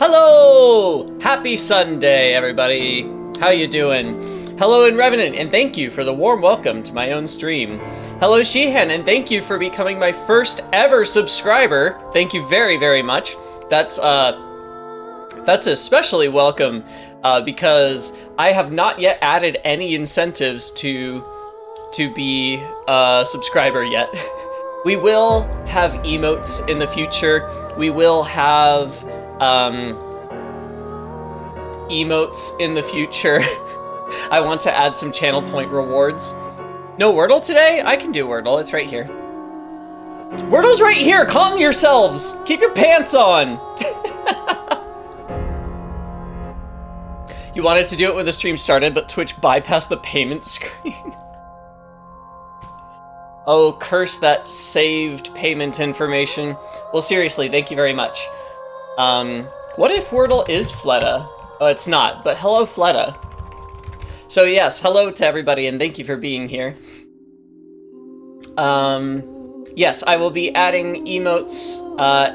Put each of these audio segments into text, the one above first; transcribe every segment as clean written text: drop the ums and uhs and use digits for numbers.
Hello! Happy Sunday, everybody. How you doing? Hello, and Revenant, and thank you for the warm welcome to my own stream. Hello, Sheehan, and thank you for becoming my first ever subscriber. Thank you very, very much. That's especially welcome because I have not yet added any incentives to be a subscriber yet. We will have emotes in the future. We will have emotes in the future. I want to add some channel point rewards. No Wordle today? I can do Wordle, it's right here. Wordle's right here, calm yourselves! Keep your pants on! You wanted to do it when the stream started, but Twitch bypassed the payment screen. Oh, curse that saved payment information. Well, seriously, thank you very much. What if Wordle is Fleta? Oh, it's not, but hello, Fleta. So yes, hello to everybody, and thank you for being here. Yes, I will be adding emotes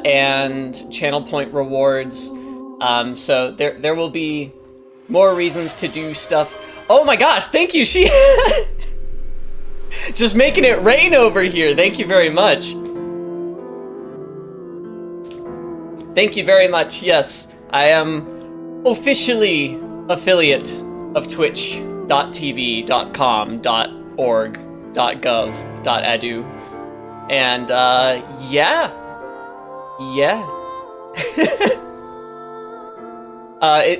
and channel point rewards. So there will be more reasons to do stuff. Oh my gosh, thank you, she just making it rain over here. Thank you very much. Thank you very much. Yes, I am officially affiliate of twitch.tv.com.org.gov.edu. And yeah.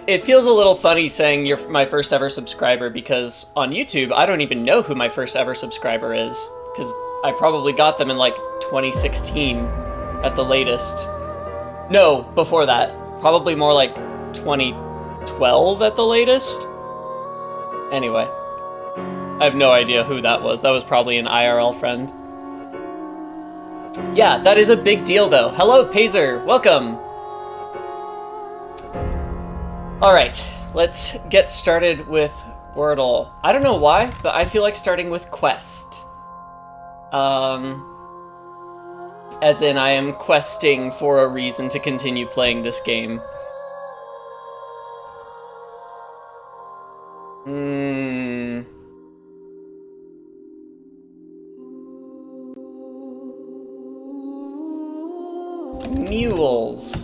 It feels a little funny saying you're my first ever subscriber because on YouTube, I don't even know who my first ever subscriber is because I probably got them in like 2016 at the latest. No, before that. Probably more like 2012 at the latest. Anyway, I have no idea who that was. That was probably an IRL friend. Yeah, that is a big deal though. Hello, Pazer, welcome. All right, let's get started with Wordle. I don't know why, but I feel like starting with Quest. As in, I am questing for a reason to continue playing this game. Mules.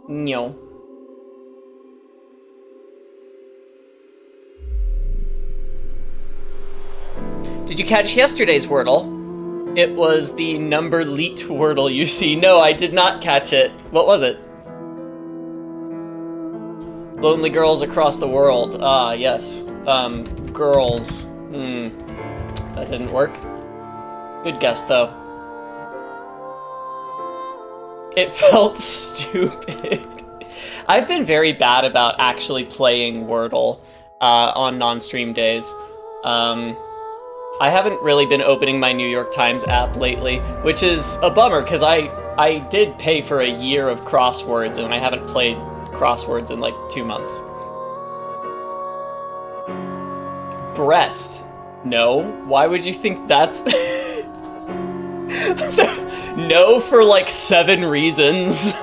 No. Did you catch yesterday's Wordle? It was the number leet Wordle you see. No, I did not catch it. What was it? Lonely girls across the world. Ah, yes. Girls. That didn't work. Good guess, though. It felt stupid. I've been very bad about actually playing Wordle on non-stream days. I haven't really been opening my New York Times app lately, which is a bummer because I did pay for a year of crosswords and I haven't played crosswords in like 2 months. Breast. No. Why would you think that's... No for like 7 reasons.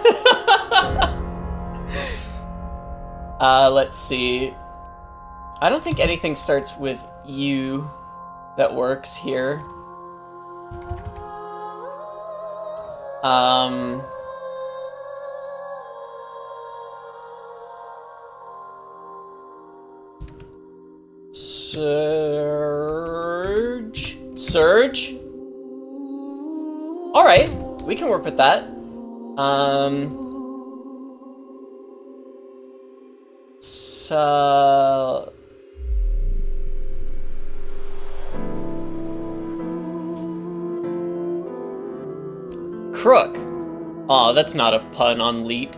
Let's see. I don't think anything starts with U that works here. Surge? Surge? All right, we can work with that. So... Crook. Aw, that's not a pun on leet.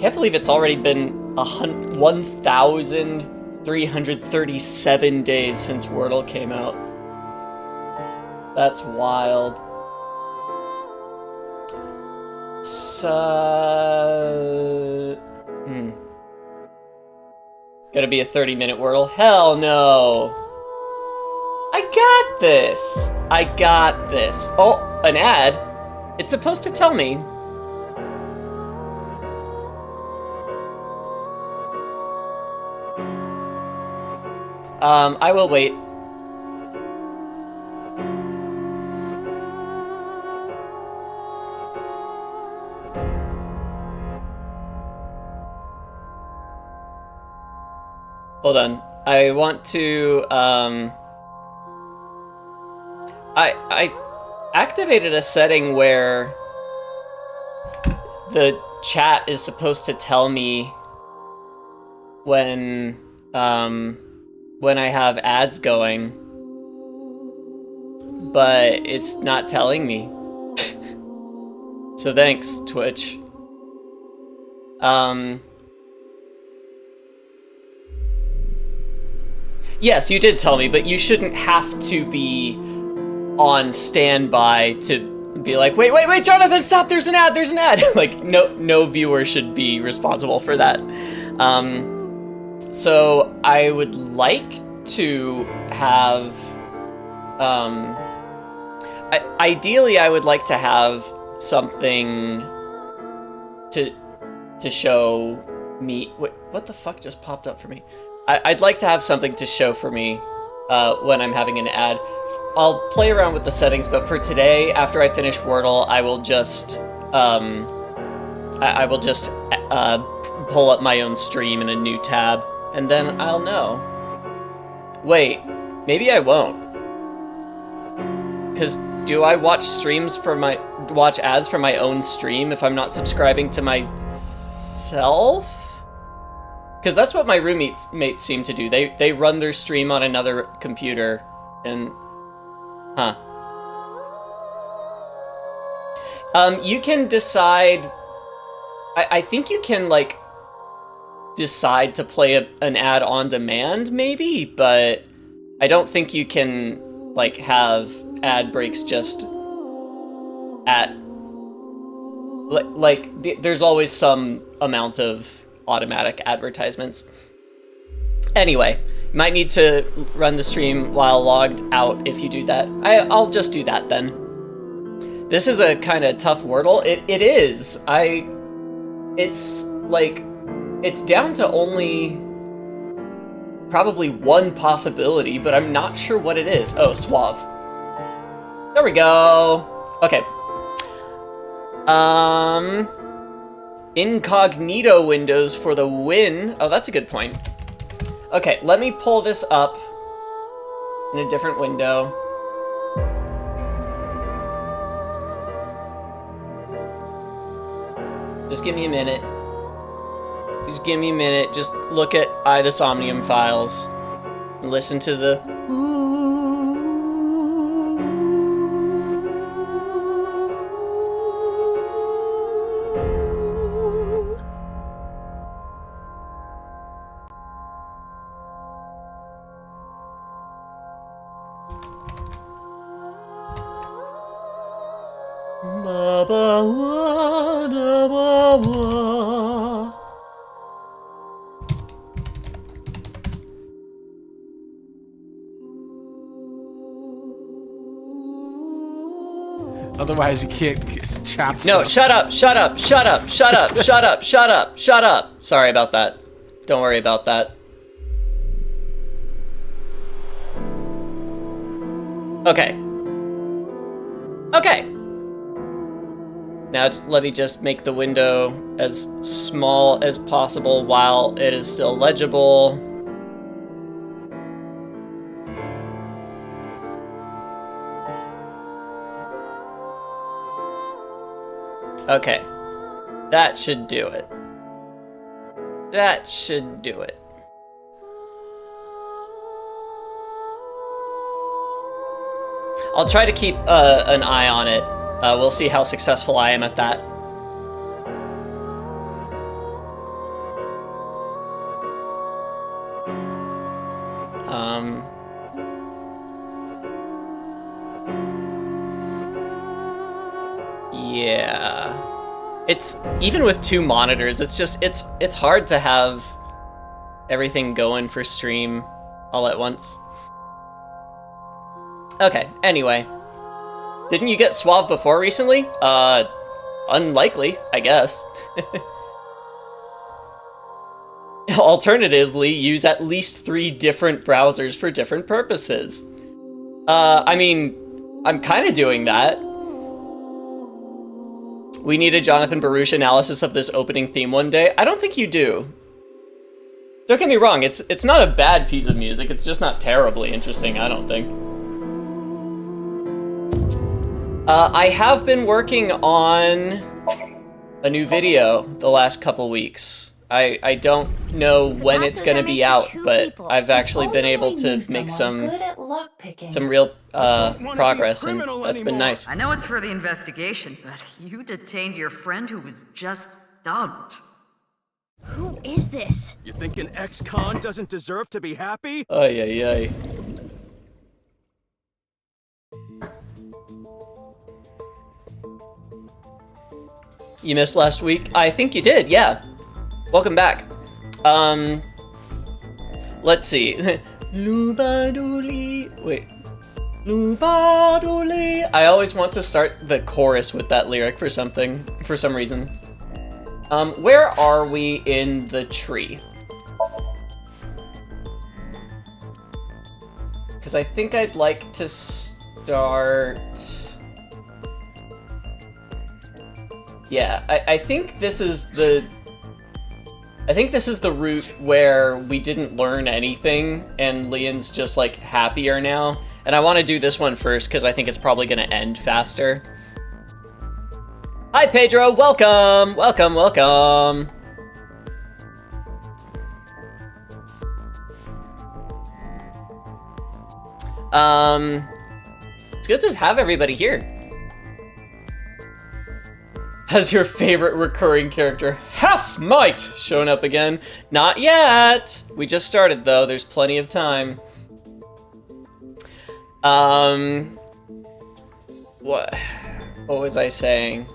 Can't believe it's already been 1,337 days since Wordle came out. That's wild. So... Gonna be a 30-minute Wordle? Hell no! I got this! I got this. Oh, an ad? It's supposed to tell me I will wait. Hold on. I want to, I activated a setting where the chat is supposed to tell me when I have ads going, but it's not telling me. So thanks, Twitch. Yes, you did tell me, but you shouldn't have to be on standby to be like, wait, Jonathan, stop, there's an ad. Like, no viewer should be responsible for that. So I would like to have, ideally I would like to have something to show me. Wait, what the fuck just popped up for me? I'd like to have something to show for me when I'm having an ad. I'll play around with the settings, but for today, after I finish Wordle, I will just pull up my own stream in a new tab, and then I'll know. Wait, maybe I won't. Because do I watch ads for my own stream if I'm not subscribing to myself? Because that's what my roommates seem to do. They run their stream on another computer, and you can decide. I think you can like decide to play an ad on demand, maybe, but I don't think you can like have ad breaks just at there's always some amount of automatic advertisements. Anyway, you might need to run the stream while logged out if you do that. I'll just do that then. This is a kind of tough Wordle. It is. It's like, it's down to only probably one possibility, but I'm not sure what it is. Oh, suave. There we go. Okay. Incognito windows for the win. Oh, that's a good point. Okay, let me pull this up in a different window. Just give me a minute. Just give me a minute. Just look at AI Somnium files and listen to the Otherwise, you can't just chop. No, shut up. Sorry about that. Don't worry about that. Okay. Now let me just make the window as small as possible while it is still legible. Okay, that should do it. I'll try to keep an eye on it. We'll see how successful I am at that. Yeah. It's even with two monitors, it's hard to have everything going for stream all at once. Okay, anyway. Didn't you get Suave before recently? Unlikely, I guess. Alternatively, use at least 3 different browsers for different purposes. I mean, I'm kind of doing that. We need a Jonathan Baruch analysis of this opening theme one day. I don't think you do. Don't get me wrong, it's not a bad piece of music, it's just not terribly interesting, I don't think. I have been working on a new video the last couple weeks. I don't know when it's gonna be out, but I've actually been able to make some real progress, and that's been nice. I know it's for the investigation, but you detained your friend who was just dumped. Who is this? You think an ex-con doesn't deserve to be happy? Ay, ay, ay. You missed last week? I think you did, yeah. Welcome back. Let's see. Lubaduli. Wait. Lubaduli. I always want to start the chorus with that lyric for some reason. Where are we in the tree? Because I think I'd like to start... Yeah, I think this is the... I think this is the route where we didn't learn anything, and Leon's just, like, happier now. And I want to do this one first, because I think it's probably going to end faster. Hi, Pedro! Welcome! Welcome, welcome! It's good to have everybody here. Has your favorite recurring character, Half Might, shown up again? Not yet! We just started, though. There's plenty of time. What was I saying?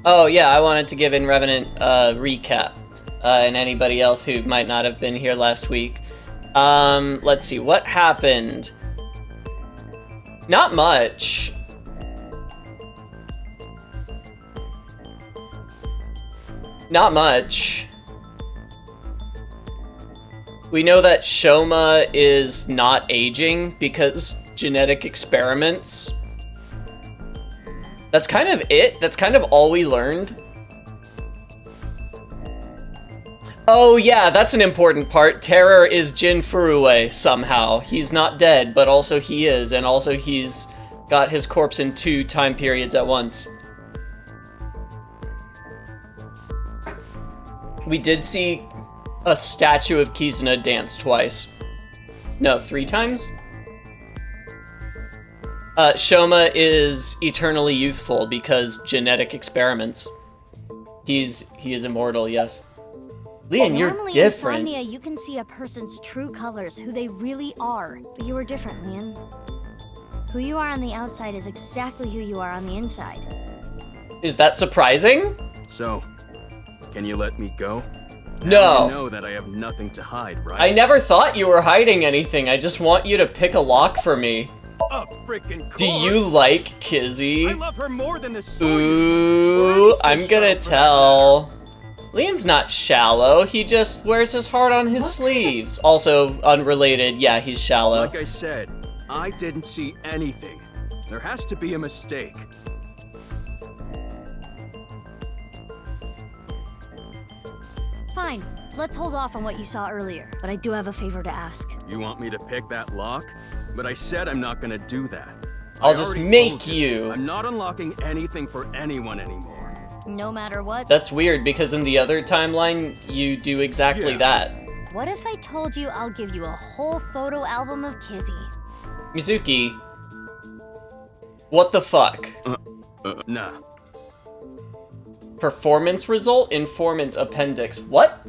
Oh, yeah, I wanted to give In Revenant a recap. And anybody else who might not have been here last week. Let's see, what happened? Not much. Not much. We know that Shoma is not aging because genetic experiments. That's kind of it. That's kind of all we learned. Oh yeah, that's an important part. Terror is Jin Furue somehow. He's not dead, but also he is, and also he's got his corpse in 2 time periods at once. We did see a statue of Kizuna dance twice. No, 3 times? Shoma is eternally youthful because genetic experiments. He is immortal, yes. Leon, you're different. Normally in Insomnia, you can see a person's true colors, who they really are. But you were different, Leon. Who you are on the outside is exactly who you are on the inside. Is that surprising? So, can you let me go? No. You know that I have nothing to hide, right? I never thought you were hiding anything. I just want you to pick a lock for me. A freaking course. Do you like Kizzy? I love her more than the Ooh, I'm gonna tell. Leon's not shallow. He just wears his heart on his sleeves. Also, unrelated, yeah, he's shallow. Like I said, I didn't see anything. There has to be a mistake. Fine, let's hold off on what you saw earlier, but I do have a favor to ask. You want me to pick that lock? But I said I'm not gonna do that. I'll just make you. I'm not unlocking anything for anyone anymore. No matter what. That's weird, because in the other timeline, you do exactly that. What if I told you I'll give you a whole photo album of Kizzy? Mizuki, what the fuck? Nah. Performance result, informant appendix. What?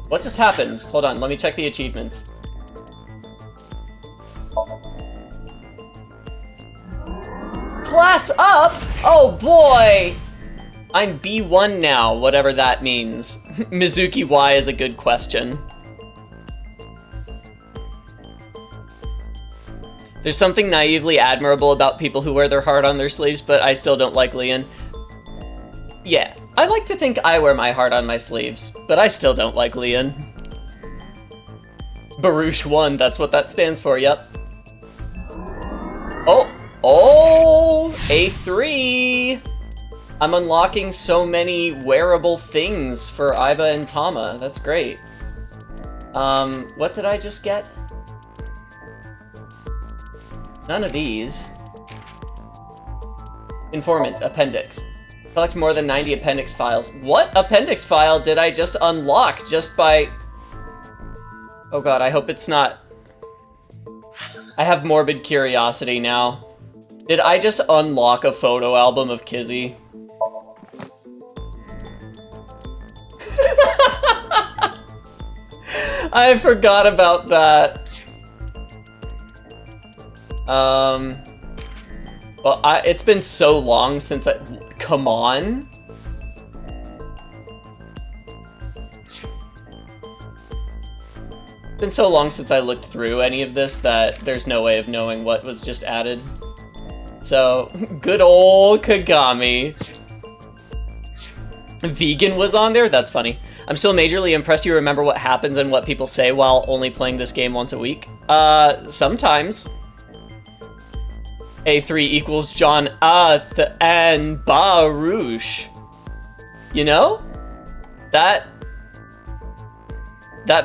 What just happened? Hold on, let me check the achievements. Class up? Oh boy! I'm B1 now, whatever that means. Mizuki, why is a good question. There's something naively admirable about people who wear their heart on their sleeves, but I still don't like Leon. Yeah, I like to think I wear my heart on my sleeves, but I still don't like Leon. Baruch 1, that's what that stands for, yep. Oh, A3! I'm unlocking so many wearable things for Aiba and Tama, that's great. What did I just get? None of these. Informant, appendix. Collect more than 90 appendix files. What appendix file did I just unlock just by... Oh god, I hope it's not... I have morbid curiosity now. Did I just unlock a photo album of Kizzy? I forgot about that. Well, it's been so long since I... Come on. It's been so long since I looked through any of this that there's no way of knowing what was just added. So, good old Kagami. Vegan was on there? That's funny. I'm still majorly impressed you remember what happens and what people say while only playing this game once a week. Sometimes. A3 equals John Ath and Baruch. You know? That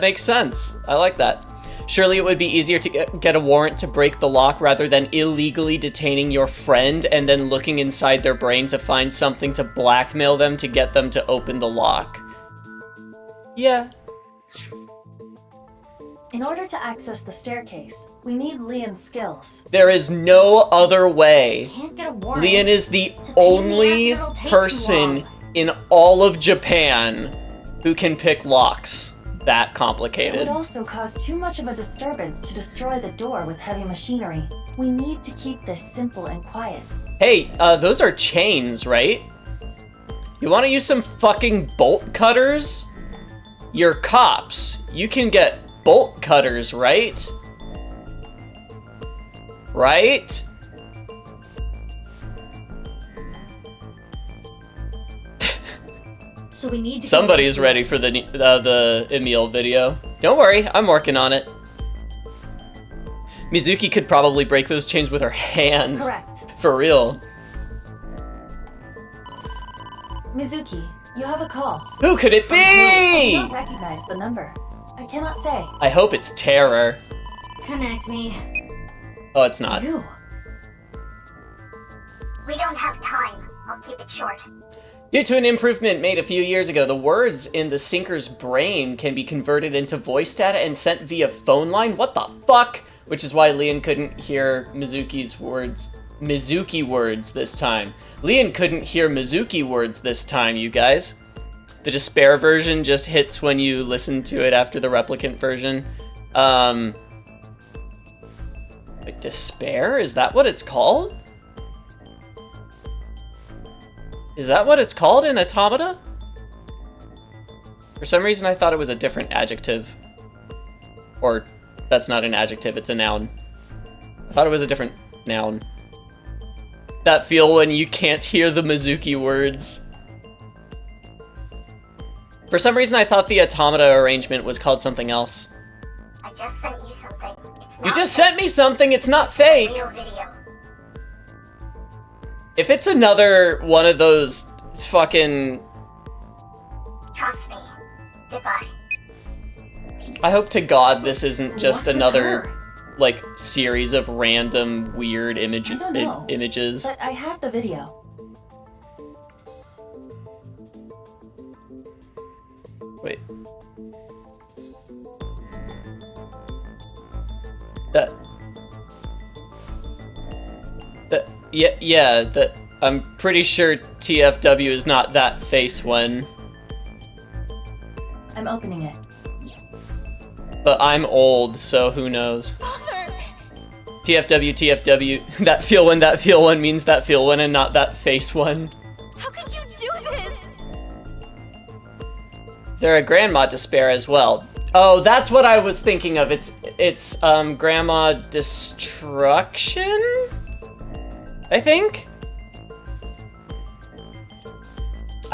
makes sense. I like that. Surely it would be easier to get a warrant to break the lock rather than illegally detaining your friend and then looking inside their brain to find something to blackmail them to get them to open the lock. Yeah. In order to access the staircase, we need Leon's skills. There is no other way. Can't get a warrant. Leon is the It's a pain in the only ass and it'll take too person long. in all of Japan who can pick locks that It complicated. would also cause too much of a disturbance to destroy the door with heavy machinery. We need to keep this simple and quiet. Hey, those are chains, right? You want to use some fucking bolt cutters? You're cops. You can get bolt cutters, right? Right? So we need to. Somebody's ready for the Emil video. Don't worry, I'm working on it. Mizuki could probably break those chains with her hands. Correct. For real. Mizuki, you have a call. Who could it From who? I be? don't recognize the number. I cannot say. I hope it's Terror. Connect me. Oh, it's not. You. We don't have time. I'll keep it short. Due to an improvement made a few years ago, the words in the sinker's brain can be converted into voice data and sent via phone line. What the fuck? Which is why Leon couldn't hear Mizuki words this time. Leon couldn't hear Mizuki words this time, you guys. The despair version just hits when you listen to it after the replicant version. Wait, despair? Is that what it's called? Is that what it's called in Automata? For some reason I thought it was a different adjective. Or, that's not an adjective, it's a noun. I thought it was a different noun. That feel when you can't hear the Mizuki words. For some reason I thought the Automata arrangement was called something else. I just sent you something. It's not You just sent me something, it's not fake! a real video. If it's another one of those fucking... Trust me. Goodbye. I hope to God this isn't just What's with another, her? like, series of random weird I don't know. images. But I have the video. Wait. I'm pretty sure TFW is not that face when, I'm opening it. but I'm old, so who knows. TFW, that feel one means that feel one and not that face one. How could you do this? Is there a grandma despair as well? Oh, that's what I was thinking of. It's grandma destruction? I think?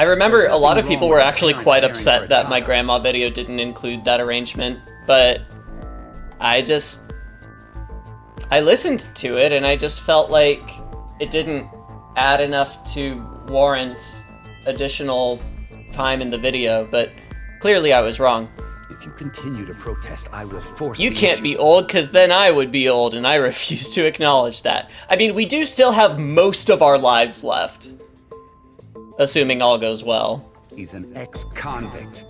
I remember There's a lot of nothing people wrong were with actually parents quite caring for upset a that my child. grandma video didn't include that arrangement, but I listened to it and I just felt like it didn't add enough to warrant additional time in the video, but clearly I was wrong. If you continue to protest, I will force You the can't issue. be old, because then I would be old, and I refuse to acknowledge that. I mean, we do still have most of our lives left. Assuming all goes well. He's an ex-convict.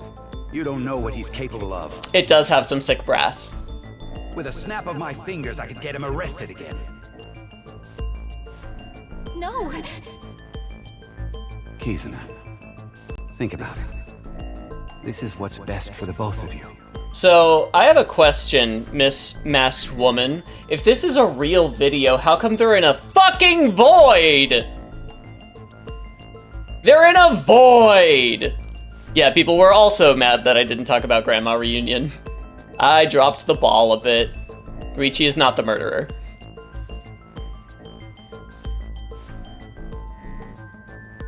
You don't know what he's capable of. It does have some sick brass. With a snap of my fingers, I could get him arrested again. No! Kizuna, think about it. This is what's best for the both of you. So, I have a question, Miss Masked Woman. If this is a real video, how come they're in a fucking void? They're in a void! Yeah, people were also mad that I didn't talk about Grandma Reunion. I dropped the ball a bit. Richie is not the murderer.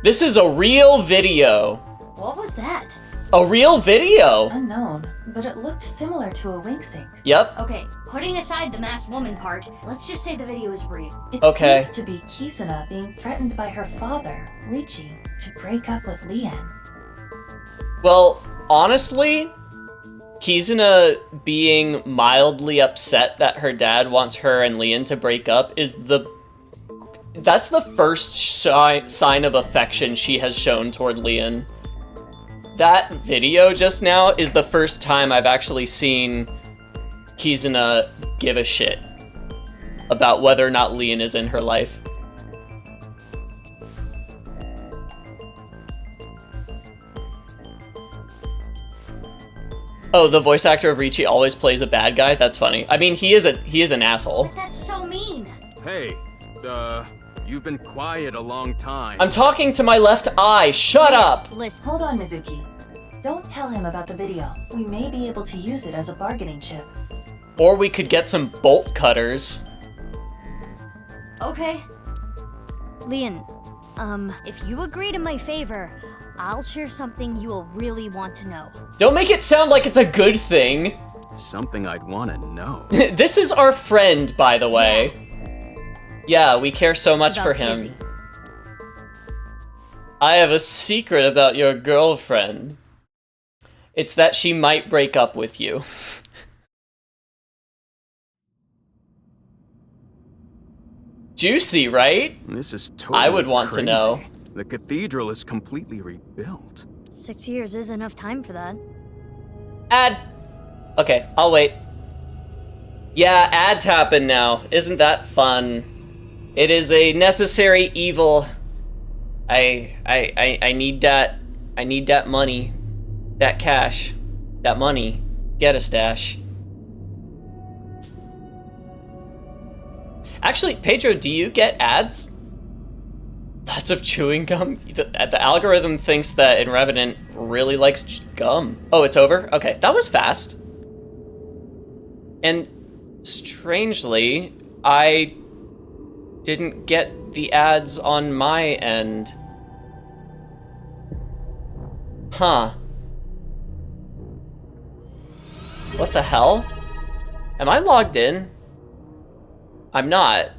This is a real video. What was that? A real video! Unknown, but it looked similar to a wink sync. Yep. Okay, putting aside the masked woman part, let's just say the video is real. It Okay. seems to be Kizuna being threatened by her father, Richie, to break up with Leanne. Well, honestly, Kizuna being mildly upset that her dad wants her and Leon to break up that's the first sign of affection she has shown toward Leon. That video just now is the first time I've actually seen Kizuna give a shit about whether or not Leon is in her life. Oh, the voice actor of Richie always plays a bad guy? That's funny. I mean, he is an asshole. But that's so mean. Hey, you've been quiet a long time. I'm talking to my left eye. Shut up! Listen, Hold on, Mizuki. Don't tell him about the video. We may be able to use it as a bargaining chip. Or we could get some bolt cutters. okay. Leon, if you agree to my favor, I'll share something you will really want to know. Don't make it sound like it's a good thing. Something I'd want to know. This is our friend, by the way. Yeah, we care so much About for him. Kizzy. I have a secret about your girlfriend. It's that she might break up with you. Juicy, right? This is totally I would want to crazy. know. The cathedral is completely rebuilt. 6 years is enough time for that. Ad. Okay, I'll wait. Yeah, ads happen now. Isn't that fun? It is a necessary evil. I need that. I need that money. That cash. That money. Get a stash. Actually, Pedro, do you get ads? Lots of chewing gum? The algorithm thinks that in Revenant really likes gum. Oh, it's over? Okay, that was fast. And strangely, I didn't get the ads on my end. Huh. What the hell? Am I logged in? I'm not.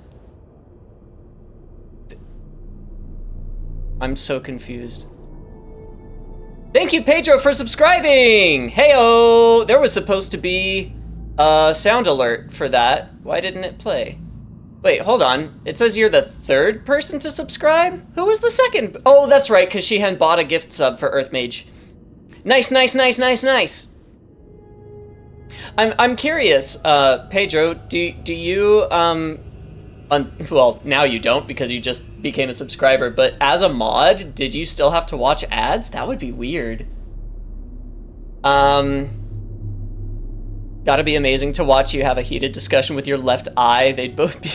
I'm so confused. Thank you, Pedro, for subscribing! Heyo! There was supposed to be a sound alert for that. Why didn't it play? Wait, hold on. It says you're the third person to subscribe? Who was the second? Oh, that's right, because she had bought a gift sub for Earthmage. Nice, nice, nice, nice, nice. I'm curious, Pedro, do you, well, now you don't because you just became a subscriber, but as a mod, did you still have to watch ads? That would be weird. Gotta be amazing to watch you have a heated discussion with your left eye. They'd both be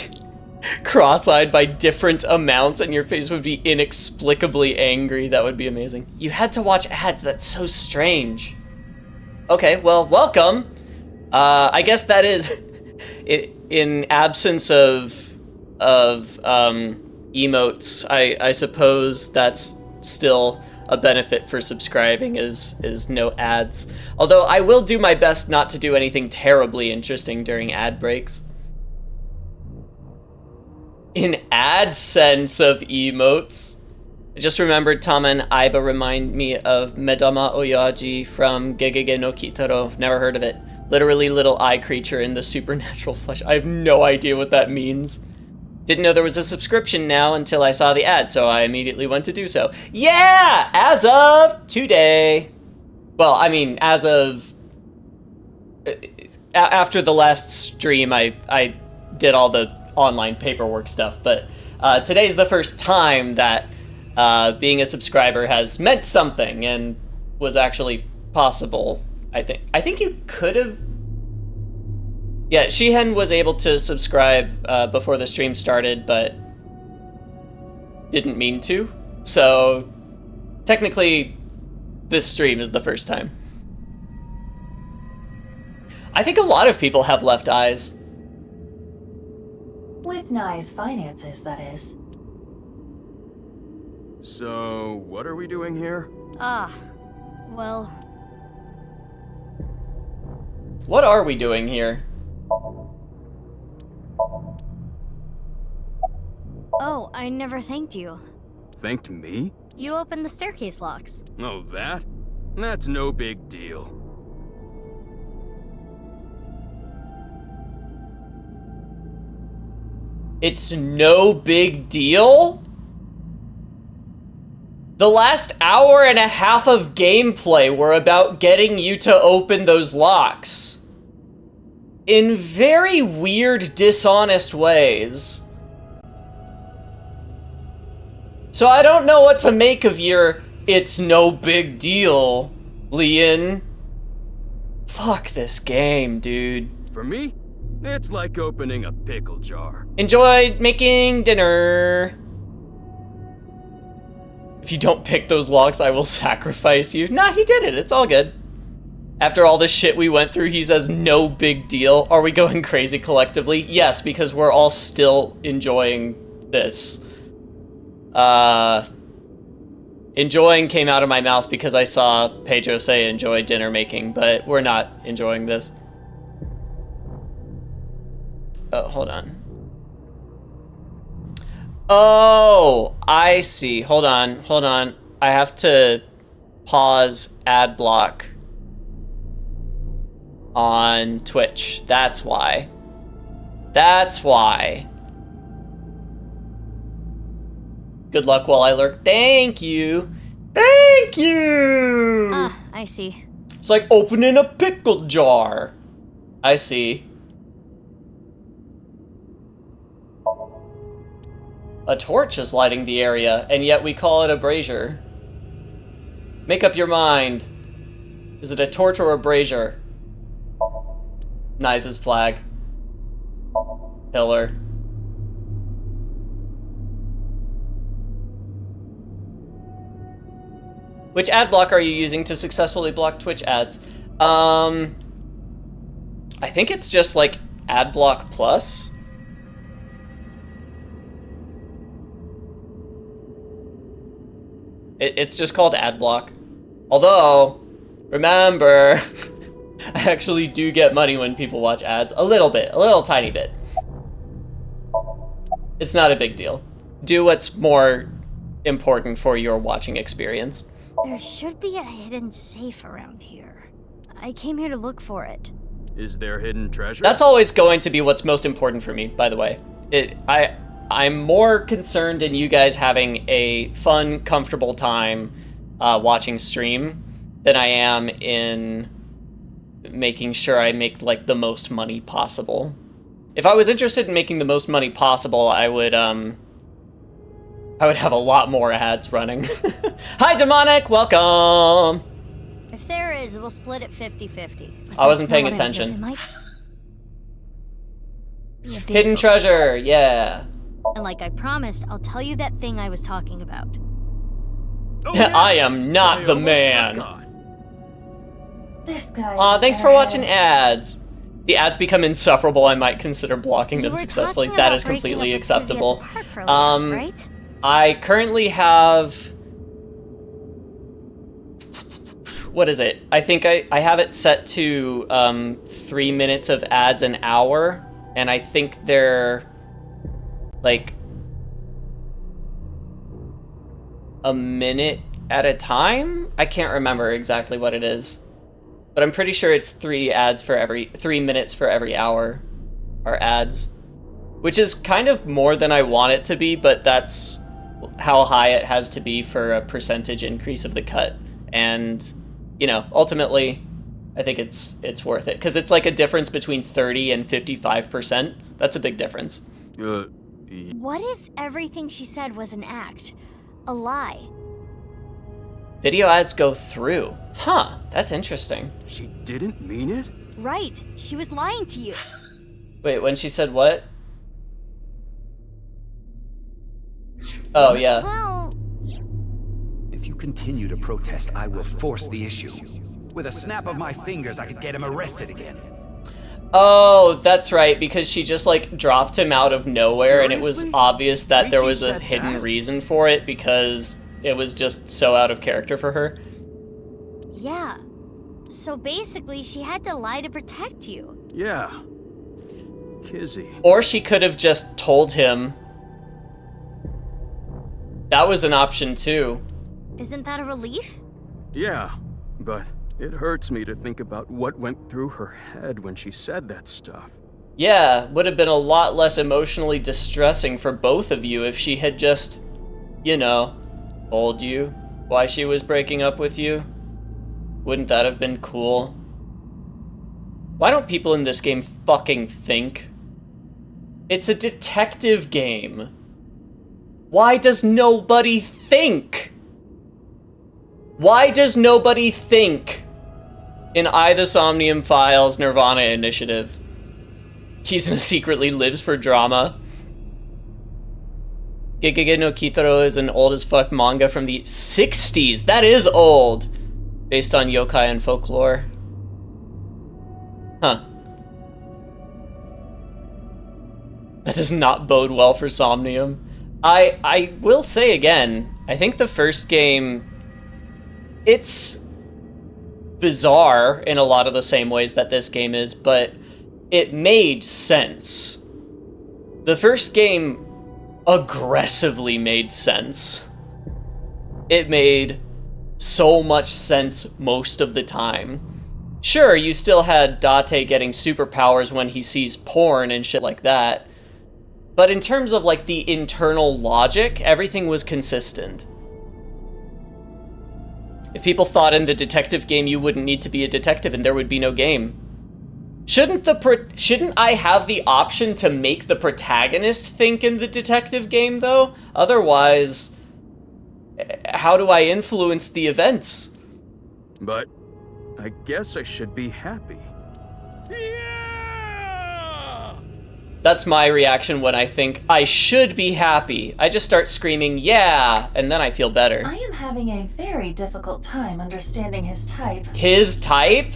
cross-eyed by different amounts and your face would be inexplicably angry. That would be amazing. You had to watch ads, that's so strange. Okay, well, welcome. I guess that is, in absence of emotes, I suppose that's still a benefit for subscribing is no ads. Although I will do my best not to do anything terribly interesting during ad breaks. In AdSense of emotes. I just remembered Tama and Aiba remind me of Medama Oyaji from Gegege no Kitaro. Never heard of it. Literally little eye creature in the supernatural flesh. I have no idea what that means. Didn't know there was a subscription now until I saw the ad, so I immediately went to do so. Yeah! As of today. Well, I mean, as of... After the last stream, I did all the online paperwork stuff, but today's the first time that being a subscriber has meant something and was actually possible, I think. I think you could have... Yeah, Shihen was able to subscribe before the stream started, but didn't mean to. So technically, this stream is the first time. I think a lot of people have left eyes. With nice finances, that is. So, what are we doing here? Well, What are we doing here? oh, I never thanked you. Thanked me? You opened the staircase locks. Oh, that? That's no big deal. It's no big deal? The last hour and a half of gameplay were about getting you to open those locks. In very weird, dishonest ways. So I don't know what to make of your "it's no big deal," Lian. Fuck this game, dude. For me, it's like opening a pickle jar. Enjoyed making dinner. If you don't pick those locks, I will sacrifice you. Nah, he did it. It's all good. After all the shit we went through, he says no big deal. Are we going crazy collectively? Yes, because we're all still enjoying this. Enjoying came out of my mouth because I saw Pedro say enjoy dinner making, but we're not enjoying this. Oh, hold on. Oh, I see. Hold on. I have to pause ad block on Twitch. That's why. Good luck while I lurk. Thank you. I see. It's like opening a pickle jar. I see. A torch is lighting the area, and yet we call it a brazier. Make up your mind. Is it a torch or a brazier? Nice's flag. Pillar. Which ad block are you using to successfully block Twitch ads? I think it's just like Adblock Plus. It's just called Adblock. Although, remember, I actually do get money when people watch ads. A little bit, a little tiny bit. It's not a big deal. Do what's more important for your watching experience. There should be a hidden safe around here. I came here to look for it. Is there hidden treasure? That's always going to be what's most important for me, by the way. I'm more concerned in you guys having a fun, comfortable time watching stream than I am in making sure I make like the most money possible. If I was interested in making the most money possible, I would have a lot more ads running. Hi, Demonic! Welcome! If there is, we'll split it 50-50. I wasn't That's paying not what I mean. attention. It might be a big Hidden book. treasure, yeah. And like I promised, I'll tell you that thing I was talking about. Oh, yeah. I am not I the almost man. forgot. This guy. Aw, thanks for watching ads. The ads become insufferable, I might consider blocking You them were successfully. talking That about is breaking completely up the acceptable. Privy at the park earlier, right? I currently have what is it? I think I have it set to 3 minutes of ads an hour, and I think they're like a minute at a time? I can't remember exactly what it is, but I'm pretty sure it's 3 minutes for every hour are ads, which is kind of more than I want it to be, but that's how high it has to be for a percentage increase of the cut. And, you know, ultimately, I think it's worth it, because it's like a difference between 30 and 55%. That's a big difference. What if everything she said was an act? A lie? Video ads go through. Huh, that's interesting. She didn't mean it? Right, she was lying to you. Wait, when she said what? Oh, yeah. Well, If you continue to protest, I will force the issue. With a snap of my fingers, I could get him arrested again. Oh, that's right, because she just, like, dropped him out of nowhere, and it was Seriously? obvious that there Ricci was a said hidden that? reason for it, because it was just so out of character for her. yeah. So basically, she had to lie to protect you. Yeah. Kizzy. Or she could have just told him. That was an option, too. Isn't that a relief? Yeah, but it hurts me to think about what went through her head when she said that stuff. Yeah, would have been a lot less emotionally distressing for both of you if she had just, you know, told you why she was breaking up with you. Wouldn't that have been cool? Why don't people in this game fucking think? It's a detective game. Why does nobody think? Why does nobody think in AI Somnium Files Nirvana Initiative? Kizuna secretly lives for drama. Gegege no Kitaro is an old as fuck manga from the 60s. That is old. Based on yokai and folklore. Huh. That does not bode well for Somnium. I will say again, I think the first game, it's bizarre in a lot of the same ways that this game is, but it made sense. The first game aggressively made sense. It made so much sense most of the time. Sure, you still had Date getting superpowers when he sees porn and shit like that, but in terms of like the internal logic, everything was consistent. If people thought in the detective game you wouldn't need to be a detective and there would be no game. Shouldn't I have the option to make the protagonist think in the detective game though? Otherwise, how do I influence the events? But I guess I should be happy. That's my reaction when I think I should be happy. I just start screaming, yeah, and then I feel better. I am having a very difficult time understanding his type. His type?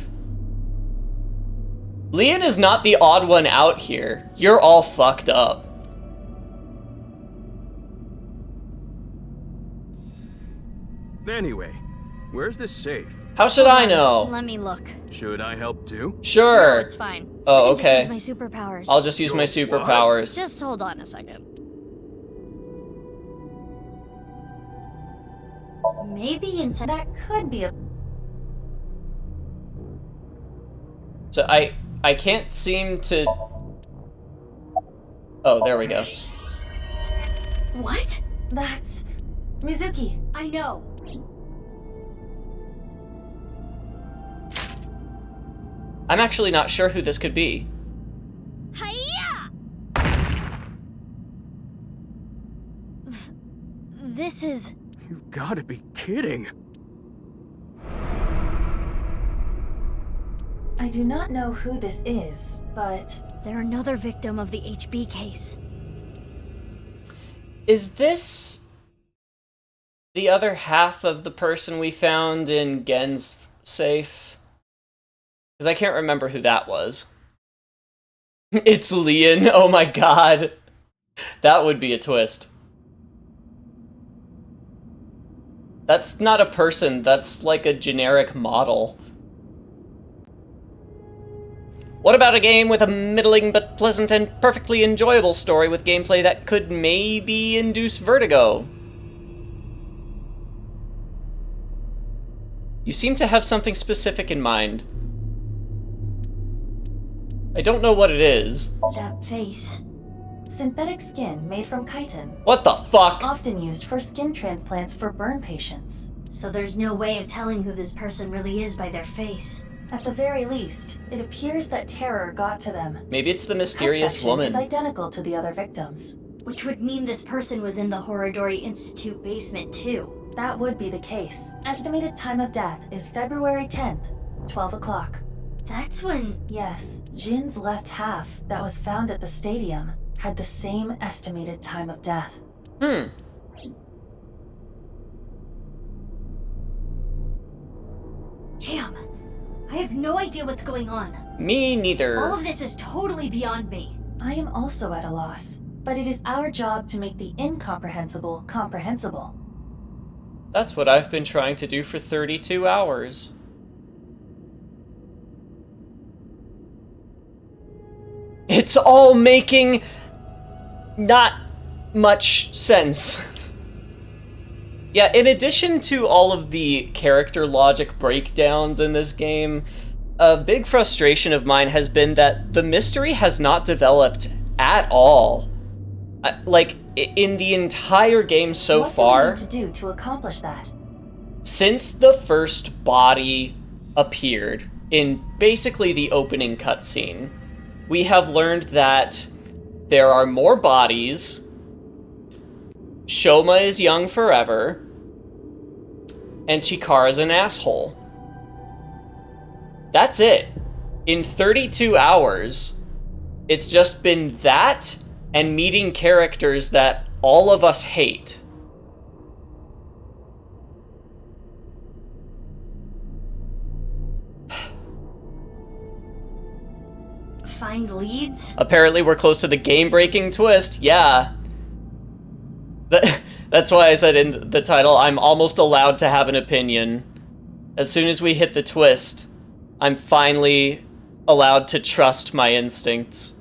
Leon is not the odd one out here. You're all fucked up. Anyway, where's the safe? How should I know? Let me look. Should I help too? Sure. No, it's fine. Oh, I can okay. Just use my superpowers. I'll just use my superpowers. Just hold on a second. Maybe inside That could be a. So I can't seem to... Oh, there we go. What? That's. Mizuki. I know. I'm actually not sure who this could be. Hiya! This is... You've got to be kidding. I do not know who this is, but They're another victim of the HB case. Is this the other half of the person we found in Gen's safe? Because I can't remember who that was. It's Leon. Oh my god. That would be a twist. That's not a person, that's like a generic model. What about a game with a middling but pleasant and perfectly enjoyable story with gameplay that could maybe induce vertigo? You seem to have something specific in mind. I don't know what it is. That face. Synthetic skin made from chitin, What the fuck? often used for skin transplants for burn patients. So there's no way of telling who this person really is by their face. At the very least, it appears that terror got to them. Maybe it's the Cut mysterious section woman. is identical to the other victims. Which would mean this person was in the Horodori Institute basement too. That would be the case. Estimated time of death is February 10th, 12 o'clock. That's when... Yes, Jin's left half that was found at the stadium had the same estimated time of death. Hmm. Damn. I have no idea what's going on. Me neither. All of this is totally beyond me. I am also at a loss, but it is our job to make the incomprehensible comprehensible. That's what I've been trying to do for 32 hours. It's all making not much sense. Yeah, in addition to all of the character logic breakdowns in this game, a big frustration of mine has been that the mystery has not developed at all. Like, in the entire game so far, What do we need to do to accomplish that? since the first body appeared in basically the opening cutscene, we have learned that there are more bodies, Shoma is young forever, and Chikara's an asshole. That's it. In 32 hours, it's just been that and meeting characters that all of us hate. Find leads? Apparently we're close to the game-breaking twist, yeah. That's why I said in the title, I'm almost allowed to have an opinion. As soon as we hit the twist, I'm finally allowed to trust my instincts.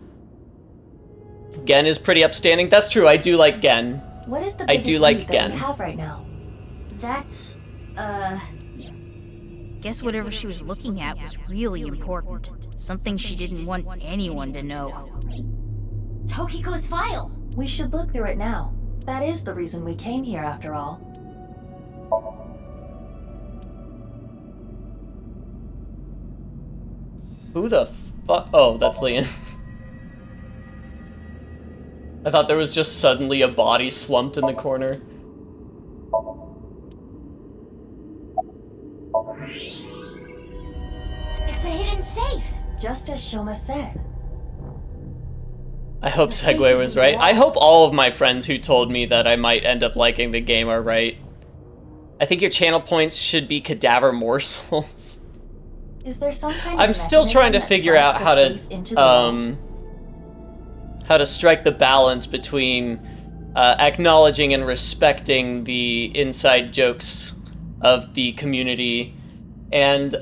Gen is pretty upstanding. That's true, I do like Gen. What is the I biggest do like lead that Gen. we have right now? That's, Guess whatever she was looking at was really important. Something she didn't want anyone to know. Tokiko's file. We should look through it now. That is the reason we came here after all. Who the fuck? Oh, that's Leon. I thought there was just suddenly a body slumped in the corner. It's a hidden safe. Just as Shoma said. I hope The safe Segway is was in the right. wall. I hope all of my friends who told me that I might end up liking the game are right. I think your channel points should be cadaver morsels. Is there some kind of I'm still trying to mechanism that figure out slides how the safe into the wall? how to strike the balance between acknowledging and respecting the inside jokes of the community and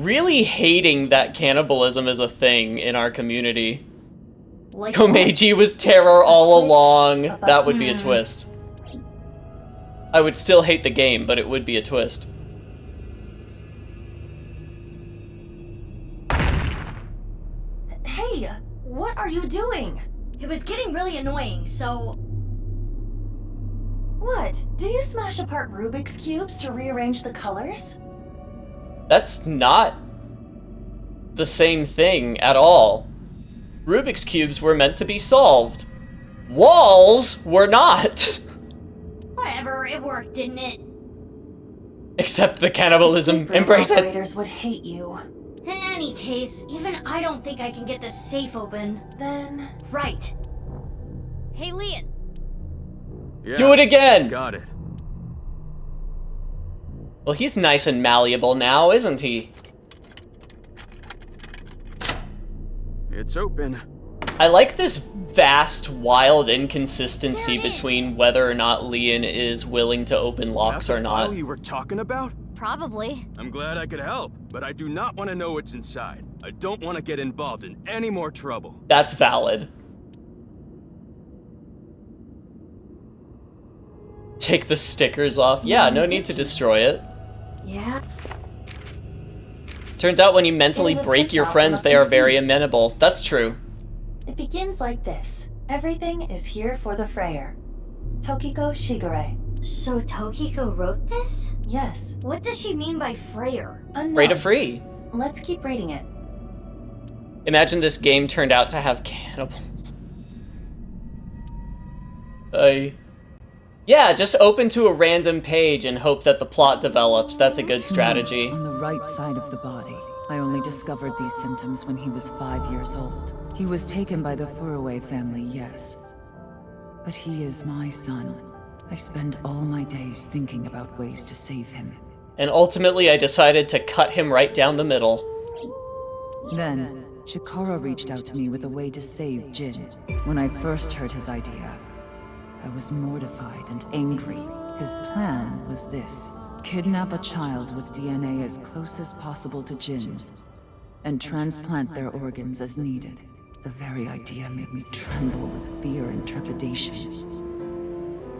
really hating that cannibalism is a thing in our community. Like Komeiji was terror all switch along. above- That would be a twist. I would still hate the game, but it would be a twist. Hey, what are you doing? It was getting really annoying, so... What? Do you smash apart Rubik's cubes to rearrange the colors? That's not the same thing at all. Rubik's cubes were meant to be solved. Walls were not. Whatever, it worked, didn't it? Except the cannibalism. Secret Embrace it. operators would hate you. In any case, even I don't think I can get this safe open. Then Right. Hey, Leon. Yeah, Do it again. got it. Well, he's nice and malleable now, isn't he? It's open. I like this vast, wild inconsistency between whether or not Leon is willing to open locks or not. That's the file you were talking about? Probably. I'm glad I could help, but I do not want to know what's inside. I don't want to get involved in any more trouble. That's valid. Take the stickers off. Yeah, no need to destroy it. Yeah. Turns out when you mentally It is a break your printout friends, from a they are PC. very amenable. That's true. It begins like this. Everything is here for the Freyer. Tokiko Shigure. So Tokiko wrote this? Yes. What does she mean by Freyer? Unknown. Rate of free. Let's keep reading it. Imagine this game turned out to have cannibals. Yeah, just open to a random page and hope that the plot develops. That's a good strategy. On the right side of the body. I only discovered these symptoms when he was 5 years old. He was taken by the Furuwe family, yes. But he is my son. I spend all my days thinking about ways to save him. And ultimately I decided to cut him right down the middle. Then, Shikara reached out to me with a way to save Jin. When I first heard his idea, I was mortified and angry. His plan was this: kidnap a child with DNA as close as possible to Jin's, and transplant their organs as needed. The very idea made me tremble with fear and trepidation.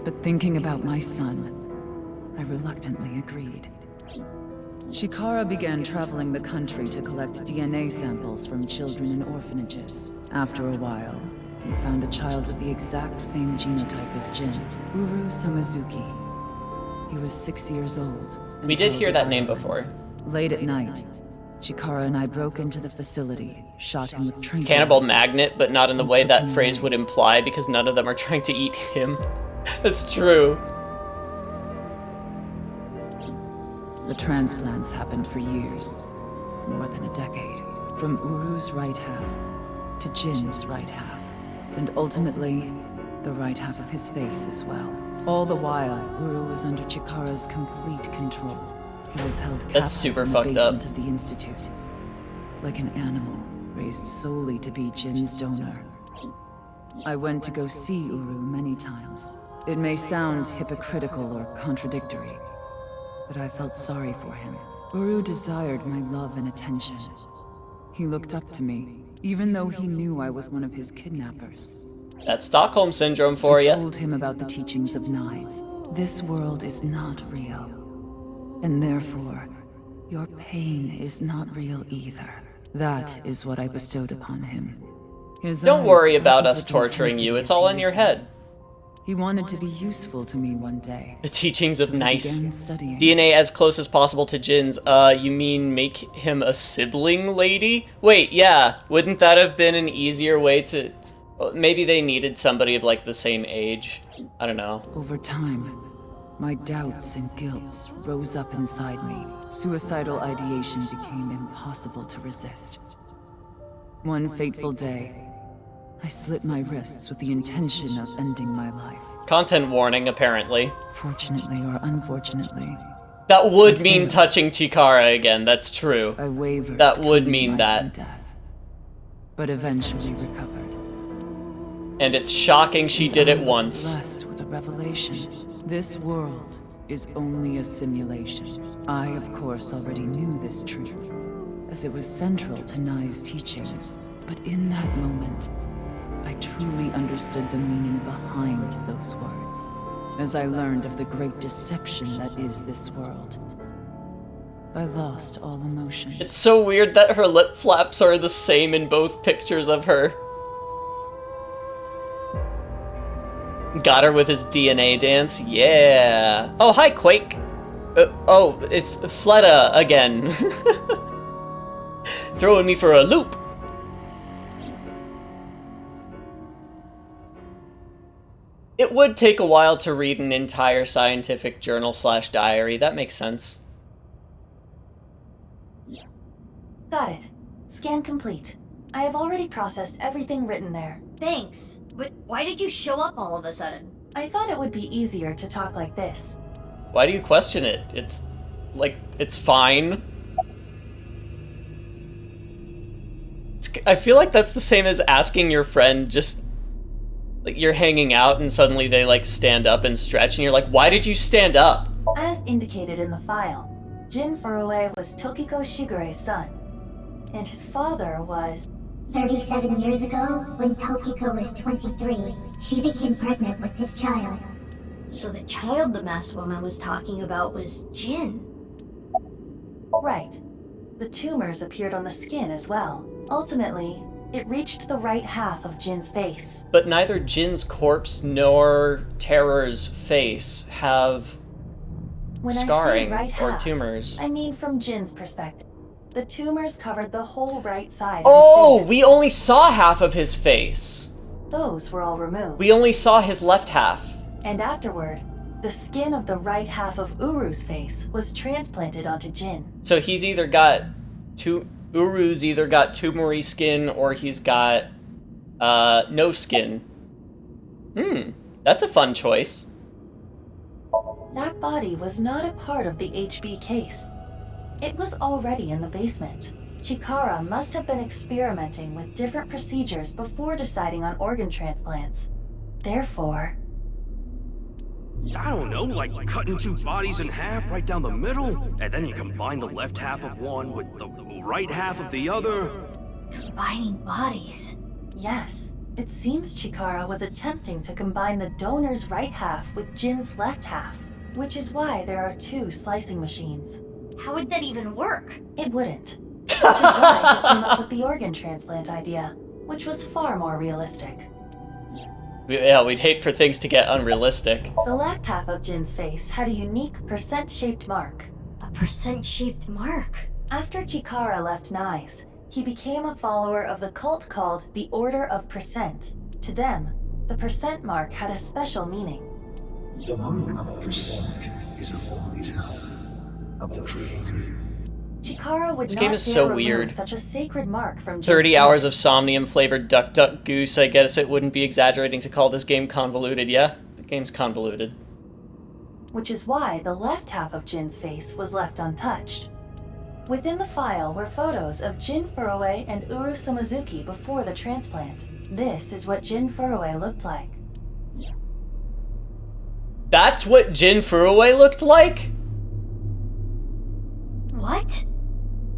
But thinking about my son, I reluctantly agreed. Shikara began traveling the country to collect DNA samples from children in orphanages. After a while, he found a child with the exact same genotype as Jin, Uru Somizuki. He was 6 years old. We did hear that name before. Late at night, Shikara and I broke into the facility, shot him with tranquilizers. Cannibal magnet, but not in the way that phrase would imply, because none of them are trying to eat him. That's true. The transplants happened for years, more than a decade. From Uru's right half to Jin's right half, and ultimately, the right half of his face as well. All the while, Uru was under Chikara's complete control. He was held captive super in the fucked up. basement of the Institute, like an animal raised solely to be Jin's donor. I went to go see Uru many times. It may sound hypocritical or contradictory, but I felt sorry for him. Uru desired my love and attention. He looked up to me, even though he knew I was one of his kidnappers. That's Stockholm Syndrome for you. I told him about the teachings of Knives. This world is not real, and therefore, your pain is not real either. That is what I bestowed upon him. His Don't eyes worry about sparkled us with torturing you, intensity it's as all he in your listened. head. He wanted to be useful to me one day. The teachings of So he Nice. began studying. DNA as close as possible to Jin's. You mean make him a sibling lady? Wait, yeah. Wouldn't that have been an easier way to... Well, maybe they needed somebody of, like, the same age. I don't know. Over time, my doubts and guilts rose up inside me. Suicidal ideation became impossible to resist. One fateful day, I slit my wrists with the intention of ending my life. Content warning, apparently. Fortunately or unfortunately, That would I mean failed. touching Chikara again, that's true. I wavered. That would between mean life that. and death, but eventually recovered. And it's shocking she did it I was once. Blessed with a revelation. This world is only a simulation. I, of course, already knew this truth, as it was central to Nai's teachings. But in that moment, I truly understood the meaning behind those words, as I learned of the great deception that is this world. I lost all emotion. It's so weird that her lip flaps are the same in both pictures of her. Got her with his DNA dance? Yeah. Oh, hi, Quake. Oh, it's Fleta again. Throwing me for a loop. It would take a while to read an entire scientific journal/diary. That makes sense. Got it. Scan complete. I have already processed everything written there. Thanks. But why did you show up all of a sudden? I thought it would be easier to talk like this. Why do you question it? It's, like, it's fine. It's I feel like that's the same as asking your friend just like you're hanging out and suddenly they like stand up and stretch and you're like, why did you stand up? As indicated in the file, Jin Furue was Tokiko Shigure's son, and his father was... 37 years ago, when Tokiko was 23, she became pregnant with this child. So the child the masked woman was talking about was Jin. Right. The tumors appeared on the skin as well. Ultimately, it reached the right half of Jin's face. But neither Jin's corpse nor Terror's face have When scarring I say right or half, tumors. I mean from Jin's perspective. The tumors covered the whole right side Oh, of his face. we only saw half of his face. Those were all removed. We only saw his left half. And afterward, the skin of the right half of Uru's face was transplanted onto Jin. So he's either got Uru's either got tumory skin or he's got no skin. That's a fun choice. That body was not a part of the HB case. It was already in the basement. Chikara must have been experimenting with different procedures before deciding on organ transplants. Therefore... I don't know, like cutting two bodies in half right down the middle, and then you combine the left half of one with the right half of the other. Combining bodies. Yes, it seems Chikara was attempting to combine the donor's right half with Jin's left half, which is why there are two slicing machines. How would that even work? It wouldn't. Which is why he came up with the organ transplant idea, which was far more realistic. Yeah, we'd hate for things to get unrealistic. The left half of Jin's face had a unique percent-shaped mark. A percent-shaped mark? After Chikara left Nice, he became a follower of the cult called the Order of Percent. To them, the percent mark had a special meaning. The mark of percent is a holy sign of the Creator. Chikara would This not game is dare so remove weird. such a sacred mark from Jin's 30 hours of face. Somnium flavored Duck Duck Goose. I guess it wouldn't be exaggerating to call this game convoluted. Yeah, the game's convoluted. Which is why the left half of Jin's face was left untouched. Within the file were photos of Jin Furue and Uru Somazuki before the transplant. This is what Jin Furue looked like. That's what Jin Furue looked like? What?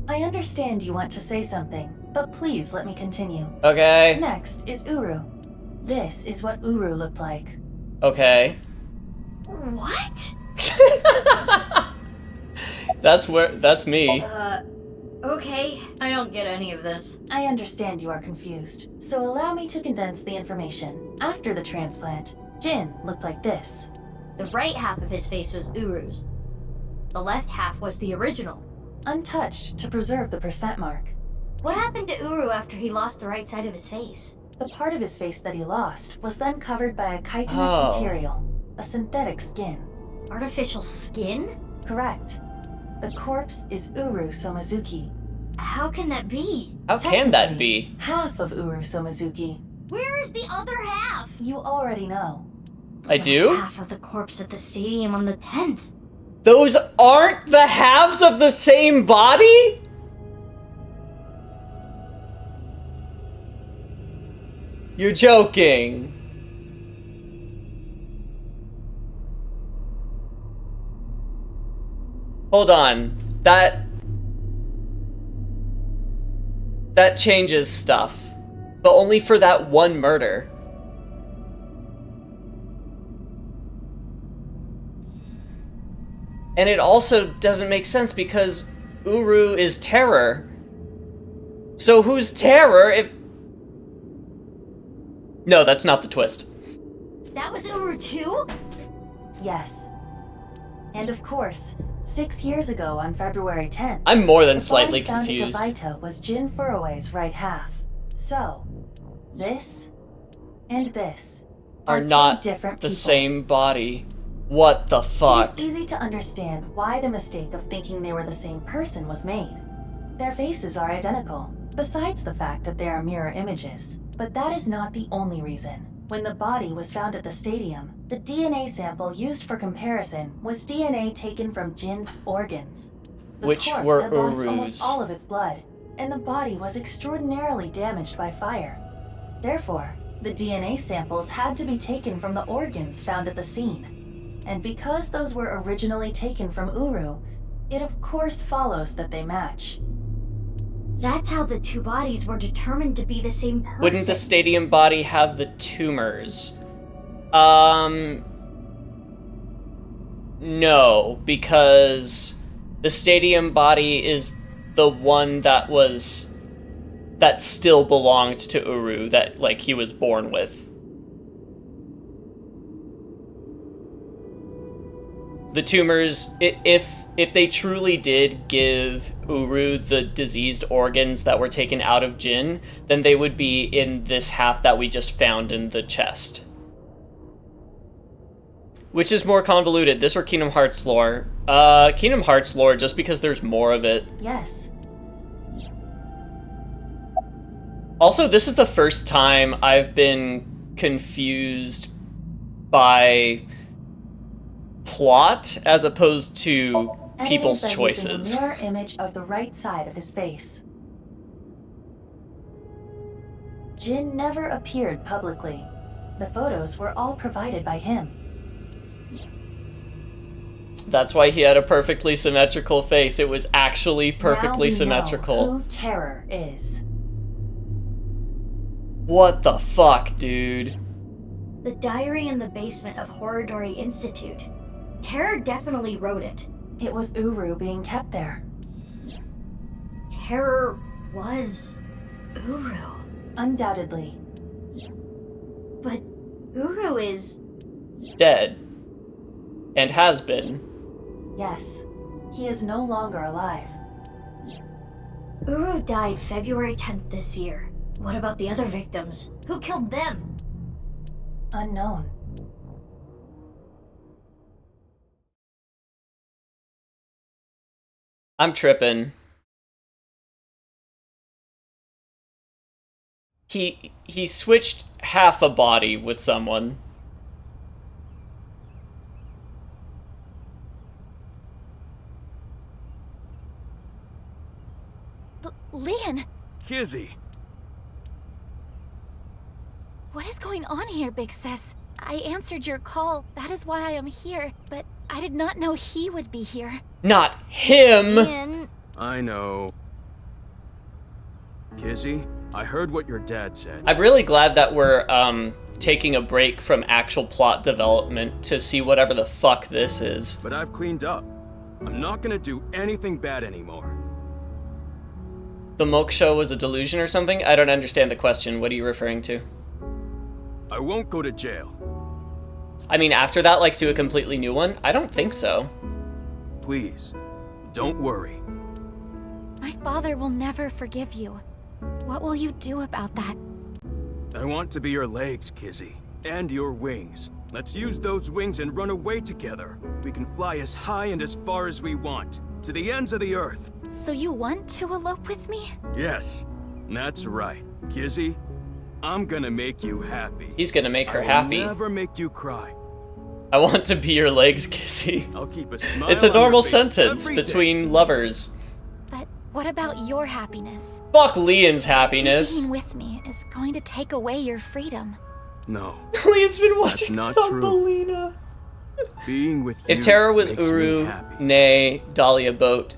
I understand you want to say something, but please let me continue. Okay. Next is Uru. This is what Uru looked like. Okay. What? That's me. Okay. I don't get any of this. I understand you are confused, so allow me to condense the information. After the transplant, Jin looked like this. The right half of his face was Uru's. The left half was the original. Untouched to preserve the percent mark. What happened to Uru after he lost the right side of his face? The part of his face that he lost was then covered by a chitinous material, a synthetic skin. Artificial skin? Correct. The corpse is Uru Somazuki. How can that be? How can that be? Half of Uru Somazuki. Where is the other half? You already know. I do? Half of the corpse at the stadium on the 10th. Those aren't the halves of the same body? You're joking. Hold on. That changes stuff. But only for that one murder. And it also doesn't make sense because Uru is Terror. So who's Terror if... No, that's not the twist. That was Uru too? Yes. And of course, 6 years ago on February 10th, I'm more than the slightly body found confused. at Devita was Jin Furue's right half. So, this and this Are two not different the people. same body. What the fuck? It is easy to understand why the mistake of thinking they were the same person was made. Their faces are identical, besides the fact that they are mirror images. But that is not the only reason. When the body was found at the stadium, the DNA sample used for comparison was DNA taken from Jin's organs. The Which corpse were had lost Uru's. almost all of its blood, and the body was extraordinarily damaged by fire. Therefore, the DNA samples had to be taken from the organs found at the scene. And because those were originally taken from Uru, it of course follows that they match. That's how the two bodies were determined to be the same person. Wouldn't the stadium body have the tumors? No, because the stadium body is the one that still belonged to Uru, that, like, he was born with. The tumors, if they truly did give Uru the diseased organs that were taken out of Jin, then they would be in this half that we just found in the chest. Which is more convoluted, this or Kingdom Hearts lore? Kingdom Hearts lore, just because there's more of it. Yes. Also, this is the first time I've been confused by plot as opposed to people's choices. A mirror image of the right side of his face. Jin never appeared publicly. The photos were all provided by him. That's why he had a perfectly symmetrical face. It was actually perfectly symmetrical. Know who Terror is. What the fuck, dude? The diary in the basement of Horridori Institute. Terror definitely wrote it. It was Uru being kept there. Terror was Uru. Undoubtedly. But Uru is... dead. And has been. Yes. He is no longer alive. Uru died February 10th this year. What about the other victims? Who killed them? Unknown. I'm tripping. He switched half a body with someone. Leon! Kizzy! What is going on here, Big Sis? I answered your call, that is why I am here, but I did not know he would be here. Not him! Ian. I know. Kizzy, I heard what your dad said. I'm really glad that we're, taking a break from actual plot development to see whatever the fuck this is. But I've cleaned up. I'm not gonna do anything bad anymore. The Moksha was a delusion or something? I don't understand the question. What are you referring to? I won't go to jail. I mean, after that, like, to a completely new one? I don't think so. Please, don't worry. My father will never forgive you. What will you do about that? I want to be your legs, Kizzy. And your wings. Let's use those wings and run away together. We can fly as high and as far as we want. To the ends of the earth. So you want to elope with me? Yes, that's right. Kizzy, I'm gonna make you happy. He's gonna make her I will happy. Never make you cry. I want to be your legs, Kizzy. I'll keep a smile. It's a on your normal face sentence every day. between lovers. But what about your happiness? Fuck Leon's happiness. Being with me is going to take away your freedom. No. Leon's been watching not Thumbelina. Being with you If Terra was makes me Uru, happy. nay, Dahlia Boat.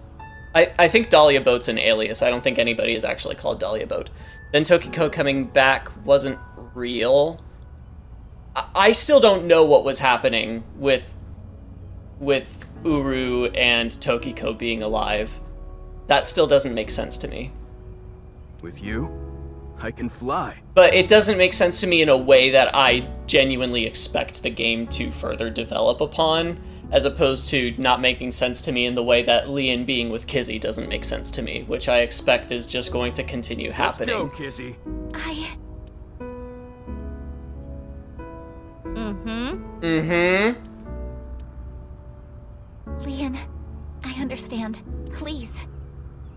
I think Dahlia Boat's an alias. I don't think anybody is actually called Dahlia Boat. Then Tokiko coming back wasn't real. I still don't know what was happening with Uru and Tokiko being alive. That still doesn't make sense to me. With you, I can fly. But it doesn't make sense to me in a way that I genuinely expect the game to further develop upon, as opposed to not making sense to me in the way that Leon being with Kizzy doesn't make sense to me, which I expect is just going to continue happening. Let's go, Kizzy. Leon, I understand. Please,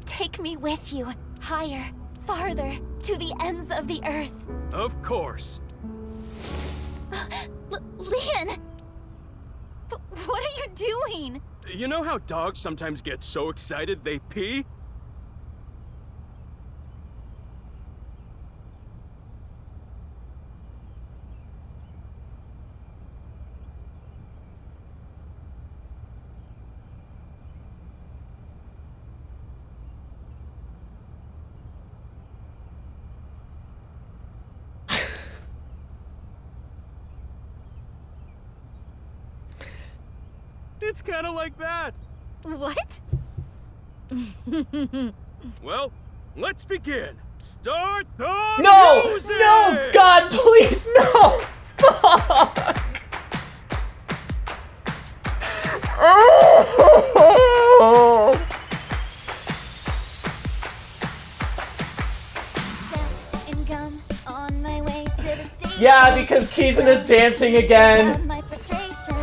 take me with you, higher, farther, to the ends of the earth. Of course. Leon! What are you doing? You know how dogs sometimes get so excited they pee? It's kind of like that. What? Well, let's begin. Start the No! music! No! God, please, no! Fuck! Oh! Yeah, because Kizuna is dancing again. My frustration,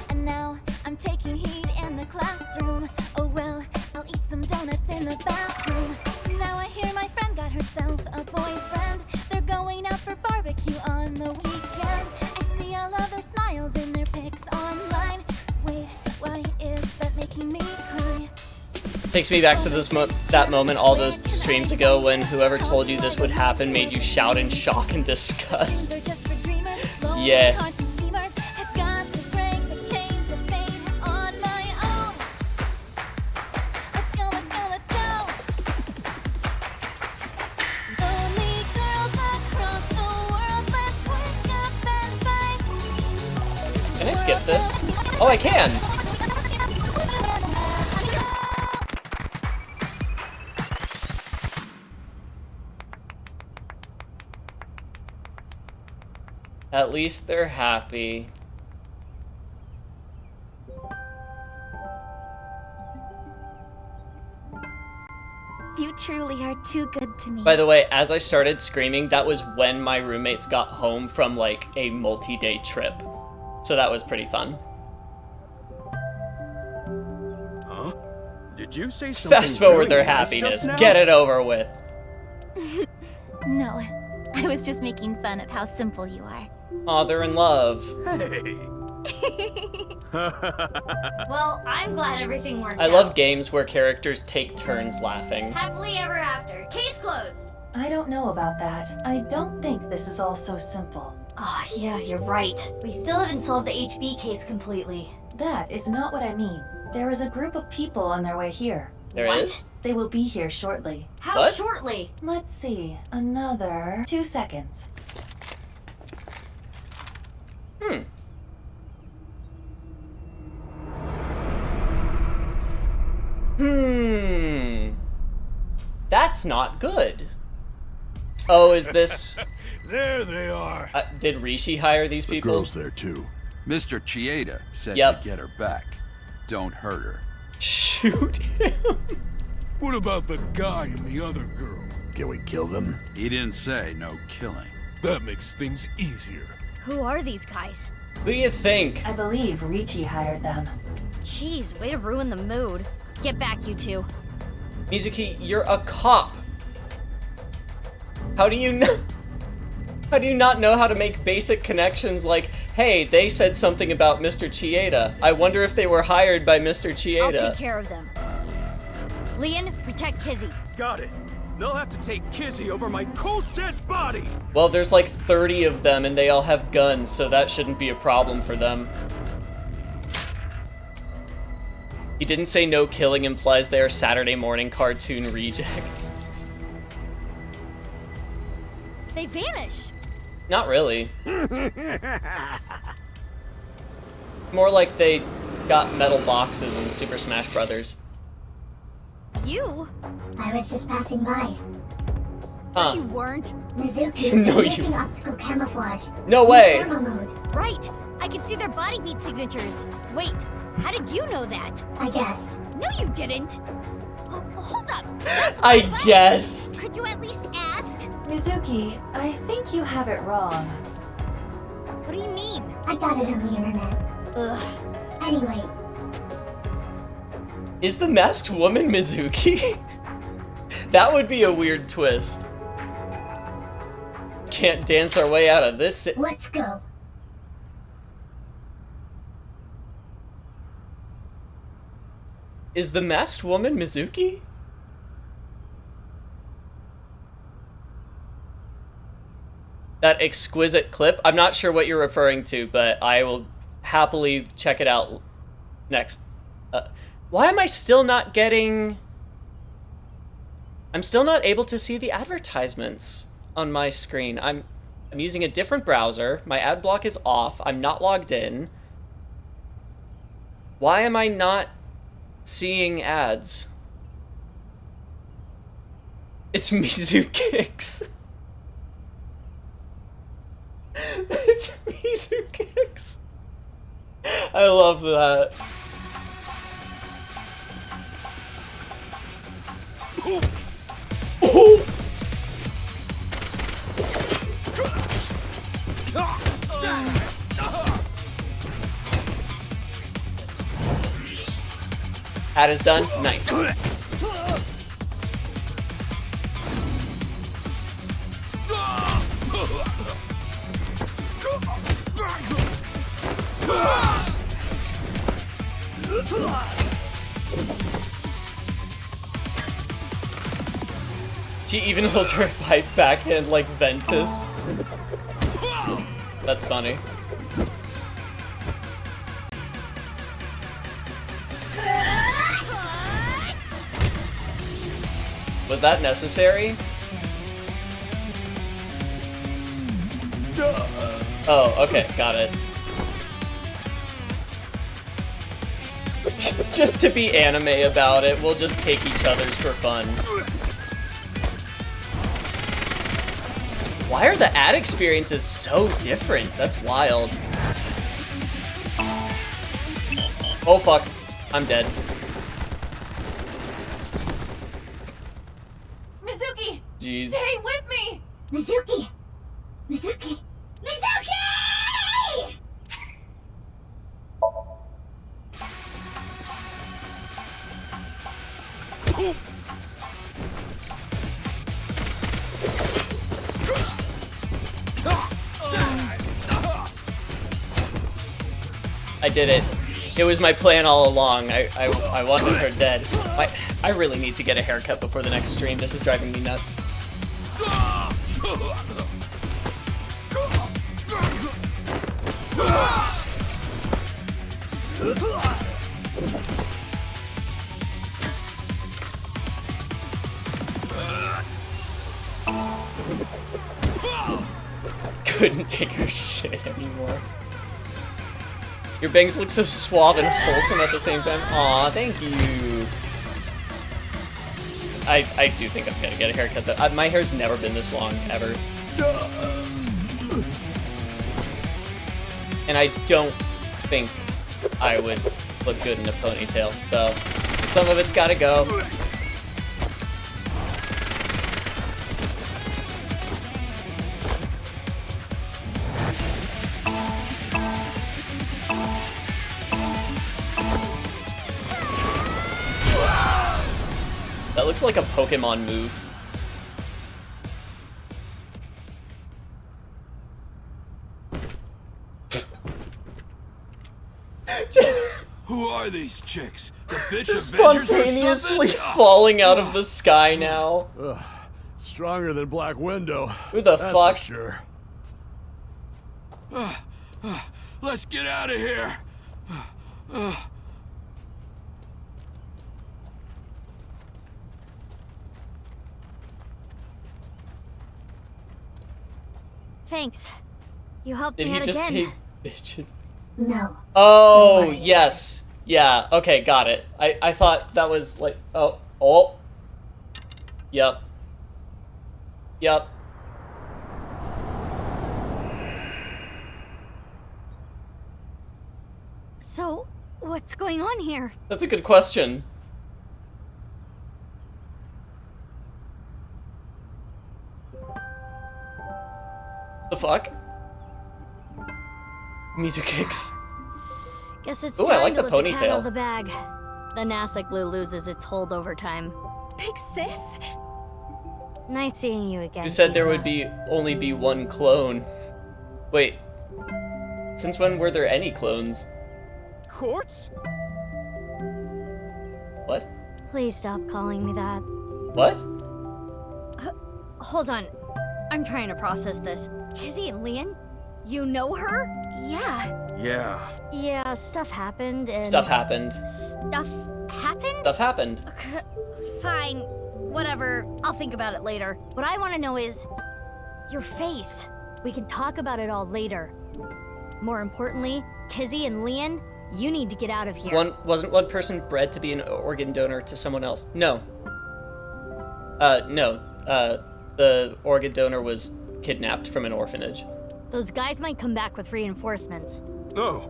and now I'm taking heat in the classroom. Oh well, I'll eat some donuts in the bathroom. Now I hear my friend got herself a boyfriend. They're going out for barbecue on the weekend. I see all of their smiles in their pics online. Wait, why is that making me cry? Takes me back to this that moment all those streams ago when whoever told you this would happen made you shout in shock and disgust. Yeah. Can I skip this? Oh, I can! At least they're happy. You truly are too good to me. By the way, as I started screaming, that was when my roommates got home from like a multi-day trip. So that was pretty fun. Huh? Did you say something? Fast forward really their nice happiness. just now? Get it over with. No, I was just making fun of how simple you are. Aw, they're in love. Hey. Well, I'm glad everything worked I out. love games where characters take turns laughing. Happily ever after. Case closed. I don't know about that. I don't think this is all so simple. Oh, yeah, you're right. We still haven't solved the HB case completely. That is not what I mean. There is a group of people on their way here. There What? is? They will be here shortly. How What? shortly? Let's see. Another 2 seconds. That's not good. Oh, is this... There they are. Did Rishi hire these people? Girls there too. Mr. Chieda said Yep. to get her back. Don't hurt her. Shoot him. What about the guy and the other girl? Can we kill them? He didn't say no killing. That makes things easier. Who are these guys? Who do you think? I believe Ricci hired them. Jeez, way to ruin the mood. Get back, you two. Mizuki, you're a cop. How do you know? How do you not know how to make basic connections like, hey, they said something about Mr. Chieda. I wonder if they were hired by Mr. Chieda. I'll take care of them. Leon, protect Kizzy. Got it. They'll have to take Kizzy over my cold dead body. Well, there's like 30 of them and they all have guns, so that shouldn't be a problem for them. He didn't say no killing implies they are Saturday morning cartoon rejects. They vanished. Not really. More like they got metal boxes in Super Smash Brothers. You? I was just passing by. Huh. You weren't. Mizuki, No, you're you- using optical camouflage. No Use way. thermal mode, Right. I can see their body heat signatures. Wait, how did you know that? I guess. No, you didn't. Oh, hold up. I guessed. Could you at least ask? Mizuki, I think you have it wrong. What do you mean? I got it on the internet. Ugh. Anyway, Is the masked woman Mizuki? That would be a weird twist. Can't dance our way out of this. let's go. Is the masked woman Mizuki? That exquisite clip? I'm not sure what you're referring to, but I will happily check it out next. Why am I still not getting... I'm still not able to see the advertisements on my screen. I'm using a different browser. My ad block is off. I'm not logged in. Why am I not seeing ads? It's Mizu Kicks. It's Mizu Kicks. I love that. Oh. Ad is done. Nice. She even holds her pipe backhand like Ventus. That's funny. Was that necessary? Oh, okay, got it. Just to be anime about it, we'll just take each other's for fun. Why are the ad experiences so different? That's wild. Oh fuck, I'm dead. Mizuki! Jeez. Stay with me! Mizuki! Mizuki! Mizuki! I did it. It was my plan all along. I wanted her dead. I really need to get a haircut before the next stream. This is driving me nuts. Couldn't take her shit anymore. Your bangs look so suave and wholesome at the same time. Aw, thank you. I do think I'm gonna get a haircut though. My hair's never been this long, ever. And I don't think I would look good in a ponytail, so some of it's gotta go. That looks like a Pokemon move. Who are these chicks? The bitch Just Avengers or spontaneously something? falling out of the sky now. Stronger than Black Widow. Who the That's fuck? For sure. Let's get out of here. Thanks. You helped Did me he out just again. say bitch? No. Oh, Don't worry. yes. Yeah, okay, got it. I thought that was like, oh. Yep. Yep. So, what's going on here? That's a good question. The fuck? Mizu Kicks. Guess it's Ooh, I time like to the let the cat out ponytail. of the bag. The NASA glue loses its hold over time. Big sis? Nice seeing you again. You said there Kisa. would only be one clone. Wait. Since when were there any clones? Quartz? What? Please stop calling me that. What? Hold on. I'm trying to process this. Kizzy and Leon? You know her? Yeah. Yeah. Yeah, stuff happened and... Stuff happened. Stuff happened? Stuff happened. Fine. Whatever. I'll think about it later. What I want to know is... your face. We can talk about it all later. More importantly, Kizzy and Leon, You need to get out of here. Wasn't one person bred to be an organ donor to someone else? No. No. The organ donor was kidnapped from an orphanage. Those guys might come back with reinforcements. Oh,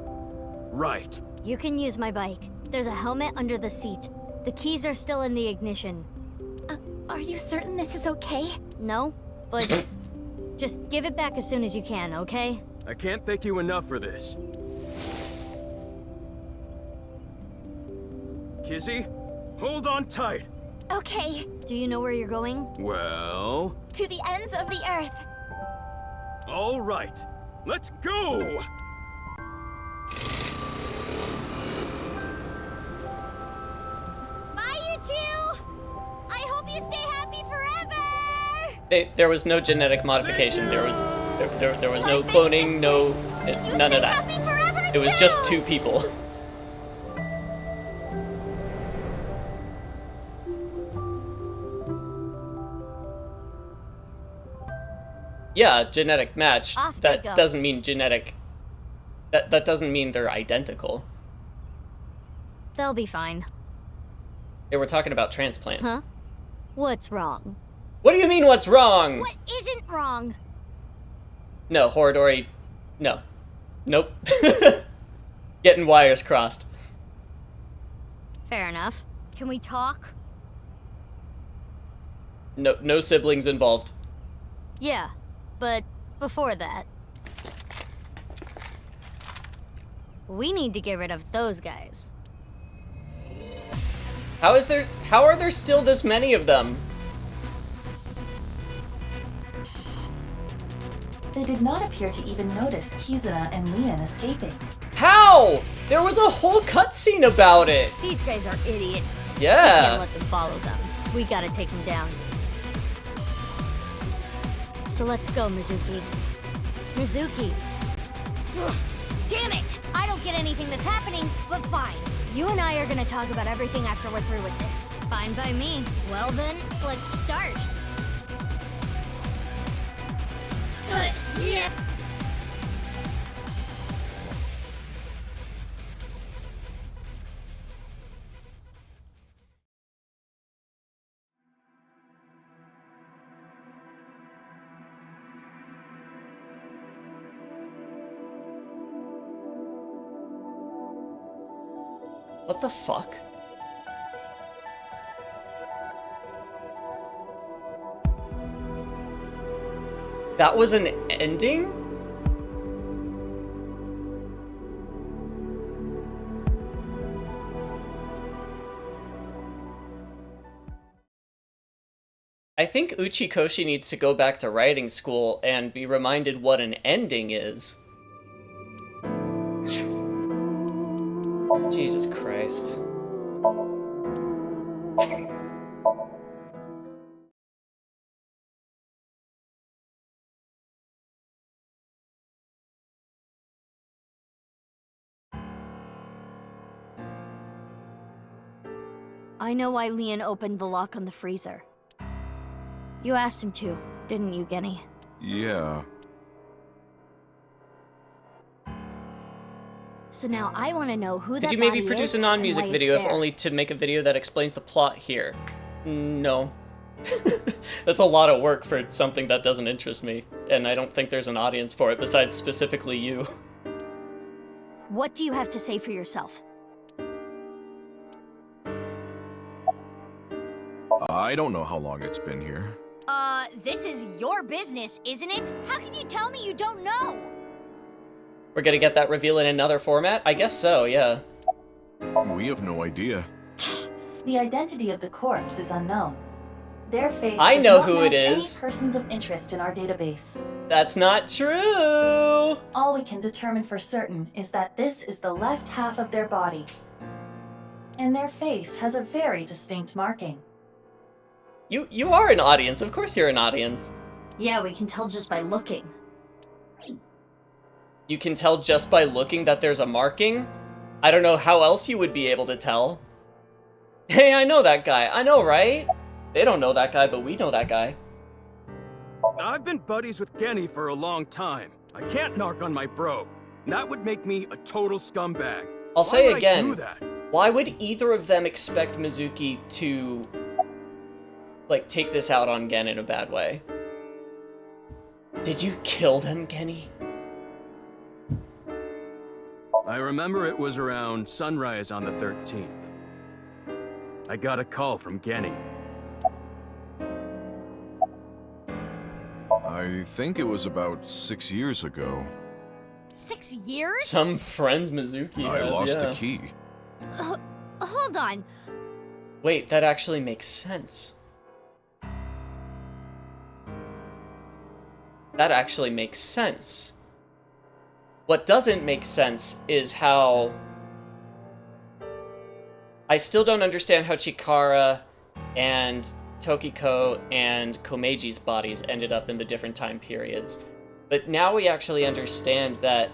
right. You can use my bike. There's a helmet under the seat. The keys are still in the ignition. Are you certain this is okay? No, but just give it back as soon as you can, okay? I can't thank you enough for this. Kizzy, hold on tight. Okay. Do you know where you're going? Well... To the ends of the earth. All right, let's go! Bye, you two! I hope you stay happy forever! There was no genetic modification. There was no cloning, no none of that. It was just two people. Yeah, genetic match. That doesn't mean genetic. That doesn't mean they're identical. They'll be fine. They were talking about transplant. Huh? What's wrong? What do you mean, what's wrong? What isn't wrong? No, Horadori. No. Nope. Getting wires crossed. Fair enough. Can we talk? No siblings involved. Yeah, but before that... we need to get rid of those guys. How are there still this many of them? They did not appear to even notice Kizuna and Leon escaping. How? There was a whole cutscene about it. These guys are idiots. Yeah. We can't let them follow them. We gotta take them down. So let's go, Mizuki. Mizuki. Ugh, damn it! I don't get anything that's happening, but fine. You and I are gonna talk about everything after we're through with this. Fine by me. Well then, let's start. Yeah. What the fuck? That was an ending? I think Uchikoshi needs to go back to writing school and be reminded what an ending is. Jesus Christ. I know why Leon opened the lock on the freezer. You asked him to, didn't you, Genny? Yeah. So now I want to know who that Could you maybe body produce is a non-music and why it's video if there. only to make a video that explains the plot here? No. That's a lot of work for something that doesn't interest me, and I don't think there's an audience for it besides specifically you. What do you have to say for yourself? I don't know how long it's been here. This is your business, isn't it? How can you tell me you don't know? We're gonna get that reveal in another format? I guess so, yeah. We have no idea. The identity of the corpse is unknown. Their face I does know not who it match is. any persons of interest in our database. That's not true! All we can determine for certain is that this is the left half of their body. And their face has a very distinct marking. You are an audience, of course you're an audience. Yeah, we can tell just by looking. You can tell just by looking that there's a marking? I don't know how else you would be able to tell. Hey, I know that guy. I know, right? They don't know that guy, but we know that guy. I've been buddies with Genny for a long time. I can't narc on my bro. That would make me a total scumbag. I'll say would I again, do that? why would either of them expect Mizuki to, like, take this out on Gen in a bad way? Did you kill them, Genny? I remember it was around sunrise on the 13th. I got a call from Genny. I think it was about 6 years ago. 6 years? Some friends Mizuki I has, lost yeah. the key. Hold on. Wait, that actually makes sense. That actually makes sense. What doesn't make sense is how... I still don't understand how Chikara and Tokiko and Komeji's bodies ended up in the different time periods. But now we actually understand that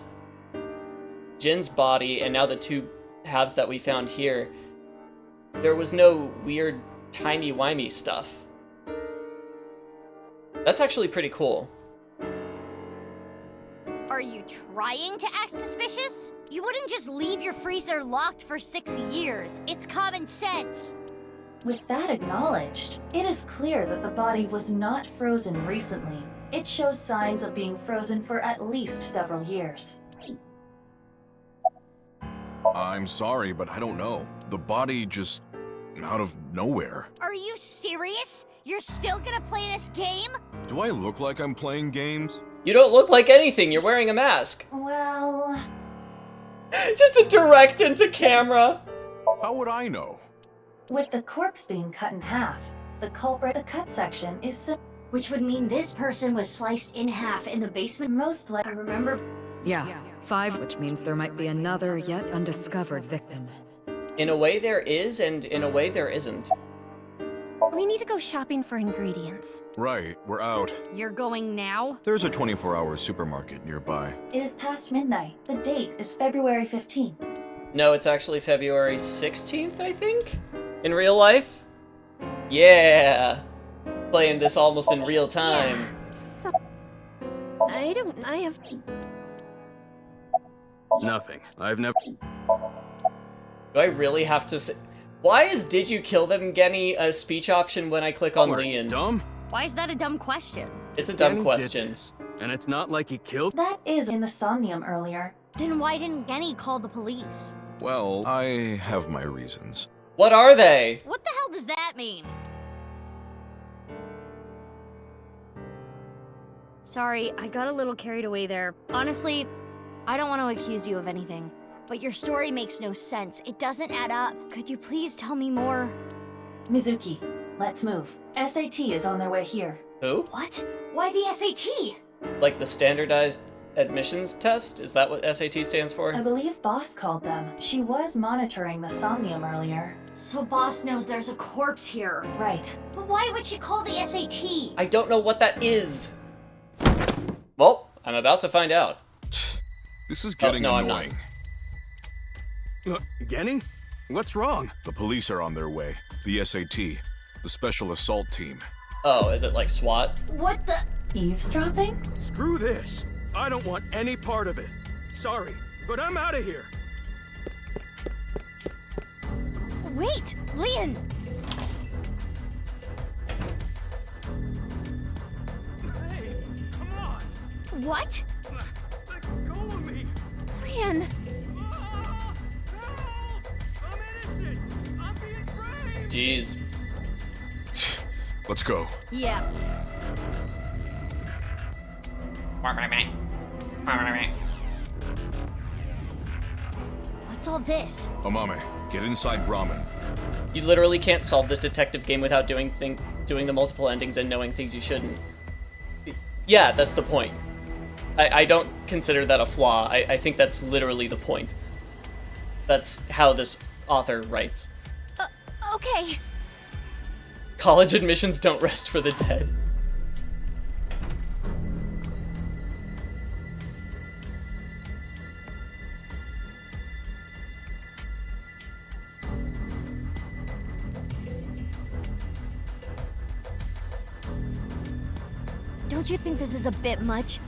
Jin's body, and now the two halves that we found here, there was no weird timey-wimey stuff. That's actually pretty cool. Are you trying to act suspicious? You wouldn't just leave your freezer locked for 6 years. It's common sense. With that acknowledged, it is clear that the body was not frozen recently. It shows signs of being frozen for at least several years. I'm sorry, but I don't know. The body just out of nowhere. Are you serious? You're still gonna play this game? Do I look like I'm playing games? You don't look like anything. You're wearing a mask. Well... Just a direct into camera. How would I know? With the corpse being cut in half, the culprit, the cut section is Which would mean this person was sliced in half in the basement. most likely. I remember. Yeah, 5, which means there might be another yet undiscovered victim. In a way there is, and in a way there isn't. We need to go shopping for ingredients. Right, we're out. You're going now? There's a 24-hour supermarket nearby. It is past midnight. The date is February 15th. No, it's actually February 16th, I think? In real life? Yeah! Playing this almost in real time. Yeah, so... I have... Nothing. I've never... Do I really have to say... Why is "Did you kill them, Genny" a speech option when I click on Leon? Dumb? Why is that a dumb question? It's a dumb Genny question. did this, and it's not like he killed... That is in the Somnium earlier. Then why didn't Genny call the police? Well, I have my reasons. What are they? What the hell does that mean? Sorry, I got a little carried away there. Honestly, I don't want to accuse you of anything. But your story makes no sense. It doesn't add up. Could you please tell me more? Mizuki, let's move. SAT is on their way here. Who? What? Why the SAT? Like the standardized admissions test? Is that what SAT stands for? I believe Boss called them. She was monitoring the Somnium earlier. So Boss knows there's a corpse here. Right. But why would she call the SAT? I don't know what that is. Well, I'm about to find out. This is getting no, I'm annoying. Genny? What's wrong? The police are on their way. The SAT. The Special Assault Team. Oh, is it like SWAT? What the? Eavesdropping? Screw this. I don't want any part of it. Sorry, but I'm out of here. Wait, Leon! Hey, come on. What? Let go of me. Leon! Jeez. Let's go. Yeah. What's all this? Amame, get inside Brahmin. You literally can't solve this detective game without doing the multiple endings and knowing things you shouldn't. Yeah, that's the point. I don't consider that a flaw. I think that's literally the point. That's how this author writes. Okay. College admissions don't rest for the dead. Don't you think this is a bit much?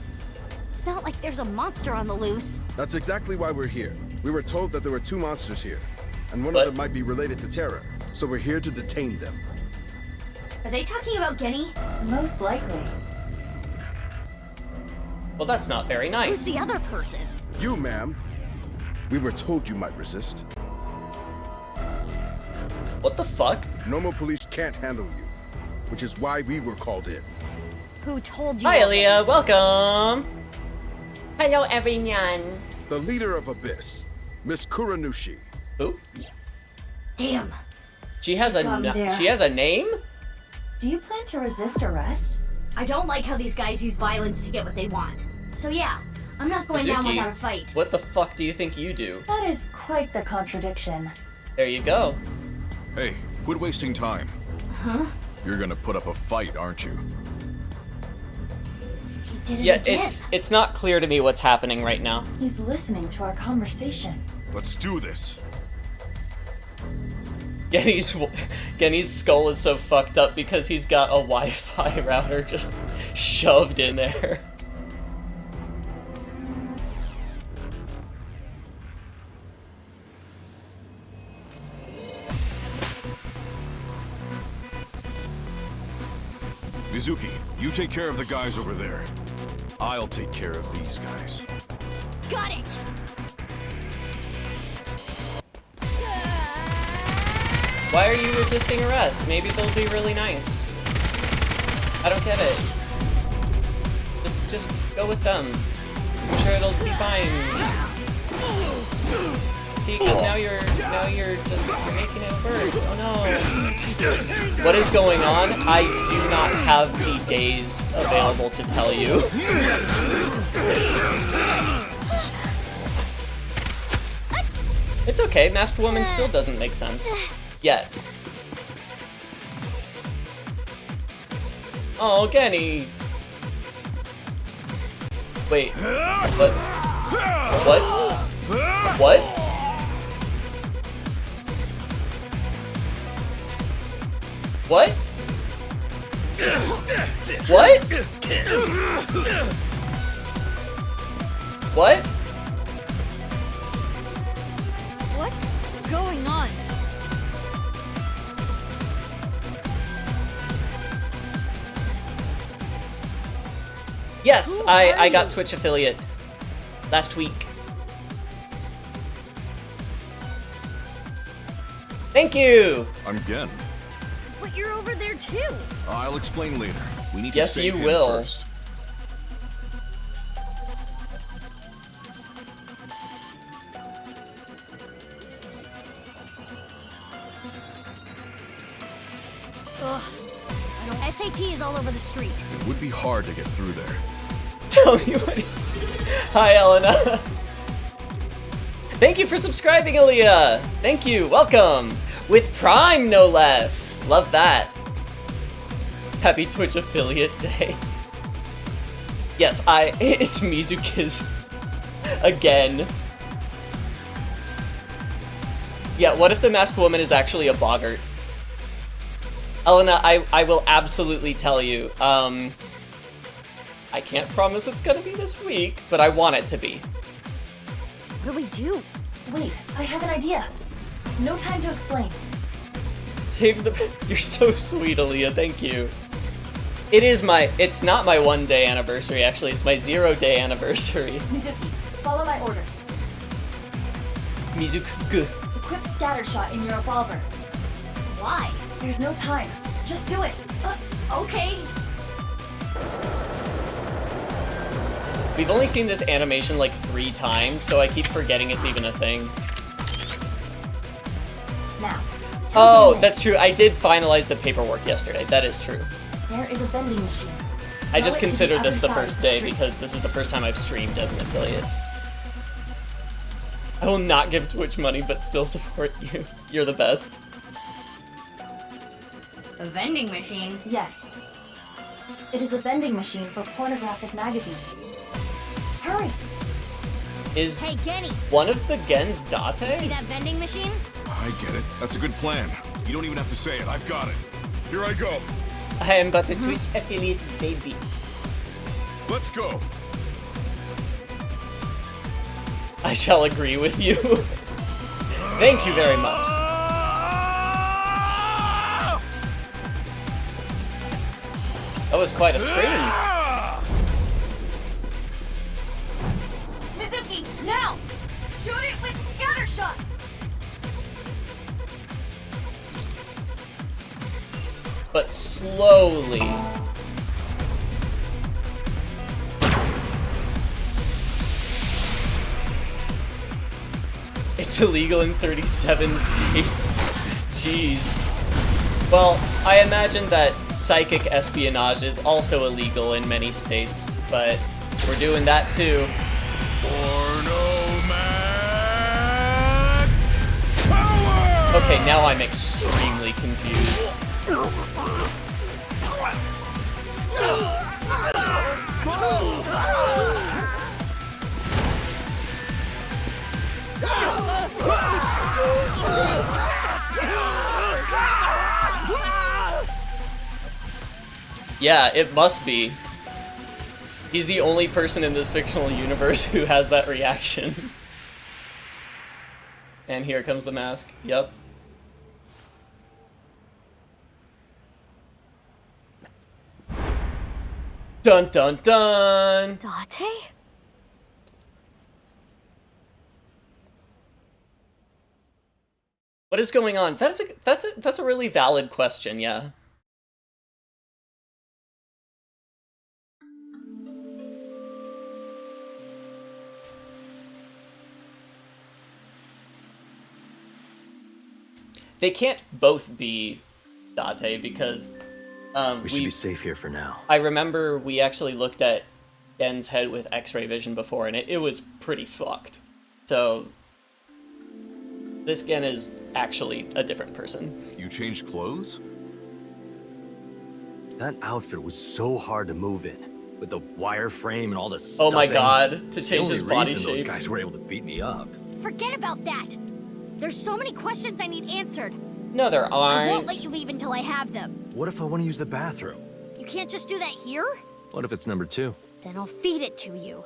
not like there's a monster on the loose. That's exactly why we're here. We were told that there were 2 monsters here, and one of them might be related to Terra, so we're here to detain them. Are they talking about Genny? Most likely. Well, that's not very nice. Who's the other person? You, ma'am. We were told you might resist. What the fuck? Normal police can't handle you, which is why we were called in. Who told you? Hi, all Aaliyah. this? Welcome. Hello, everyone. The leader of Abyss, Miss Kuranushi. Who? Damn. She has She's gotten there. she has a name? Do you plan to resist arrest? I don't like how these guys use violence to get what they want. So yeah, I'm not going down Mizuki, without a fight. what the fuck do you think you do? That is quite the contradiction. There you go. Hey, quit wasting time. Huh? You're gonna put up a fight, aren't you? He did it Yeah, again. it's not clear to me what's happening right now. He's listening to our conversation. Let's do this. Genny's skull is so fucked up because he's got a Wi-Fi router just shoved in there. Mizuki, you take care of the guys over there. I'll take care of these guys. Got it! Why are you resisting arrest? Maybe they'll be really nice. I don't get it. Just go with them. I'm sure it'll be fine. See, because now you're just making it worse. Oh no. What is going on? I do not have the days available to tell you. It's okay, Masked Woman still doesn't make sense. Yet. Oh, Genny. Wait. What? What? What? What? What? What? What's going on? Yes, I got Twitch affiliate last week. Thank you! I'm Gen. But you're over there too. I'll explain later. We need Yes, to you save him will. first. Ugh. SAT is all over the street. It would be hard to get through there. Tell me what. Hi, Elena. Thank you for subscribing, Aaliyah. Thank you. Welcome. With Prime, no less. Love that. Happy Twitch affiliate day. Yes, it's Mizuki's again. Yeah, what if the Masked Woman is actually a boggart? Elena, I will absolutely tell you. I can't promise it's gonna be this week, but I want it to be. What do we do? Wait, I have an idea. No time to explain. Save the. You're so sweet, Aaliyah. Thank you. It's not my 1-day anniversary, actually. It's my 0-day anniversary. Mizuki, follow my orders. Mizuki. Equip scatter shot in your revolver. Why? There's no time. Just do it. Okay. We've only seen this animation like 3 times, so I keep forgetting it's even a thing. Now. Oh, that's true. I did finalize the paperwork yesterday. That is true. There is a vending machine. I just Throw it to considered this the other side first of the day street. because this is the first time I've streamed as an affiliate. I will not give Twitch money, but still support you. You're the best. A vending machine? Yes. It is a vending machine for pornographic magazines. Hurry! Is Hey, Genny. one of the Gens You Date? see that vending machine? I get it. That's a good plan. You don't even have to say it. I've got it. Here I go. I am but a Twitch affiliate, baby. Let's go. I shall agree with you. Thank you very much. That was quite a scream. Mizuki, now! Shoot it with scatter shot! But slowly. It's illegal in 37 states. Jeez. Well, I imagine that psychic espionage is also illegal in many states, but we're doing that too. Okay, now I'm extremely confused. Yeah, it must be. He's the only person in this fictional universe who has that reaction. And here comes the mask. Yep. Dun dun dun! Date? What is going on? That's a really valid question, yeah. They can't both be Date because we should be safe here for now. I remember we actually looked at Gen's head with X-ray vision before, and it was pretty fucked. So this Gen is actually a different person. You changed clothes? That outfit was so hard to move in, with the wire frame and all this Oh my stuffing. god, to It's change the his only body reason those shape. guys were able to beat me up. Forget about that! There's so many questions I need answered. No, there aren't. I won't let you leave until I have them. What if I want to use the bathroom? You can't just do that here? What if it's number 2? Then I'll feed it to you.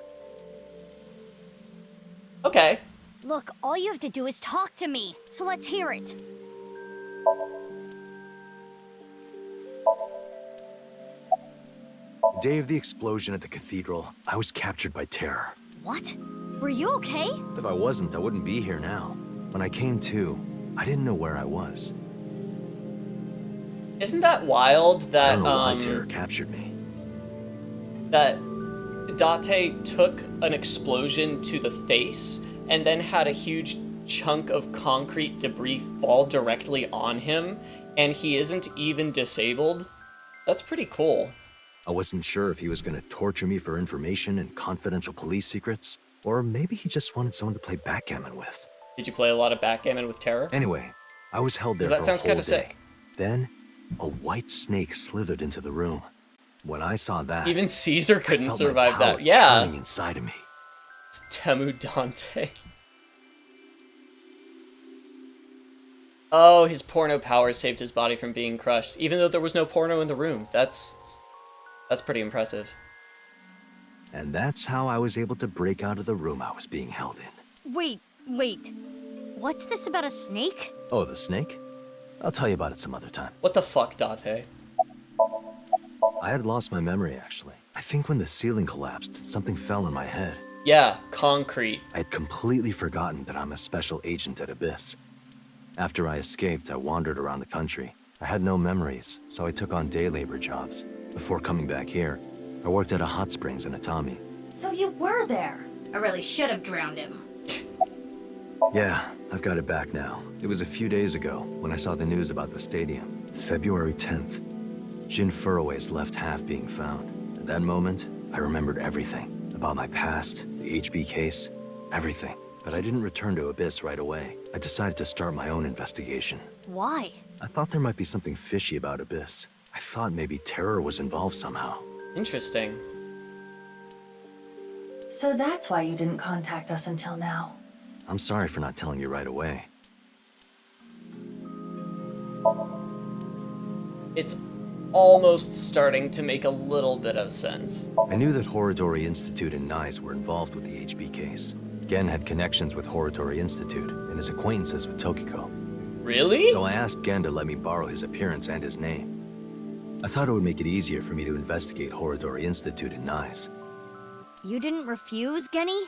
Okay. Look, all you have to do is talk to me, so let's hear it. The day of the explosion at the cathedral, I was captured by terror. What? Were you okay? If I wasn't, I wouldn't be here now. When I came to, I didn't know where I was. Isn't that wild that I don't know why terror captured me. that Date took an explosion to the face and then had a huge chunk of concrete debris fall directly on him, and he isn't even disabled? That's pretty cool. I wasn't sure if he was going to torture me for information and confidential police secrets, or maybe he just wanted someone to play backgammon with. Did you play a lot of backgammon with Terror? Anyway, I was held there That for sounds a whole kinda day. sick. Then, a white snake slithered into the room. When I saw that, Even Caesar I couldn't felt my survive power that. Yeah. churning inside of me. It's Temu Dante. Oh, his porno power saved his body from being crushed, even though there was no porno in the room. That's pretty impressive. And that's how I was able to break out of the room I was being held in. Wait. What's this about a snake? Oh, the snake? I'll tell you about it some other time. What the fuck, Date? I had lost my memory, actually. I think when the ceiling collapsed, something fell on my head. Yeah, concrete. I had completely forgotten that I'm a special agent at Abyss. After I escaped, I wandered around the country. I had no memories, so I took on day labor jobs. Before coming back here, I worked at a hot springs in Atami. So you were there. I really should have drowned him. Yeah, I've got it back now. It was a few days ago when I saw the news about the stadium. February 10th. Jin Furroway's left half being found. At that moment, I remembered everything. About my past, the HB case, everything. But I didn't return to Abyss right away. I decided to start my own investigation. Why? I thought there might be something fishy about Abyss. I thought maybe terror was involved somehow. Interesting. So that's why you didn't contact us until now. I'm sorry for not telling you right away. It's almost starting to make a little bit of sense. I knew that Horodori Institute and NICE were involved with the HB case. Gen had connections with Horatory Institute and his acquaintances with Tokiko. Really? So I asked Gen to let me borrow his appearance and his name. I thought it would make it easier for me to investigate Horatory Institute in Nice. You didn't refuse, Genny?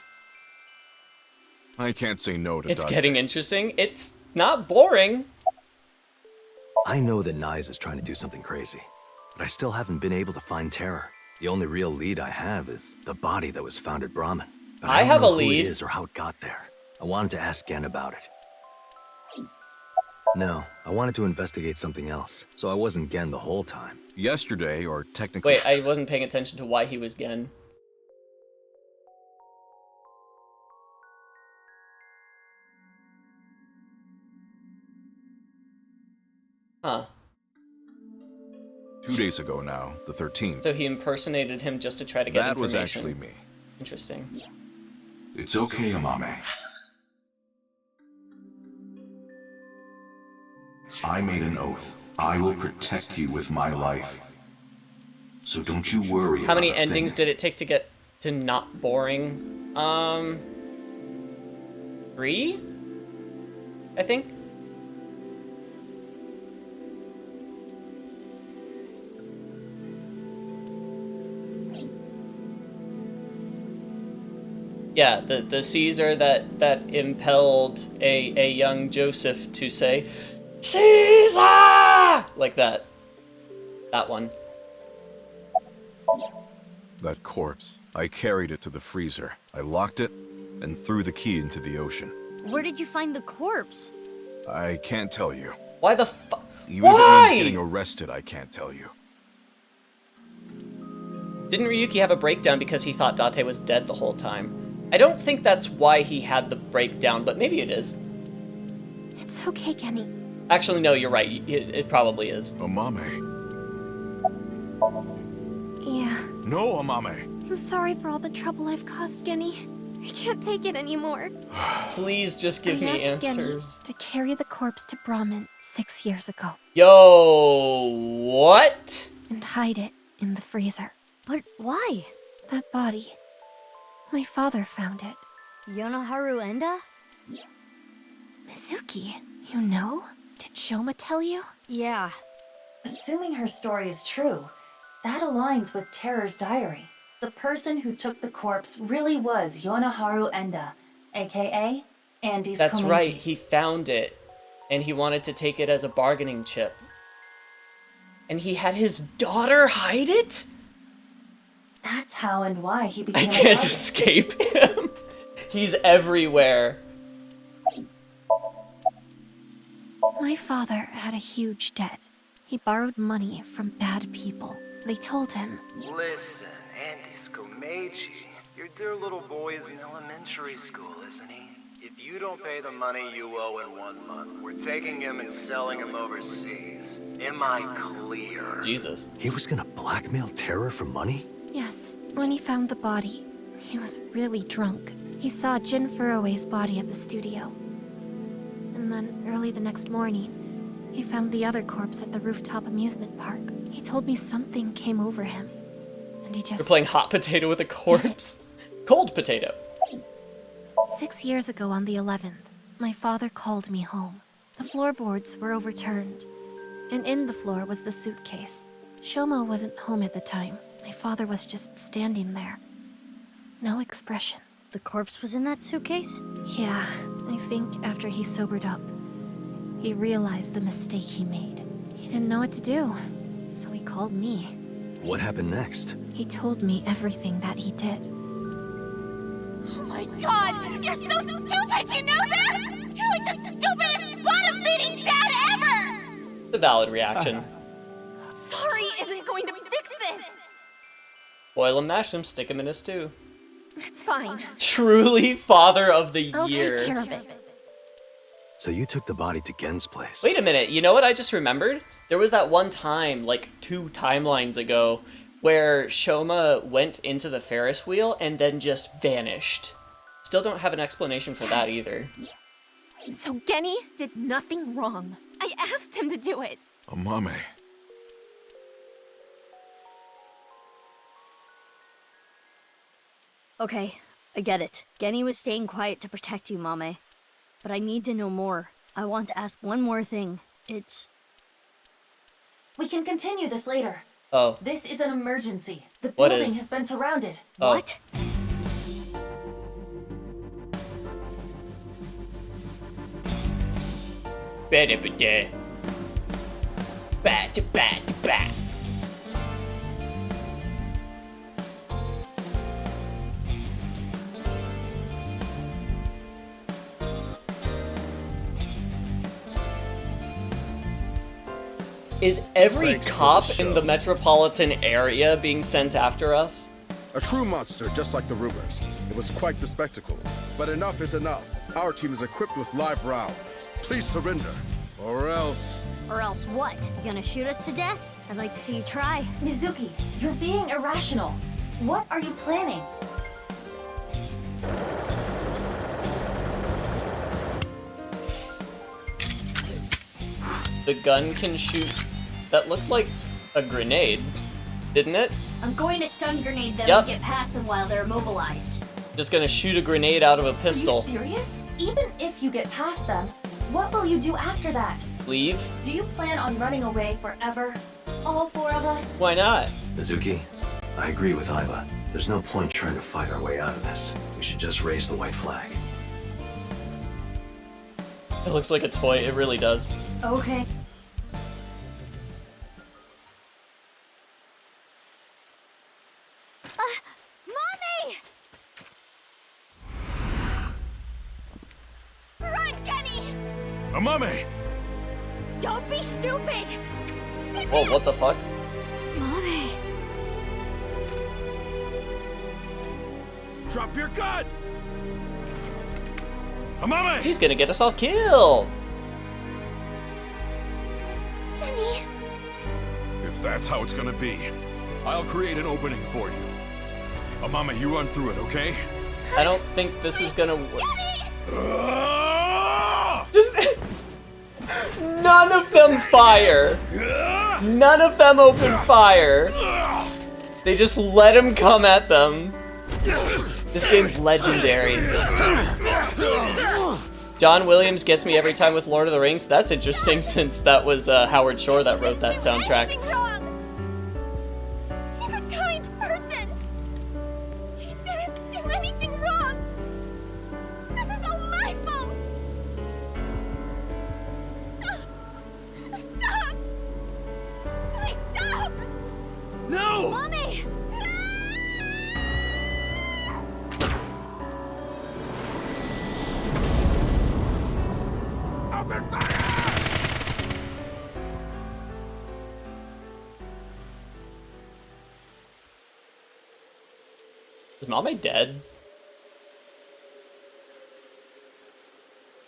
I can't say no to It's Dante. getting interesting. It's not boring. I know that Nyes is trying to do something crazy, but I still haven't been able to find Terror. The only real lead I have is the body that was found at Brahmin. But I don't have know a who lead. it is or how it got there. I wanted to ask Gen about it. No, I wanted to investigate something else, so I wasn't Gen the whole time. Yesterday, or technically... Wait, I wasn't paying attention to why he was Gen. Huh. 2 days ago now, the 13th. So he impersonated him just to try to get That information. was actually me. Interesting. It's okay, Amame. I made an oath. I will protect you with my life. So don't you worry How about many a endings thing. did it take to get to not boring? 3? I think? Yeah, the Caesar that impelled a young Joseph to say, Caesar! Like that. That one. That corpse. I carried it to the freezer. I locked it and threw the key into the ocean. Where did you find the corpse? I can't tell you. Why the fu- Even if it Why? means getting arrested, I can't tell you. Didn't Ryuki have a breakdown because he thought Date was dead the whole time? I don't think that's why he had the breakdown, but maybe it is. It's okay, Kenny. Actually, no, you're right. It probably is. Amame. Yeah. No, Amame. I'm sorry for all the trouble I've caused, Genny. I can't take it anymore. Please just give I me asked answers. Genny to carry the corpse to Brahmin 6 years ago. Yo, what? And hide it in the freezer. But why? That body. My father found it. Yonoharu Enda? Mizuki, you know? Did Shoma tell you? Yeah. Assuming her story is true, that aligns with Terror's diary. The person who took the corpse really was Yonoharu Enda, aka Andy's That's Komeiji. right, he found it, and he wanted to take it as a bargaining chip. And he had his daughter hide it? That's how and why he I became a can't target. escape him. He's everywhere. My father had a huge debt. He borrowed money from bad people. They told him, Listen, Andy's Komeiji. Your dear little boy is in elementary school, isn't he? If you don't pay the money you owe in 1 month, we're taking him and selling him overseas. Am I clear? Jesus. He was gonna blackmail Terror for money? yes, when he found the body, he was really drunk. He saw Jin Furue's body at the studio. And then, early the next morning, he found the other corpse at the rooftop amusement park. He told me something came over him, and he just... You're playing hot potato with a corpse. Cold potato. 6 years ago on the 11th, my father called me home. The floorboards were overturned, and in the floor was the suitcase. Shoma wasn't home at the time. My father was just standing there. No expression. The corpse was in that suitcase? Yeah, I think after he sobered up, he realized the mistake he made. He didn't know what to do, so he called me. What happened next? He told me everything that he did. Oh my god! You're so stupid, you know that? You're like the stupidest bottom-feeding dad ever! The valid reaction. Sorry isn't going to fix this! Boil him, mash him, stick him in a stew. It's fine. Truly father of the I'll year. take care of it. So you took the body to Gen's place. Wait a minute, you know what I just remembered? There was that one time, like 2 timelines ago, where Shoma went into the Ferris wheel and then just vanished. Still don't have an explanation for that either. So Genny did nothing wrong. I asked him to do it. Amame. Okay, I get it. Genny was staying quiet to protect you, Mame. But I need to know more. I want to ask one more thing. We can continue this later. Oh. This is an emergency. The What building is? has been surrounded. Oh. What? Ba-da-ba-da. Ba-da-ba-da-ba. Is every Thanks for the cop show. in the metropolitan area being sent after us? A true monster, just like the rumors. It was quite the spectacle. But enough is enough. Our team is equipped with live rounds. Please surrender. Or else... Or else what? You gonna shoot us to death? I'd like to see you try. Mizuki, you're being irrational. What are you planning? The gun can shoot... That looked like a grenade, didn't it? I'm going to stun grenade them Yep. and get past them while they're immobilized. Just gonna shoot a grenade out of a pistol. Are you serious? Even if you get past them, what will you do after that? Leave? Do you plan on running away forever? All four of us? Why not? Mizuki, I agree with Aiba. There's no point trying to fight our way out of this. We should just raise the white flag. It looks like a toy, it really does. Okay. Mommy! Run, Kenny! Amame! Don't be stupid! Whoa, what the fuck? Mommy! Drop your gun! Amame! He's gonna get us all killed! Kenny! If that's how it's gonna be, I'll create an opening for you. Amame, you run through it, okay? I don't think this is gonna work. Ah! Just... None of them fire! None of them open fire! They just let him come at them. This game's legendary. John Williams gets me every time with Lord of the Rings. That's interesting since that was Howard Shore that wrote that soundtrack. He's a kind person! He didn't do anything wrong! This is all my fault! Stop! Stop! Please stop! No! Mommy! Open fire! Is Mame dead?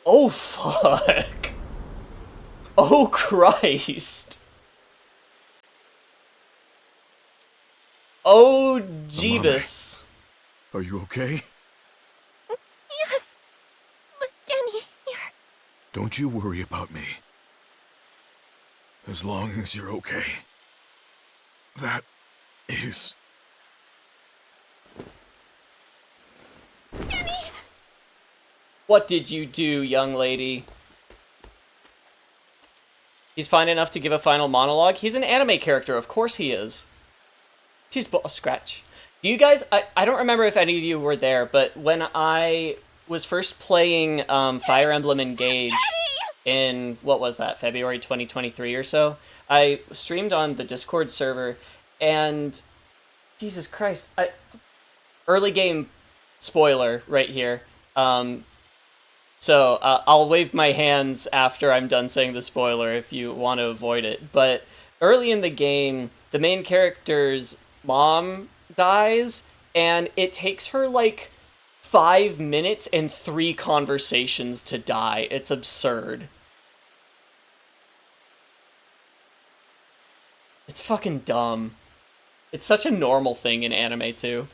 Oh fuck! Oh Christ! Oh Jeebus! Are you okay? Yes. But Kenny, you're... Don't you worry about me. As long as you're okay. That is... What did you do, young lady? He's fine enough to give a final monologue? He's an anime character, of course he is. He's a scratch. Do you guys... I don't remember if any of you were there, but when I was first playing Fire Emblem Engage in, what was that, February 2023 or so, I streamed on the Discord server, and... Jesus Christ. Early game spoiler right here. So I'll wave my hands after I'm done saying the spoiler if you want to avoid it. But early in the game, the main character's mom dies, and it takes her like 5 minutes and 3 conversations to die. It's absurd. It's fucking dumb. It's such a normal thing in anime too.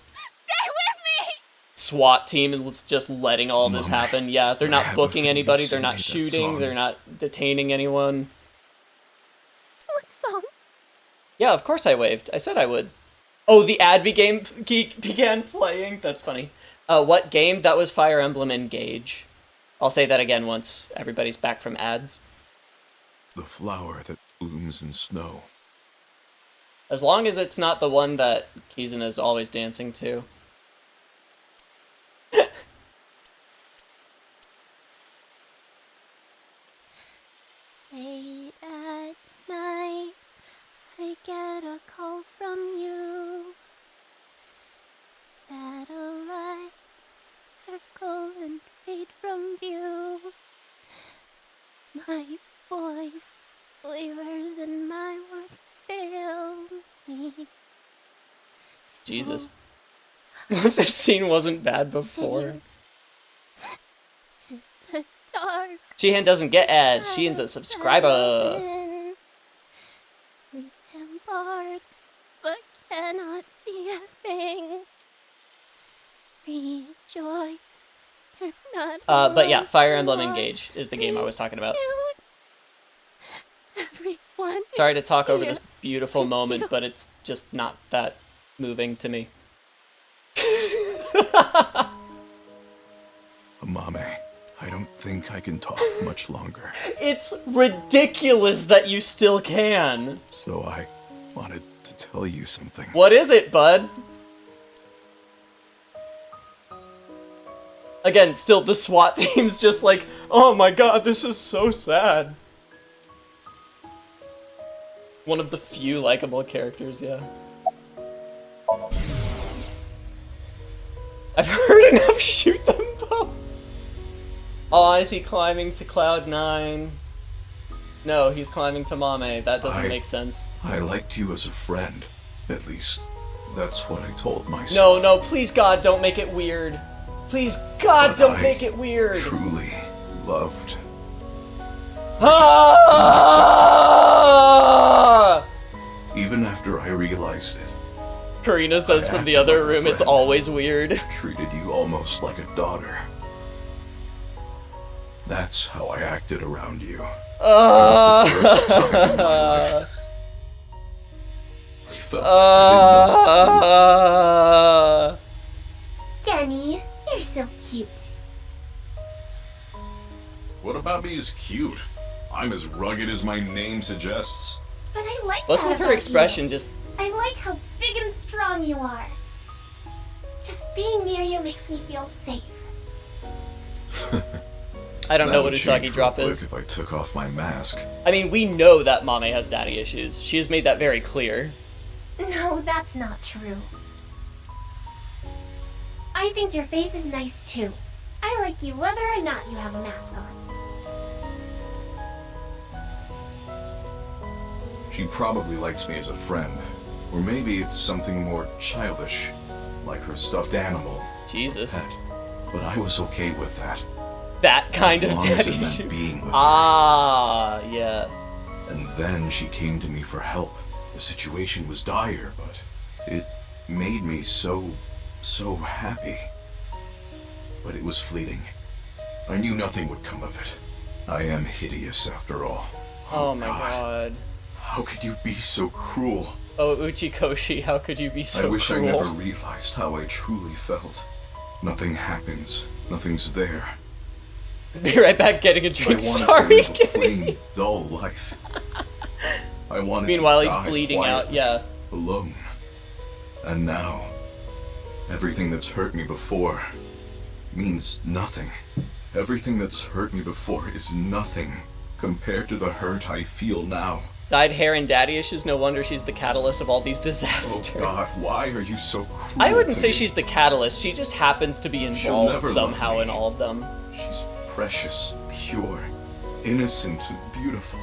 SWAT team is just letting all of this happen. Yeah, they're not booking anybody, they're not shooting, they're not detaining anyone. What song? Yeah, of course I waved. I said I would. Oh, the ad began playing? That's funny. What game? That was Fire Emblem Engage. I'll say that again once everybody's back from ads. The flower that blooms in snow. As long as it's not the one that Kizuna's always dancing to. Late at night, I get a call from you. Satellites circle and fade from view. My voice wavers and my words fail me. Jesus. This scene wasn't bad before. The dark. Jihan doesn't get ads. Sheehan's a subscriber. We embark, but cannot see a thing. Rejoice, you're not But yeah, Fire Emblem alone. Engage is the game I was talking about. Everyone Sorry to talk over here this beautiful moment, but it's just not that moving to me. Amame, I don't think I can talk much longer. It's ridiculous that you still can. So I wanted to tell you something. What is it, bud? Again, still the SWAT team's just like, oh my god, this is so sad. One of the few likable characters, yeah. I've heard enough shoot them both. Oh, is he climbing to Cloud 9? No, he's climbing to Mame. That doesn't make sense. I liked you as a friend. At least, that's what I told myself. No, please God, don't make it weird. Please God, But don't I make it weird. Truly loved. Ah! Even after I realized it. Karina says from the other room, it's always weird. Treated you almost like a daughter. That's how I acted around you. It was the first time in my life. I felt I Kenny, you're so cute. What about me is cute? I'm as rugged as my name suggests. But I like What's that with her about expression? you. Just I like how big and strong you are. Just being near you makes me feel safe. I don't know That what would Usagi change drop real is. quick if I took off my mask. I mean, we know that Mame has daddy issues. She has made that very clear. No, that's not true. I think your face is nice too. I like you whether or not you have a mask on. She probably likes me as a friend. Or maybe it's something more childish, like her stuffed animal. Jesus. Pet. But I was okay with that. That kind As of long as daddy it meant issue. being with her. Ah, yes. And then she came to me for help. The situation was dire, but it made me so happy. But it was fleeting. I knew nothing would come of it. I am hideous after all. Oh my god. How could you be so cruel? Oh, Uchikoshi, how could you be so I wish cruel? I never realized how I truly felt. Nothing happens. Nothing's there. Be right back getting a drink, I wanted sorry. to live a plain, dull life. I wanted Meanwhile, to he's die bleeding out, quietly, yeah. alone. And now, everything that's hurt me before means nothing. Everything that's hurt me before is nothing compared to the hurt I feel now. Dyed hair and daddy issues, no wonder she's the catalyst of all these disasters. Oh God, why are you so cruel I wouldn't to say me? she's the catalyst, she just happens to be She'll involved never love somehow me. in all of them. She's precious, pure, innocent, and beautiful.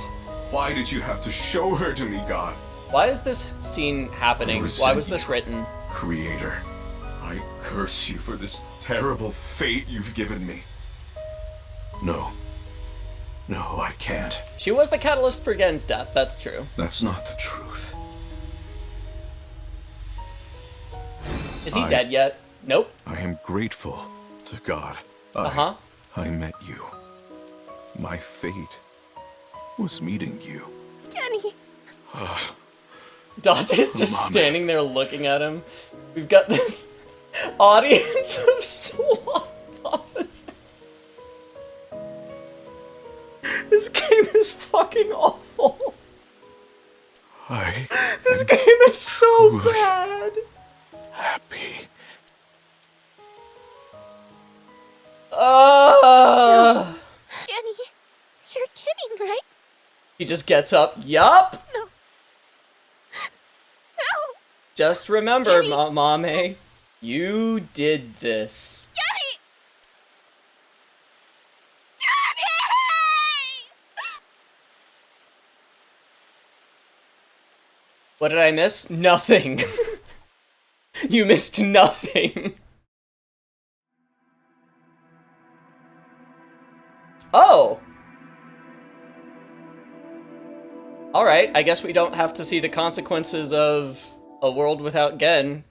Why did you have to show her to me, God? Why is this scene happening? Why was this written? Creator, I curse you for this terrible fate you've given me. No. No, I can't. She was the catalyst for Gen's death, that's true. That's not the truth. Is he dead yet? Nope. I am grateful to God. Uh-huh. I met you. My fate was meeting you. Kenny. Dante's just Mame. standing there looking at him. We've got this Audience of SWAT officers. This game is fucking awful. This game is so bad. Happy. Kenny, you're kidding, right? He just gets up. Yup. No. Just remember, Mame, you did this. Kenny! What did I miss? Nothing. You missed nothing. Oh! Alright, I guess we don't have to see the consequences of a world without Gen.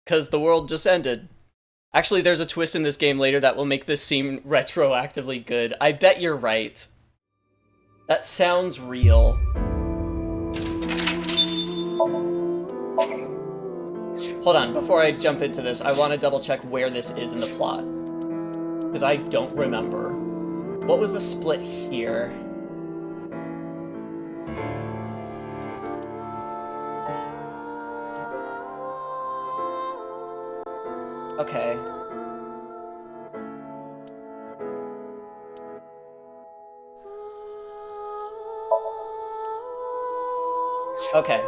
Because the world just ended. Actually, there's a twist in this game later that will make this seem retroactively good. I bet you're right. That sounds real. Hold on, before I jump into this, I want to double check where this is in the plot. Because I don't remember. What was the split here? Okay. Okay.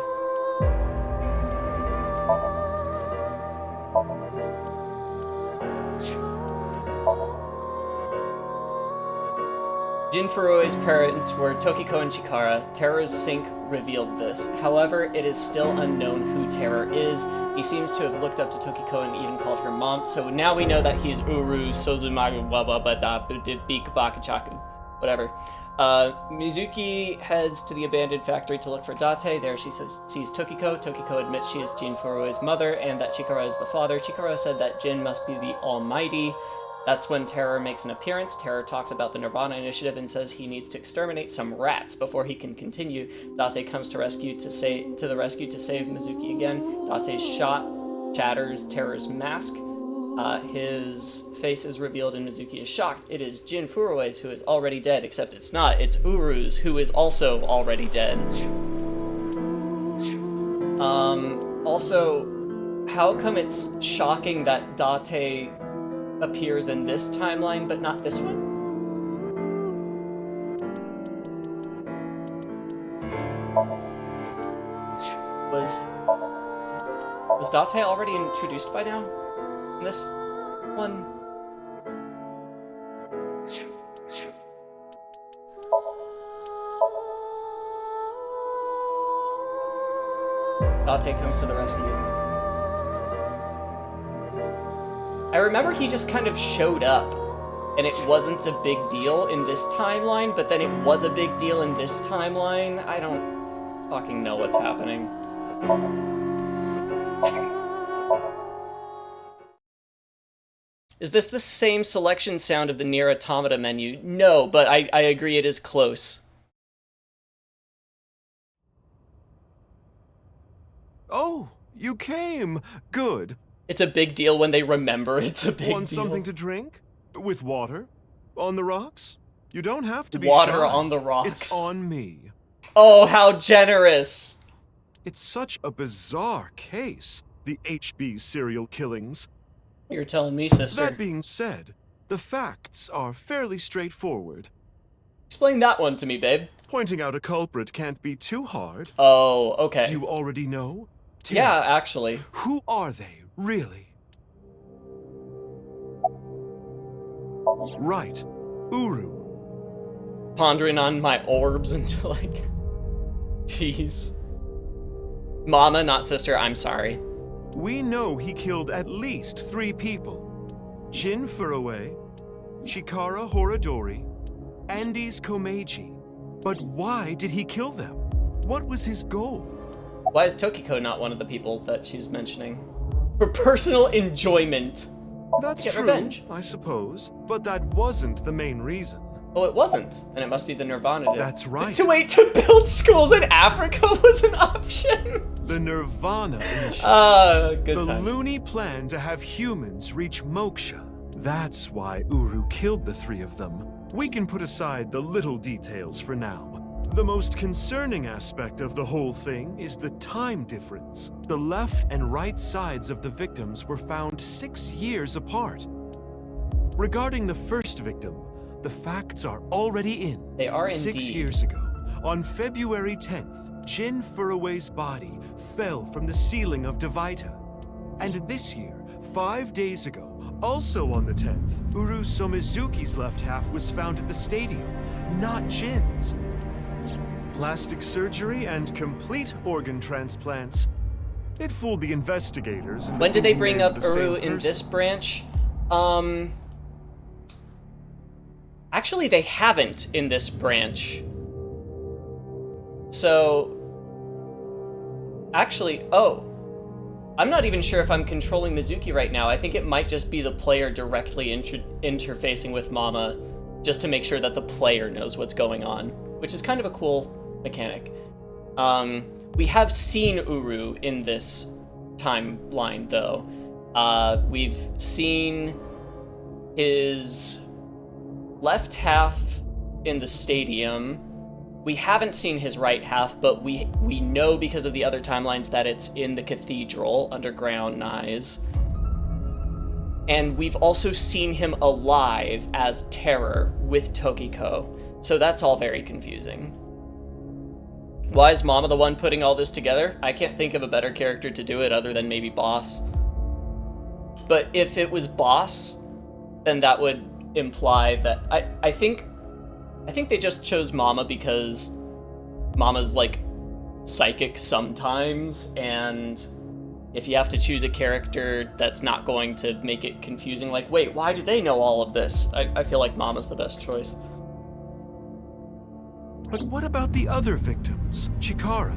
Jin Furue's parents were Tokiko and Chikara. Terror's Sync revealed this. However, it is still unknown who Terror is. He seems to have looked up to Tokiko and even called her mom, so now we know that he's Uru, Sozumaru, Bakachaku, whatever. Mizuki heads to the abandoned factory to look for Date. There she sees Tokiko. Tokiko admits she is Jin Furue's mother and that Chikara is the father. Chikara said that Jin must be the Almighty. That's when Terror makes an appearance. Terror talks about the Nirvana Initiative and says he needs to exterminate some rats before he can continue. Date comes to the rescue to save Mizuki again. Date's shot shatters Terror's mask. His face is revealed and Mizuki is shocked. It is Jin Furue's who is already dead, except it's not. It's Uru's who is also already dead. Also, how come it's shocking that Date appears in this timeline, but not this one? Was Date already introduced by now? In this one? Date comes to the rescue. I remember he just kind of showed up, and it wasn't a big deal in this timeline, but then it was a big deal in this timeline. I don't fucking know what's happening. Is this the same selection sound of the Nier Automata menu? No, but I agree it is close. Oh, you came. Good. It's a big deal when they remember it's a big deal. Want something to drink? With water? On the rocks? You don't have to be Water shy. on the rocks. It's on me. Oh, how generous. It's such a bizarre case, the HB serial killings. You're telling me, sister. That being said, the facts are fairly straightforward. Explain that one to me, babe. Pointing out a culprit can't be too hard. Oh, okay. Do you already know? Yeah, actually. Who are they, really? Right. Uru. Pondering on my orbs until like... Jeez. Mama, not sister, I'm sorry. We know he killed at least 3 people. Jin Furue, Chikara Horadori, Andes Komeiji. But why did he kill them? What was his goal? Why is Tokiko not one of the people that she's mentioning? For personal enjoyment. That's Get true, revenge. I suppose. But that wasn't the main reason. Oh, it wasn't. Then it must be the Nirvana. That's right. To build schools in Africa was an option. The Nirvana Initiative. Good the times. loony plan to have humans reach moksha. That's why Uru killed the three of them. We can put aside the little details for now. The most concerning aspect of the whole thing is the time difference. The left and right sides of the victims were found 6 years apart. Regarding the first victim, the facts are already in. They are 6 indeed. years ago, on February 10th, Jin Furroway's body fell from the ceiling of Devita. And this year, 5 days ago, also on the 10th, Uru Somizuki's left half was found at the stadium, not Jin's. Plastic surgery and complete organ transplants. It fooled the investigators. When did they bring up the same Uru in person. this branch? Actually, they haven't in this branch. So, actually, I'm not even sure if I'm controlling Mizuki right now. I think it might just be the player directly interfacing with Mama, just to make sure that the player knows what's going on, which is kind of a cool mechanic. We have seen Uru in this timeline, though. We've seen his left half in the stadium. We haven't seen his right half, but we know because of the other timelines that it's in the cathedral underground Nyes. And we've also seen him alive as Terror with Tokiko. So that's all very confusing. Why is Mama the one putting all this together? I can't think of a better character to do it other than maybe Boss. But if it was Boss, then that would imply that I think they just chose Mama because Mama's like psychic sometimes, and if you have to choose a character that's not going to make it confusing, like, wait, why do they know all of this? I feel like Mama's the best choice. But what about the other victims? Chikara,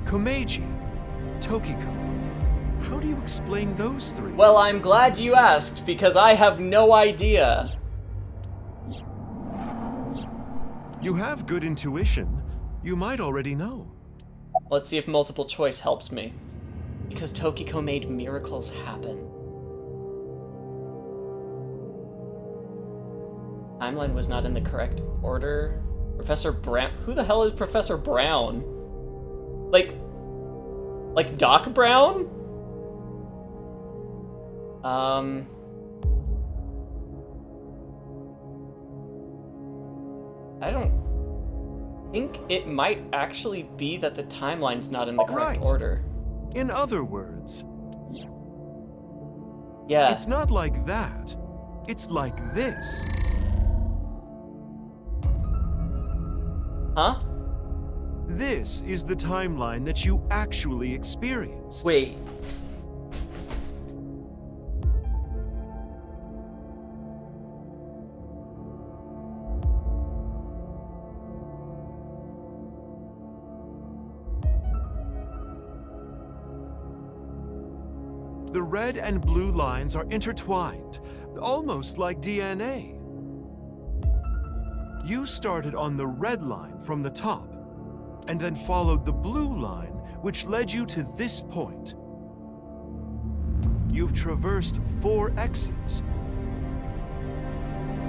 Komeiji, Tokiko. How do you explain those three? Well, I'm glad you asked, because I have no idea. You have good intuition. You might already know. Let's see if multiple choice helps me. Because Tokiko made miracles happen. Timeline was not in the correct order. Professor Brown? Who the hell is Professor Brown? Like Doc Brown? I don't think it might actually be that the timeline's not in the correct order. In other words, yeah. It's not like that. It's like this. Huh? This is the timeline that you actually experienced. Wait. The red and blue lines are intertwined, almost like DNA. You started on the red line from the top, and then followed the blue line, which led you to this point. You've traversed 4 X's.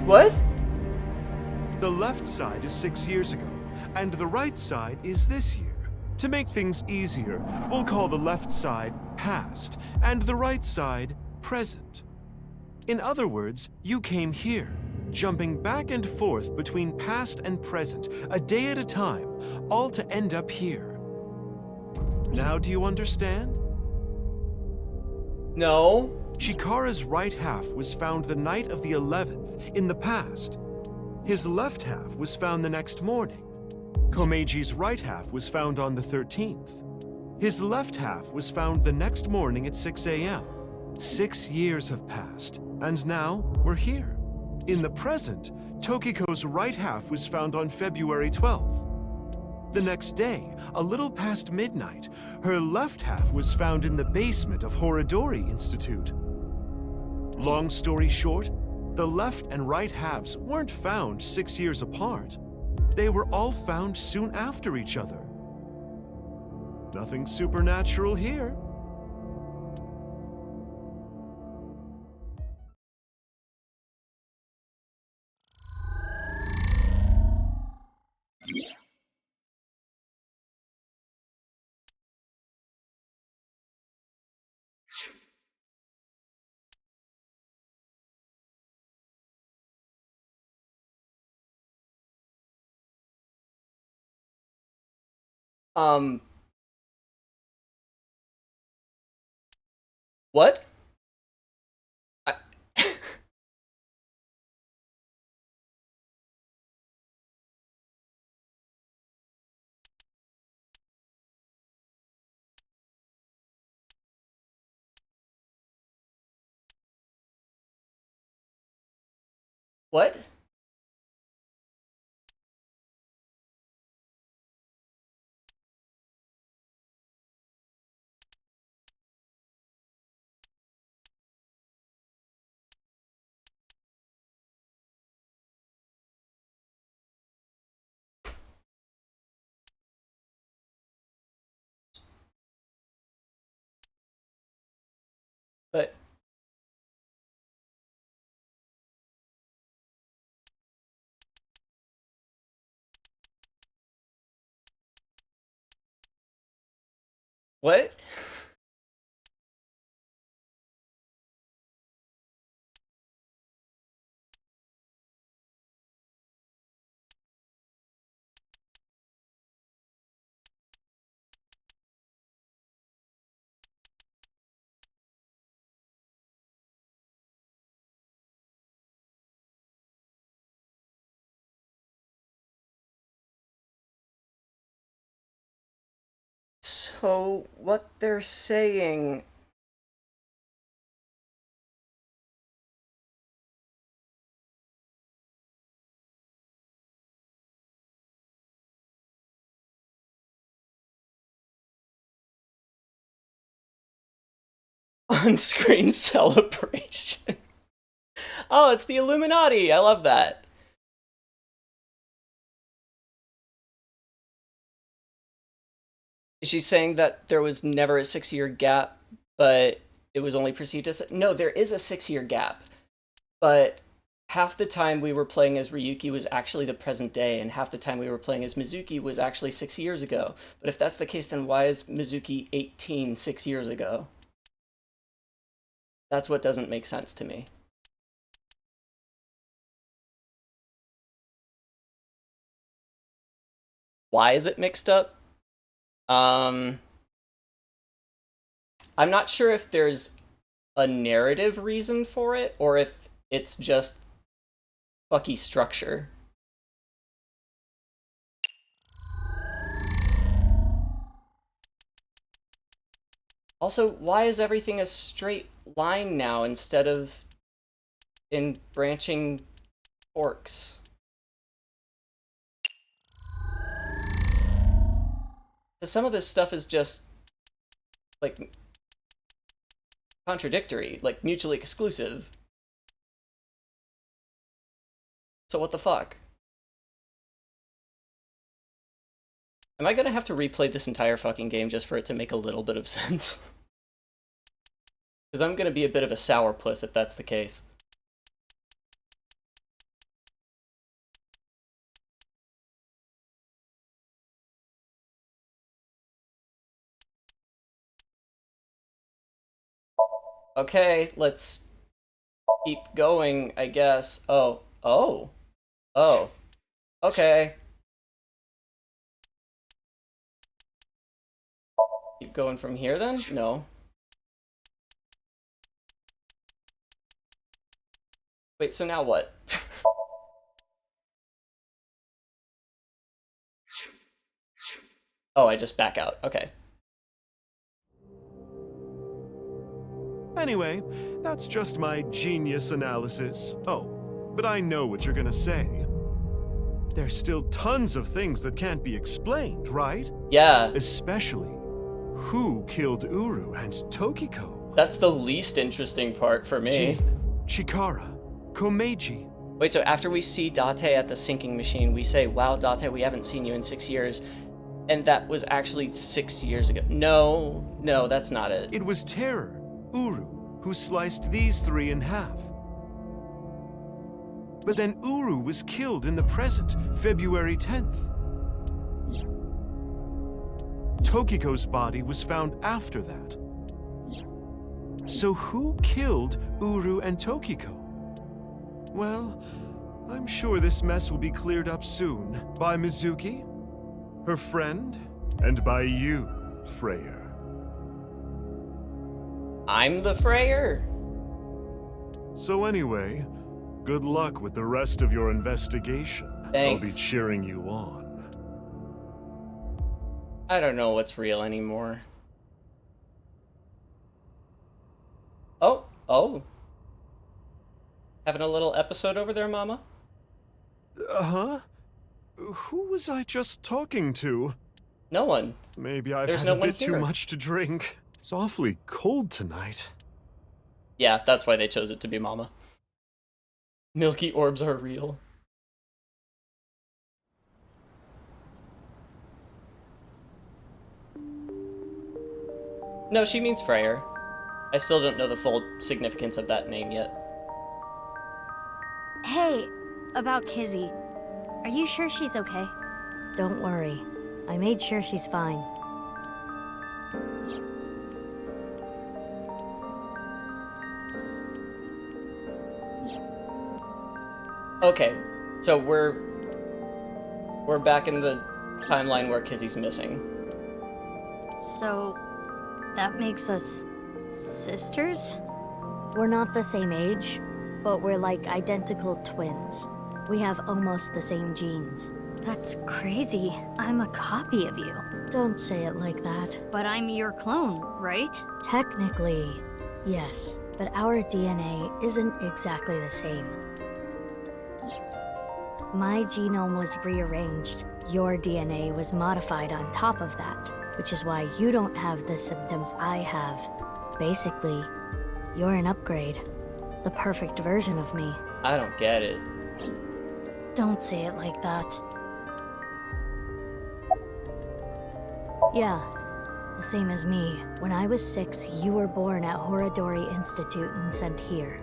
What? The left side is 6 years ago, and the right side is this year. To make things easier, we'll call the left side past, and the right side present. In other words, you came here, jumping back and forth between past and present, a day at a time, all to end up here. Now do you understand? No. Chikara's right half was found the night of the 11th, in the past. His left half was found the next morning. Komeiji's right half was found on the 13th. His left half was found the next morning at 6 a.m. 6 years have passed, and now we're here. In the present, Tokiko's right half was found on February 12th. The next day, a little past midnight, her left half was found in the basement of Horodori Institute. Long story short, The left and right halves weren't found 6 years apart. They were all found soon after each other. Nothing supernatural here. What? What? But what? So what they're saying on-screen celebration. Oh, it's the Illuminati. I love that. Is she saying that there was never a 6-year gap, but it was only perceived as... No, there is a 6-year gap, but half the time we were playing as Ryuki was actually the present day, and half the time we were playing as Mizuki was actually 6 years ago. But if that's the case, then why is Mizuki 18 6 years ago? That's what doesn't make sense to me. Why is it mixed up? I'm not sure if there's a narrative reason for it, or if it's just fucky structure. Also, why is everything a straight line now instead of in branching forks? Because some of this stuff is just, like, contradictory, like, mutually exclusive. So what the fuck? Am I gonna have to replay this entire fucking game just for it to make a little bit of sense? Because I'm gonna be a bit of a sourpuss if that's the case. Okay, let's keep going, I guess. Oh. Okay. Keep going from here then? No. Wait, so now what? Oh, I just back out. Okay. Anyway, that's just my genius analysis. Oh, but I know what you're gonna say. There's still tons of things that can't be explained, right? Yeah. Especially, who killed Uru and Tokiko? That's the least interesting part for me. Jin, Chikara, Komeiji. Wait, so after we see Date at the sinking machine, we say, wow, Date, we haven't seen you in 6 years. And that was actually 6 years ago. No, that's not it. It was Terror, Uru, who sliced these three in half. But then Uru was killed in the present, February 10th. Tokiko's body was found after that. So who killed Uru and Tokiko? Well, I'm sure this mess will be cleared up soon by Mizuki, her friend, and by you, Freyr. I'm the Freyr? So anyway, good luck with the rest of your investigation. Thanks. I'll be cheering you on. I don't know what's real anymore. Oh. Having a little episode over there, Mama? Huh? Who was I just talking to? No one. Maybe I've There's had no a one bit too here. much to drink. It's awfully cold tonight. Yeah, that's why they chose it to be Mama. Milky orbs are real. No, she means Freyr. I still don't know the full significance of that name yet. Hey, about Kizzy. Are you sure she's okay? Don't worry. I made sure she's fine. Okay, so we're back in the timeline where Kizzy's missing. So, that makes us sisters? We're not the same age, but we're like identical twins. We have almost the same genes. That's crazy. I'm a copy of you. Don't say it like that. But I'm your clone, right? Technically, yes. But our DNA isn't exactly the same. My genome was rearranged. Your DNA was modified on top of that, which is why you don't have the symptoms I have. Basically, you're an upgrade. The perfect version of me. I don't get it. Don't say it like that. Yeah, the same as me. When I was 6, you were born at Horadori Institute and sent here.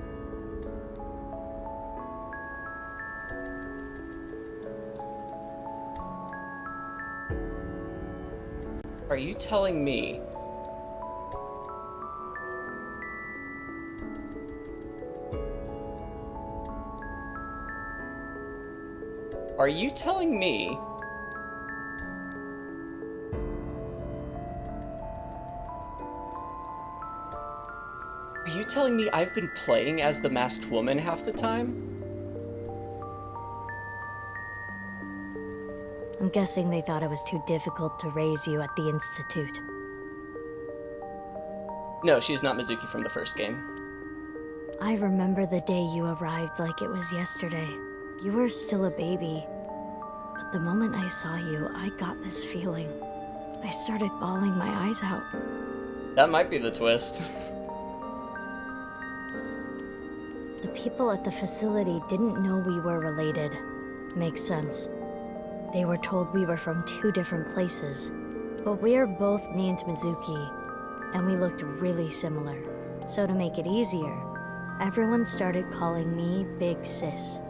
Are you telling me Are you telling me I've been playing as the masked woman half the time? I'm guessing they thought it was too difficult to raise you at the Institute. No, she's not Mizuki from the first game. I remember the day you arrived like it was yesterday. You were still a baby. But the moment I saw you, I got this feeling. I started bawling my eyes out. That might be the twist. The people at the facility didn't know we were related. Makes sense. They were told we were from 2 different places. But we are both named Mizuki, and we looked really similar. So to make it easier, everyone started calling me Big Sis.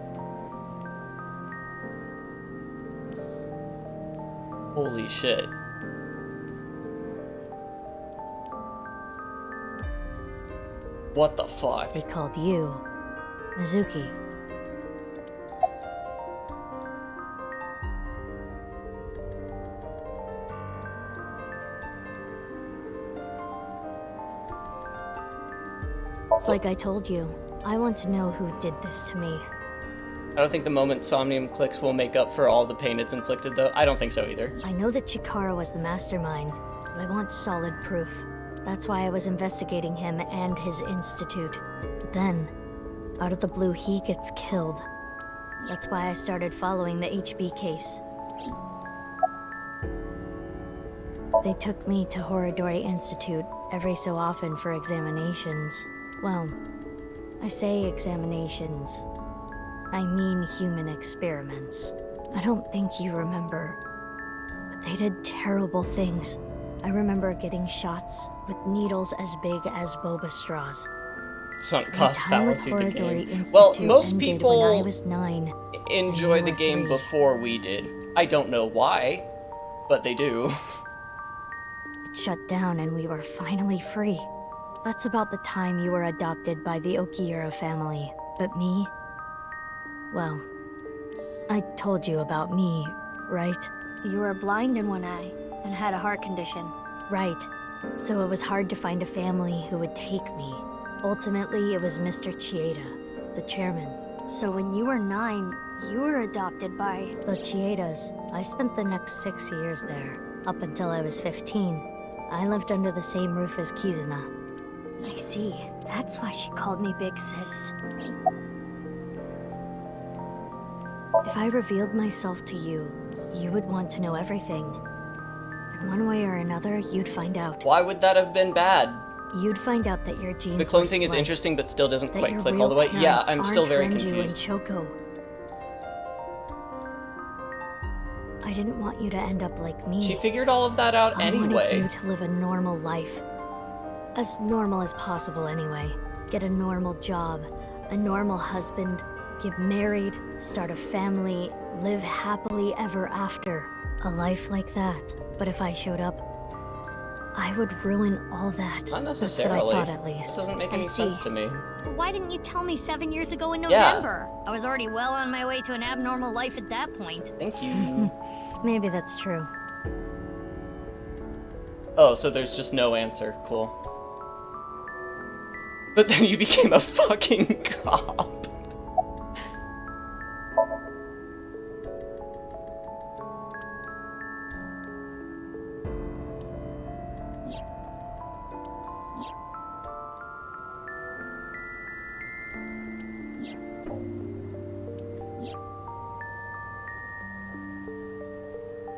Holy shit. What the fuck? They called you Mizuki. It's like I told you. I want to know who did this to me. I don't think the moment Somnium clicks will make up for all the pain it's inflicted, though. I don't think so either. I know that Chikara was the mastermind, but I want solid proof. That's why I was investigating him and his institute. But then, out of the blue, he gets killed. That's why I started following the HB case. They took me to Horadori Institute every so often for examinations. Well, I say examinations. I mean human experiments. I don't think you remember, but they did terrible things. I remember getting shots with needles as big as boba straws. Sunk My cost time with fallacy the Horadori game. Well, Institute most ended when I people was 9. enjoy and the you were game 3. before we did. I don't know why, but they do. It shut down and we were finally free. That's about the time you were adopted by the Okiura family. But me? Well, I told you about me, right? You were blind in one eye and had a heart condition. Right. So it was hard to find a family who would take me. Ultimately, it was Mr. Chieda, the chairman. So when you were 9, you were adopted by the Chiedas. I spent the next 6 years there, up until I was 15. I lived under the same roof as Kizuna. I see. That's why she called me Big Sis. If I revealed myself to you, you would want to know everything. And one way or another, you'd find out. Why would that have been bad? You'd find out that your genes The clone were thing is spliced, interesting, but still doesn't that quite your click real all the way. Yeah, parents I'm still aren't very Renju confused. and Choco. I didn't want you to end up like me. She figured all of that out I anyway. wanted you to live a normal life. As normal as possible anyway. Get a normal job, a normal husband, get married, start a family, live happily ever after. A life like that. But if I showed up, I would ruin all that. Not That's necessarily. what I thought, at least. This doesn't make I any see. sense to me. Why didn't you tell me 7 years ago in Yeah. November? I was already well on my way to an abnormal life at that point. Thank you. Maybe that's true. Oh, so there's just no answer. Cool. But then you became a fucking cop.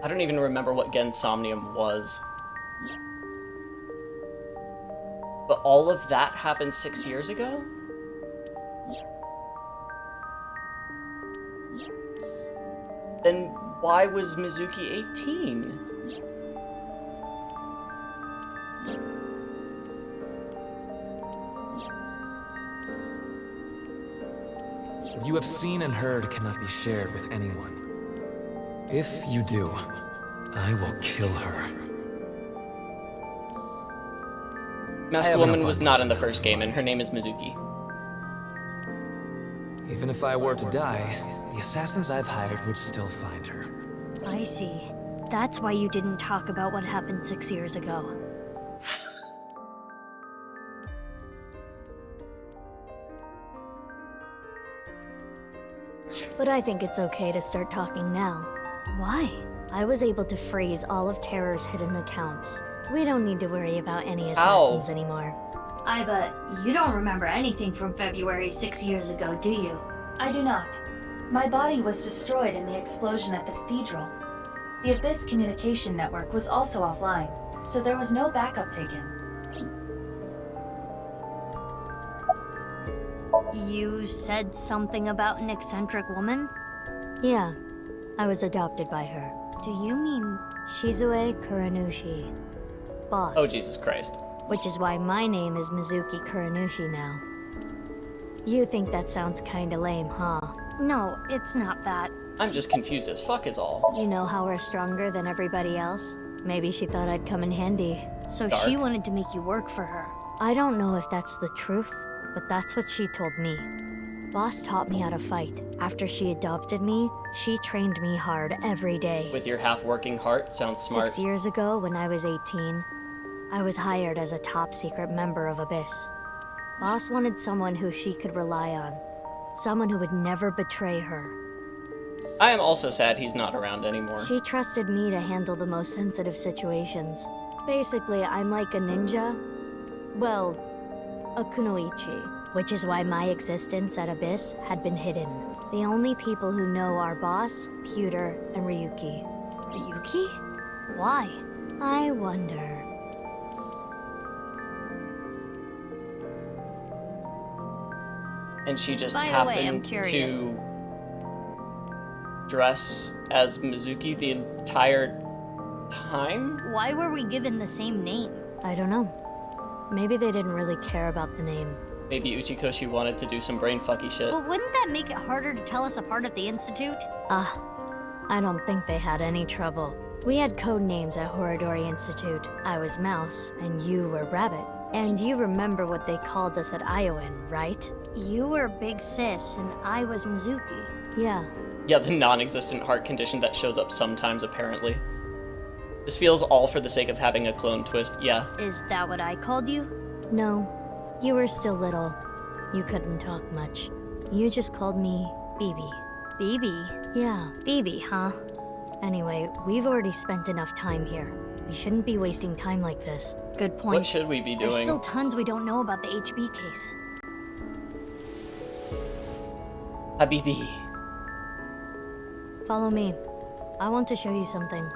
I don't even remember what Gen Somnium was. But all of that happened 6 years ago? Then why was Mizuki 18? What you have seen and heard cannot be shared with anyone. If you do, I will kill her. Masked I have an Woman was not in the abundance first game, and her name is Mizuki. Even if I were to die, the assassins I've hired would still find her. I see. That's why you didn't talk about what happened 6 years ago. But I think it's okay to start talking now. Why? I was able to freeze all of Terror's hidden accounts. We don't need to worry about any assassins anymore. I bet you don't remember anything from February 6 years ago, do you? I do not. My body was destroyed in the explosion at the cathedral. The Abyss communication network was also offline, so there was no backup taken. You said something about an eccentric woman? Yeah, I was adopted by her. Do you mean Shizue Kuranushi? Boss. Oh, Jesus Christ. Which is why my name is Mizuki Kuranushi now. You think that sounds kinda lame, huh? No, it's not that. I'm just confused as fuck is all. You know how we're stronger than everybody else? Maybe she thought I'd come in handy. So Dark. she wanted to make you work for her. I don't know if that's the truth, but that's what she told me. Boss taught me how to fight. After she adopted me, she trained me hard every day. With your half-working heart, sounds smart. 6 years ago, when I was 18, I was hired as a top-secret member of Abyss. Boss wanted someone who she could rely on. Someone who would never betray her. I am also sad he's not around anymore. She trusted me to handle the most sensitive situations. Basically, I'm like a ninja. Well, a kunoichi, which is why my existence at Abyss had been hidden. The only people who know are Boss, Pewter, and Ryuki. Ryuki? Why? I wonder. and she just By the way, I'm happened curious. to dress as Mizuki the entire time? Why were we given the same name? I don't know. Maybe they didn't really care about the name. Maybe Uchikoshi wanted to do some brainfucky shit. But wouldn't that make it harder to tell us apart at the Institute? I don't think they had any trouble. We had code names at Horadori Institute. I was Mouse, and you were Rabbit. And you remember what they called us at Iowan, right? You were Big Sis, and I was Mizuki. Yeah. Yeah, the non-existent heart condition that shows up sometimes, apparently. This feels all for the sake of having a clone twist, yeah. Is that what I called you? No. You were still little. You couldn't talk much. You just called me BB. BB? Yeah, BB, huh? Anyway, we've already spent enough time here. We shouldn't be wasting time like this. Good point. What should we be doing? There's still tons we don't know about the HB case. Habibi. Follow me. I want to show you something.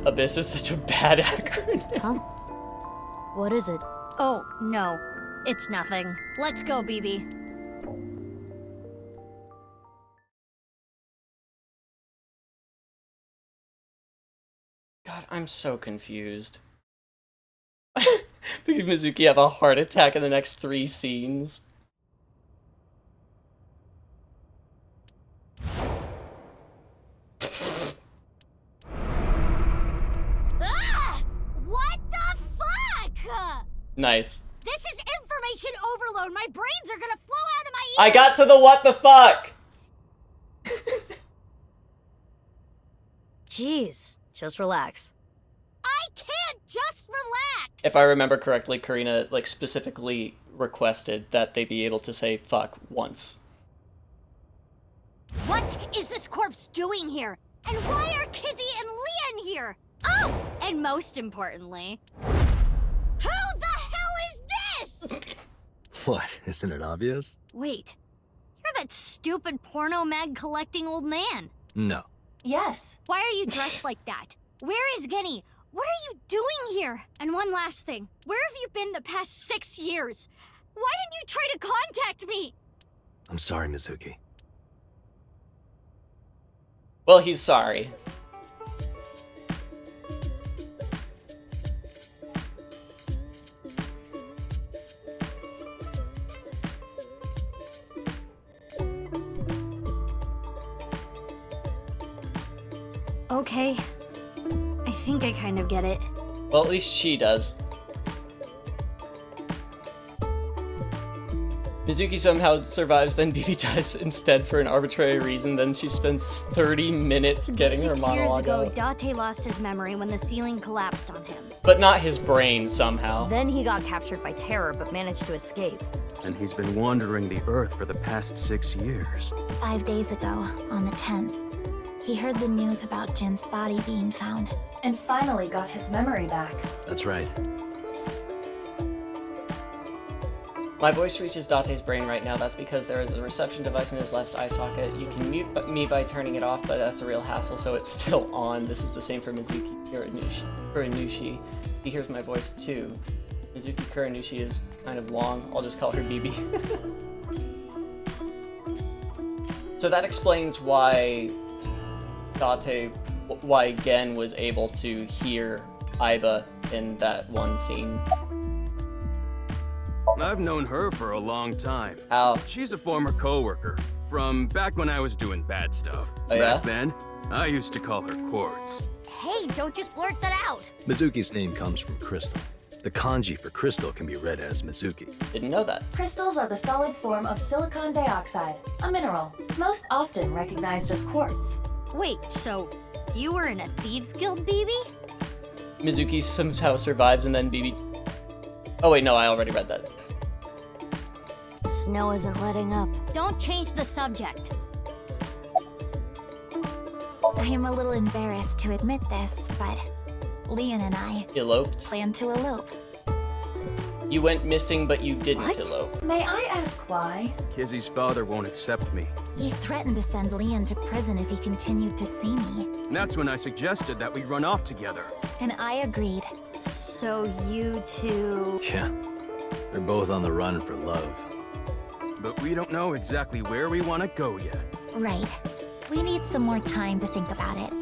Abyss is such a bad acronym. Huh? What is it? Oh, no. It's nothing. Let's go, BB. God, I'm so confused. Did Mizuki have a heart attack in the next 3 scenes? Ah! What the fuck? Nice. This is information overload. My brains are gonna flow out of my ears. I got to the what the fuck! Jeez, just relax. I can't just relax. If I remember correctly, Karina like specifically requested that they be able to say fuck once. What is this corpse doing here? And why are Kizzy and Leon here? Oh, and most importantly, who the hell is this? What? Isn't it obvious? Wait, you're that stupid porno mag collecting old man. No. Yes. Why are you dressed like that? Where is Genny? What are you doing here? And one last thing. Where have you been the past 6 years? Why didn't you try to contact me? I'm sorry, Mizuki. Well, he's sorry. Okay. I think I kind of get it. Well, at least she does. Mizuki somehow survives, then Bibi dies instead for an arbitrary reason. Then she spends 30 minutes getting her 6 years monologue ago, out. Date lost his memory when the ceiling collapsed on him. But not his brain, somehow. Then he got captured by terror, but managed to escape. And he's been wandering the Earth for the past 6 years. 5 days ago, on the 10th, he heard the news about Jin's body being found. And finally got his memory back. That's right. My voice reaches Date's brain right now. That's because there is a reception device in his left eye socket. You can mute me by turning it off, but that's a real hassle, so it's still on. This is the same for Mizuki Kuranushi. He hears my voice too. Mizuki Kuranushi is kind of long. I'll just call her BB. So that explains why why Gen was able to hear Aiba in that one scene. I've known her for a long time. How? She's a former coworker from back when I was doing bad stuff. Oh, yeah? Back then, I used to call her Quartz. Hey, don't just blurt that out. Mizuki's name comes from crystal. The kanji for crystal can be read as Mizuki. Didn't know that. Crystals are the solid form of silicon dioxide, a mineral, most often recognized as quartz. Wait, so you were in a Thieves Guild, BB? Mizuki somehow survives and then BB... Oh wait, no, I already read that. The snow isn't letting up. Don't change the subject. I am a little embarrassed to admit this, but Leon and I Eloped? plan to elope. You went missing, but you didn't What? elope. May I ask why? Kizzy's father won't accept me. He threatened to send Leon to prison if he continued to see me, And that's when I suggested that we run off together. and I agreed. So you two... Yeah. They're both on the run for love. but we don't know exactly where we want to go yet. Right. We need some more time to think about it.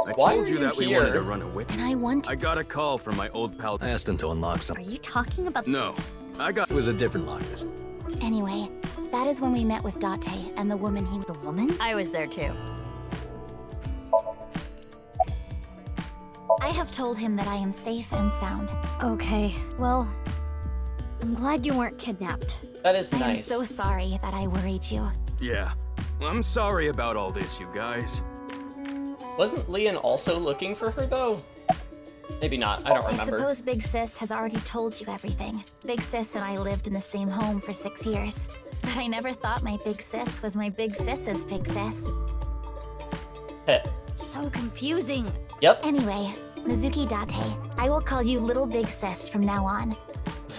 I Why told are you you that we here? wanted to run away. And I want... I got a call from my old pal. I asked him to unlock Are something. you talking about... No, I got... It was a different lock this. Anyway, that is when we met with Date and the woman he... The woman? I was there too. I have told him that I am safe and sound. Okay, well... I'm glad you weren't kidnapped. That is I am nice. so sorry that I worried you. Yeah. I'm sorry about all this, you guys. Wasn't Leon also looking for her, though? Maybe not. I don't I remember. suppose Big Sis has already told you everything. Big Sis and I lived in the same home for 6 years. But I never thought my Big Sis was my Big Sis's Big Sis. Heh. So confusing. Yep. Anyway, Mizuki Date, I will call you Little Big Sis from now on.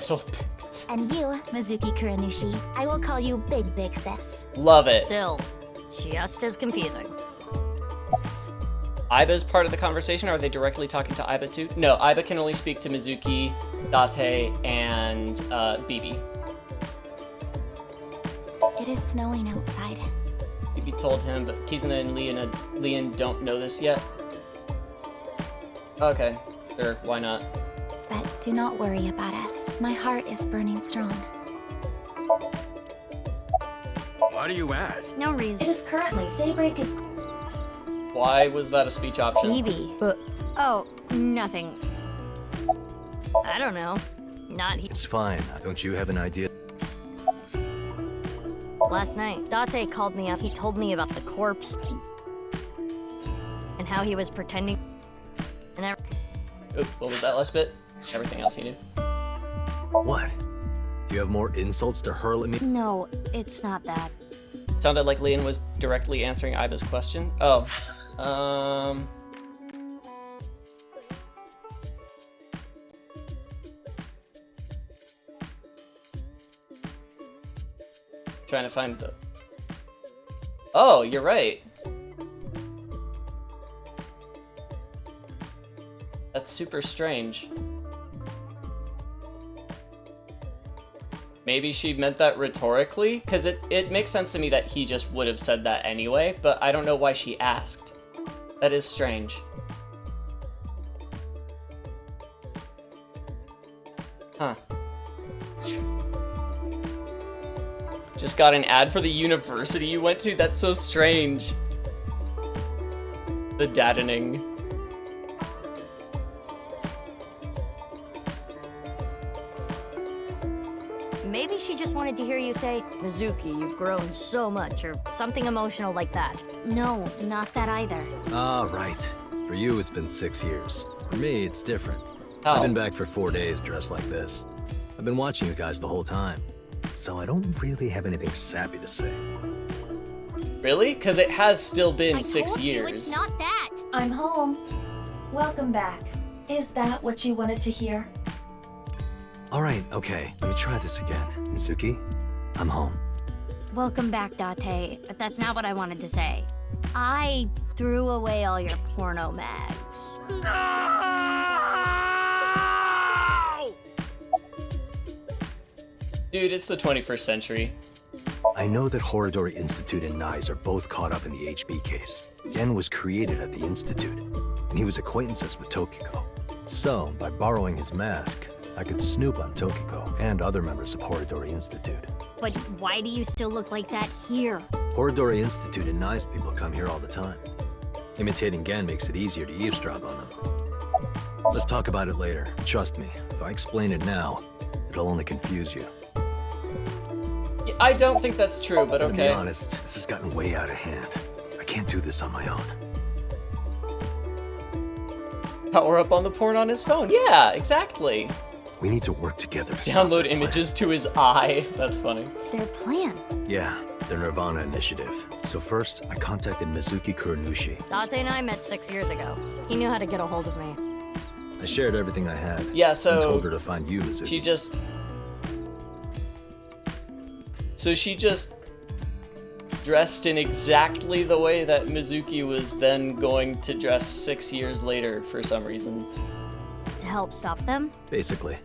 Little pigs. And you, Mizuki Kuranushi, I will call you Big Big Sis. Love it. Still, just as confusing. Aiba's part of the conversation. Are they directly talking to Aiba too? No, Aiba can only speak to Mizuki, Date, and Bibi. It is snowing outside. Bibi told him, but Kizuna and Leon don't know this yet. Okay, sure, why not? But do not worry about us. My heart is burning strong. Why do you ask? No reason. It is currently daybreak is. Why was that a speech option? Bibi. Oh, nothing. I don't know. Not he. It's fine. Don't you have an idea? Last night, Date called me up. He told me about the corpse. And how he was pretending. And Oop, what was that last bit? Everything else he knew. What? Do you have more insults to hurl at me? No, it's not that. Sounded like Leon was directly answering Aiba's question. Oh. Trying to find the... Oh, you're right. That's super strange. Maybe she meant that rhetorically? Because it makes sense to me that he just would have said that anyway, but I don't know why she asked. That is strange. Huh. Just got an ad for the university you went to? That's so strange. The daddening. Maybe she just wanted to hear you say, Mizuki, you've grown so much, or something emotional like that. No, not that either. Ah, right. For you, it's been 6 years. For me, it's different. Oh. I've been back for 4 days dressed like this. I've been watching you guys the whole time. So I don't really have anything sappy to say. Really? Because it has still been 6 told years. you it's not that. I'm home. Welcome back. Is that what you wanted to hear? All right, okay. Let me try this again. Mizuki, I'm home. Welcome back, Date, but that's not what I wanted to say. I threw away all your porno mags. Dude, it's the 21st century. I know that Horadori Institute and Nyes are both caught up in the HB case. Gen was created at the Institute, and he was acquaintances with Tokiko. So, by borrowing his mask, I could snoop on Tokiko and other members of Horadori Institute. But why do you still look like that here? Horadori Institute and Nyes people come here all the time. Imitating Gen makes it easier to eavesdrop on them. Let's talk about it later. Trust me, if I explain it now, it'll only confuse you. Yeah, I don't think that's true, but okay. To be honest, this has gotten way out of hand. I can't do this on my own. Power up on the porn on his phone. Yeah, exactly. We need to work together to stop Download images to his eye. That's funny. Their plan. Yeah, the Nirvana Initiative. So first, I contacted Mizuki Kuranushi. Date and I met 6 years ago. He knew how to get a hold of me. I shared everything I had. Yeah, so and told her to find you, Mizuki. She just dressed in exactly the way that Mizuki was then going to dress 6 years later for some reason. To help stop them? Basically.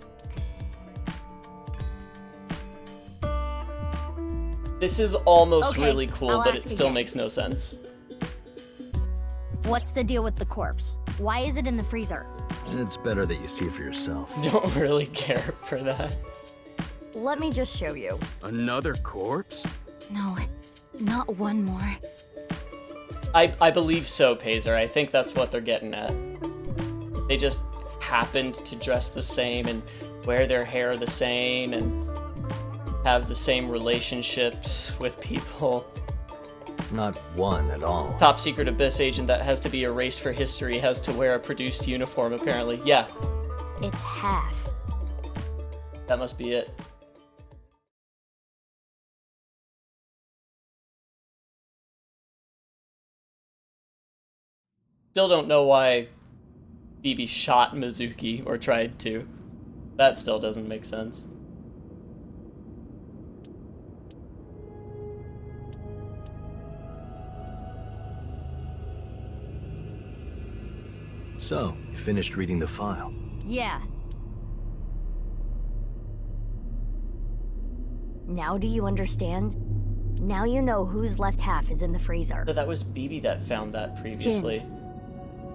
This is almost Okay, really cool, I'll but it ask still again. makes no sense. What's the deal with the corpse? Why is it in the freezer? It's better that you see for yourself. Don't really care for that. Let me just show you. Another corpse? No, not one more. I believe so, Pazer. I think that's what they're getting at. They just happened to dress the same and wear their hair the same and have the same relationships with people. Not one at all. Top secret Abyss agent that has to be erased for history has to wear a produced uniform, apparently. Yeah, It's half. that must be it. Still don't know why BB shot Mizuki, or tried to. That still doesn't make sense. So, you finished reading the file. Yeah. Now do you understand? Now you know whose left half is in the freezer. So that was BB that found that previously.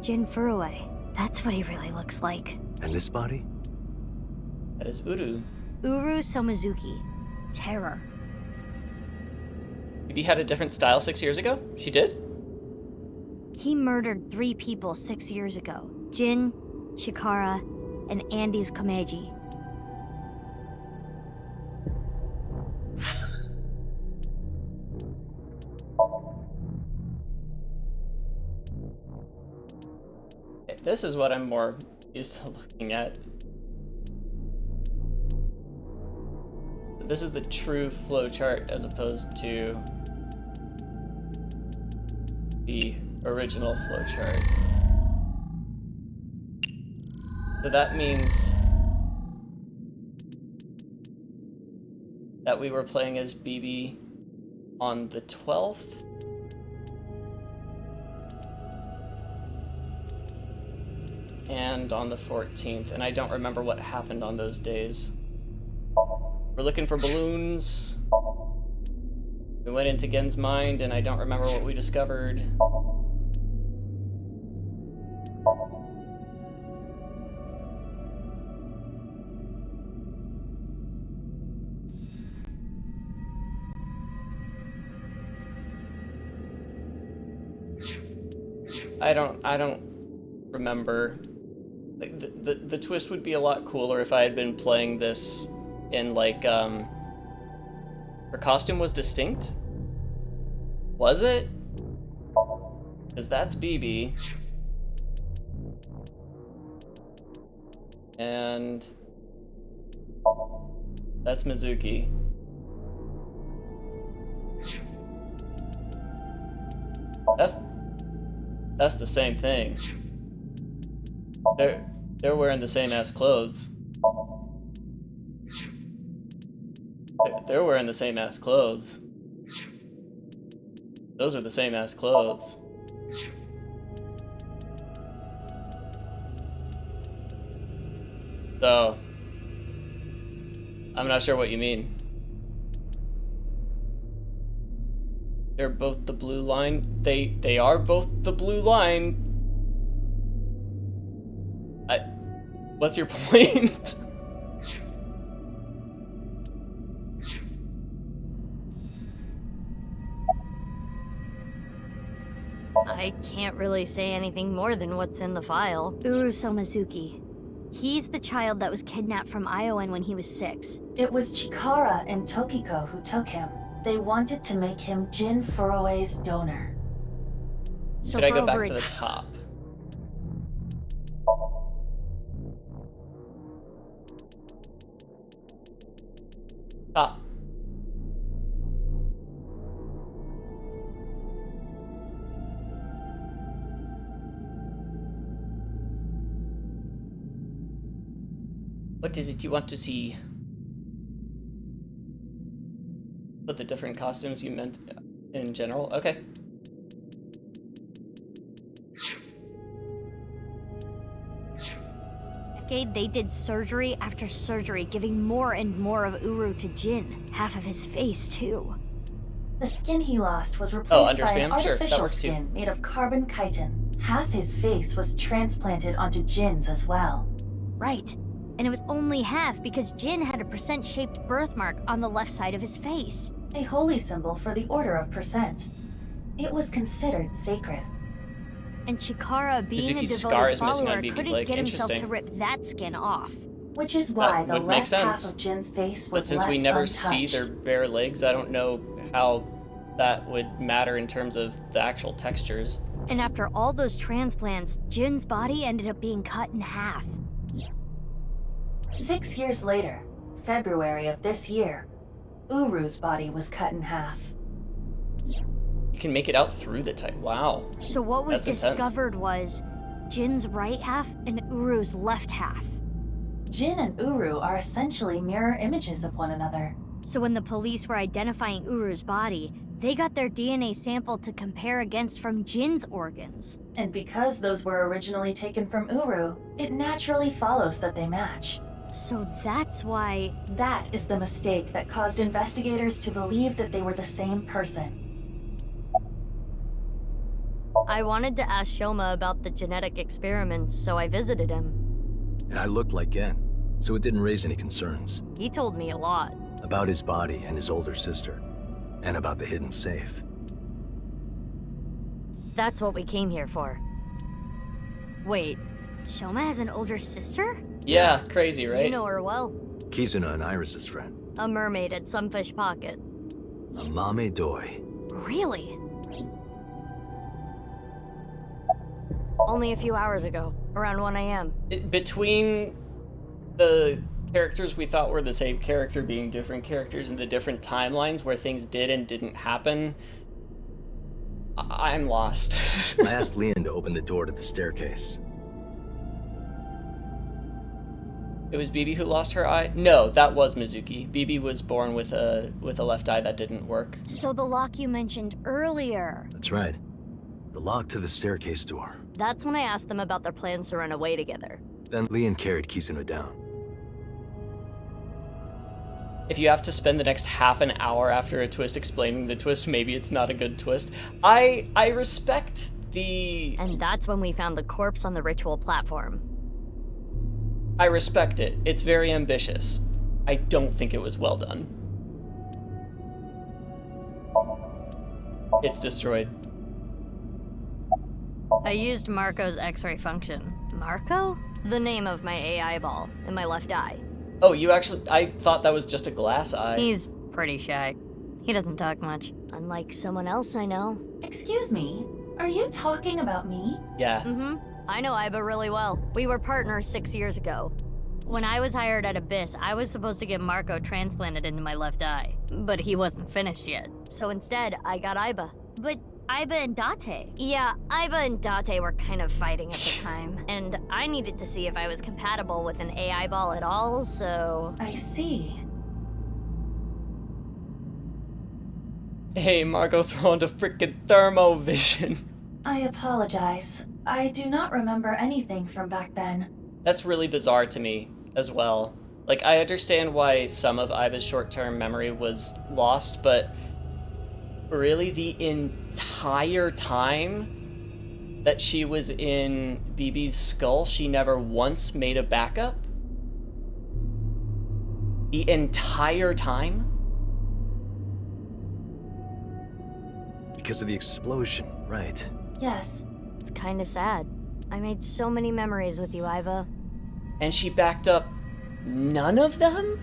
Jin Furue. That's what he really looks like. And this body? That is Uru. Uru Somizuki. Terror. BB had a different style 6 years ago? She did? He murdered 3 people 6 years ago. Jin, Chikara, and Andy's Komeiji. This is what I'm more used to looking at. This is the true flowchart as opposed to the original flowchart. So that means that we were playing as BB on the 12th. And on the 14th, and I don't remember what happened on those days. We're looking for balloons. We went into Gen's mind, and I don't remember what we discovered. I don't remember. Like, the twist would be a lot cooler if I had been playing this in, like, her costume was distinct? Was it? Because that's BB. And that's Mizuki. That's the same thing. They're wearing the same ass clothes. They're wearing the same ass clothes. Those are the same ass clothes. So, I'm not sure what you mean. They're both the blue line. They are both the blue line. What's your point? I can't really say anything more than what's in the file. Uru Somizuki. He's the child that was kidnapped from Iowan when he was 6. It was Chikara and Tokiko who took him. They wanted to make him Jin Furue's donor. So Should I go back to the top? Top. What is it you want to see? But the different costumes you meant in general? Okay. They did surgery after surgery, giving more and more of Uru to Jin. Half of his face, too. The skin he lost was replaced by an underspam? Sure, that artificial works too. skin made of carbon chitin. Half his face was transplanted onto Jin's as well. Right. And it was only half because Jin had a percent-shaped birthmark on the left side of his face. A holy symbol for the order of percent. It was considered sacred. And Chikara, being Mizuki's a scar devoted is missing on follower, BB's couldn't leg. get himself to Interesting. rip that skin off. Which is why the would make left half sense. of Jin's face But was since left we never untouched. see their bare legs, I don't know how that would matter in terms of the actual textures. And after all those transplants, Jin's body ended up being cut in half. 6 years later, February of this year, Uru's body was cut in half. You can make it out through the type. Wow. So what was That's intense. discovered was Jin's right half and Uru's left half. Jin and Uru are essentially mirror images of one another. So when the police were identifying Uru's body, they got their DNA sample to compare against from Jin's organs. And because those were originally taken from Uru, it naturally follows that they match. So that's why... That is the mistake that caused investigators to believe that they were the same person. I wanted to ask Shoma about the genetic experiments, so I visited him. And I looked like Gen, so it didn't raise any concerns. He told me a lot. About his body and his older sister. And about the hidden safe. That's what we came here for. Wait, Shoma has an older sister? Yeah, crazy, right? You know her well. Kizuna and Iris's friend. A mermaid at Sunfish Pocket. A Mame Doi. Really? Only a few hours ago, around 1 a.m. Between the characters we thought were the same character being different characters and the different timelines where things did and didn't happen, I'm lost. I asked Leon to open the door to the staircase. It was Bibi who lost her eye? No, that was Mizuki. Bibi was born with a left eye that didn't work. So the lock you mentioned earlier. That's right. The lock to the staircase door. That's when I asked them about their plans to run away together. Then Leon carried Kizuna down. If you have to spend the next half an hour after a twist explaining the twist, maybe it's not a good twist. I respect the... And that's when we found the corpse on the ritual platform. I respect it. It's very ambitious. I don't think it was well done. It's destroyed. I used Marco's X-ray function. Marco? The name of my AI ball in my left eye. Oh, you actually... I thought that was just a glass eye. He's pretty shy. He doesn't talk much. Unlike someone else I know. Excuse me, are you talking about me? Yeah. Mm-hmm. I know Iba really well. We were partners 6 years ago. When I was hired at Abyss, I was supposed to get Marco transplanted into my left eye. But he wasn't finished yet. So instead, I got Iba. But Iba and Date. Yeah, Iba and Date were kind of fighting at the time. And I needed to see if I was compatible with an AI ball at all, so... I see. Hey, Marco throwing to frickin' thermovision. I apologize. I do not remember anything from back then. That's really bizarre to me as well. Like, I understand why some of Iba's short-term memory was lost, but really the entire time that she was in BB's skull, she never once made a backup? The entire time? Because of the explosion, right? Yes. It's kinda sad. I made so many memories with you, Iva. And she backed up none of them?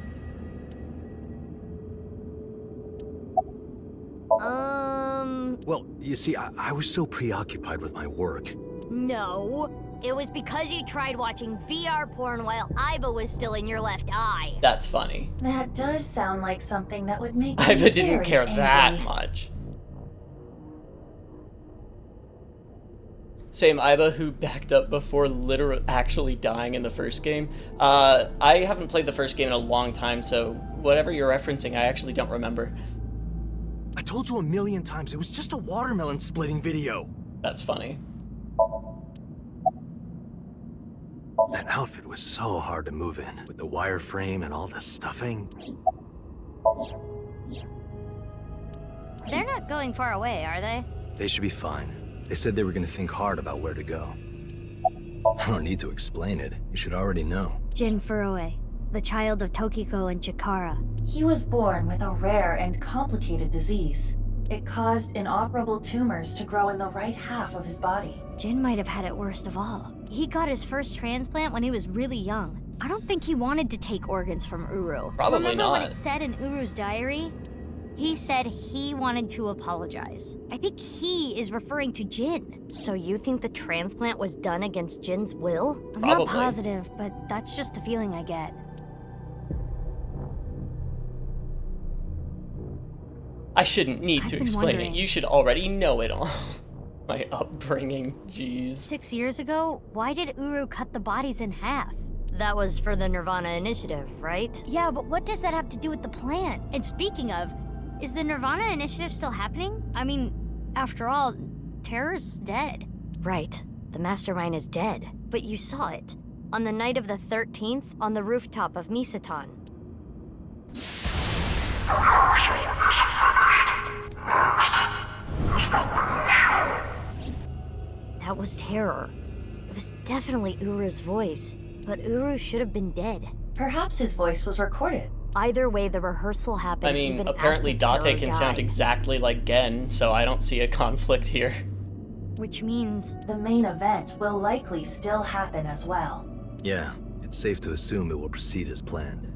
Well, you see, I was so preoccupied with my work. No. It was because you tried watching VR porn while Iva was still in your left eye. That's funny. That does sound like something that would make Iva me didn't very care angry. that much. Same Iba who backed up before literally actually dying in the first game. I haven't played the first game in a long time, so whatever you're referencing, I actually don't remember. I told you a million times, it was just a watermelon splitting video. That's funny. That outfit was so hard to move in, with the wireframe and all the stuffing. They're not going far away, are they? They should be fine. They said they were gonna think hard about where to go. I don't need to explain it. You should already know. Jin Furue, the child of Tokiko and Chikara. He was born with a rare and complicated disease. It caused inoperable tumors to grow in the right half of his body. Jin might have had it worst of all. He got his first transplant when he was really young. I don't think he wanted to take organs from Uru. Probably Remember not. what it said in Uru's diary? He said he wanted to apologize. I think he is referring to Jin. So you think the transplant was done against Jin's will? I'm not positive, but that's just the feeling I get. I shouldn't need to explain wondering. it. You should already know it all. My upbringing, jeez. 6 years ago, why did Uru cut the bodies in half? That was for the Nirvana Initiative, right? Yeah, but what does that have to do with the plan? And speaking of, is the Nirvana Initiative still happening? I mean, after all, Terror's dead. Right, the mastermind is dead. But you saw it. On the night of the 13th, on the rooftop of Misatan. That was Terror. It was definitely Uru's voice, but Uru should have been dead. Perhaps his voice was recorded. Either way, the rehearsal happened. I mean, even apparently after Date Terror can sound died. exactly like Gen, so I don't see a conflict here. Which means the main event will likely still happen as well. Yeah, it's safe to assume it will proceed as planned.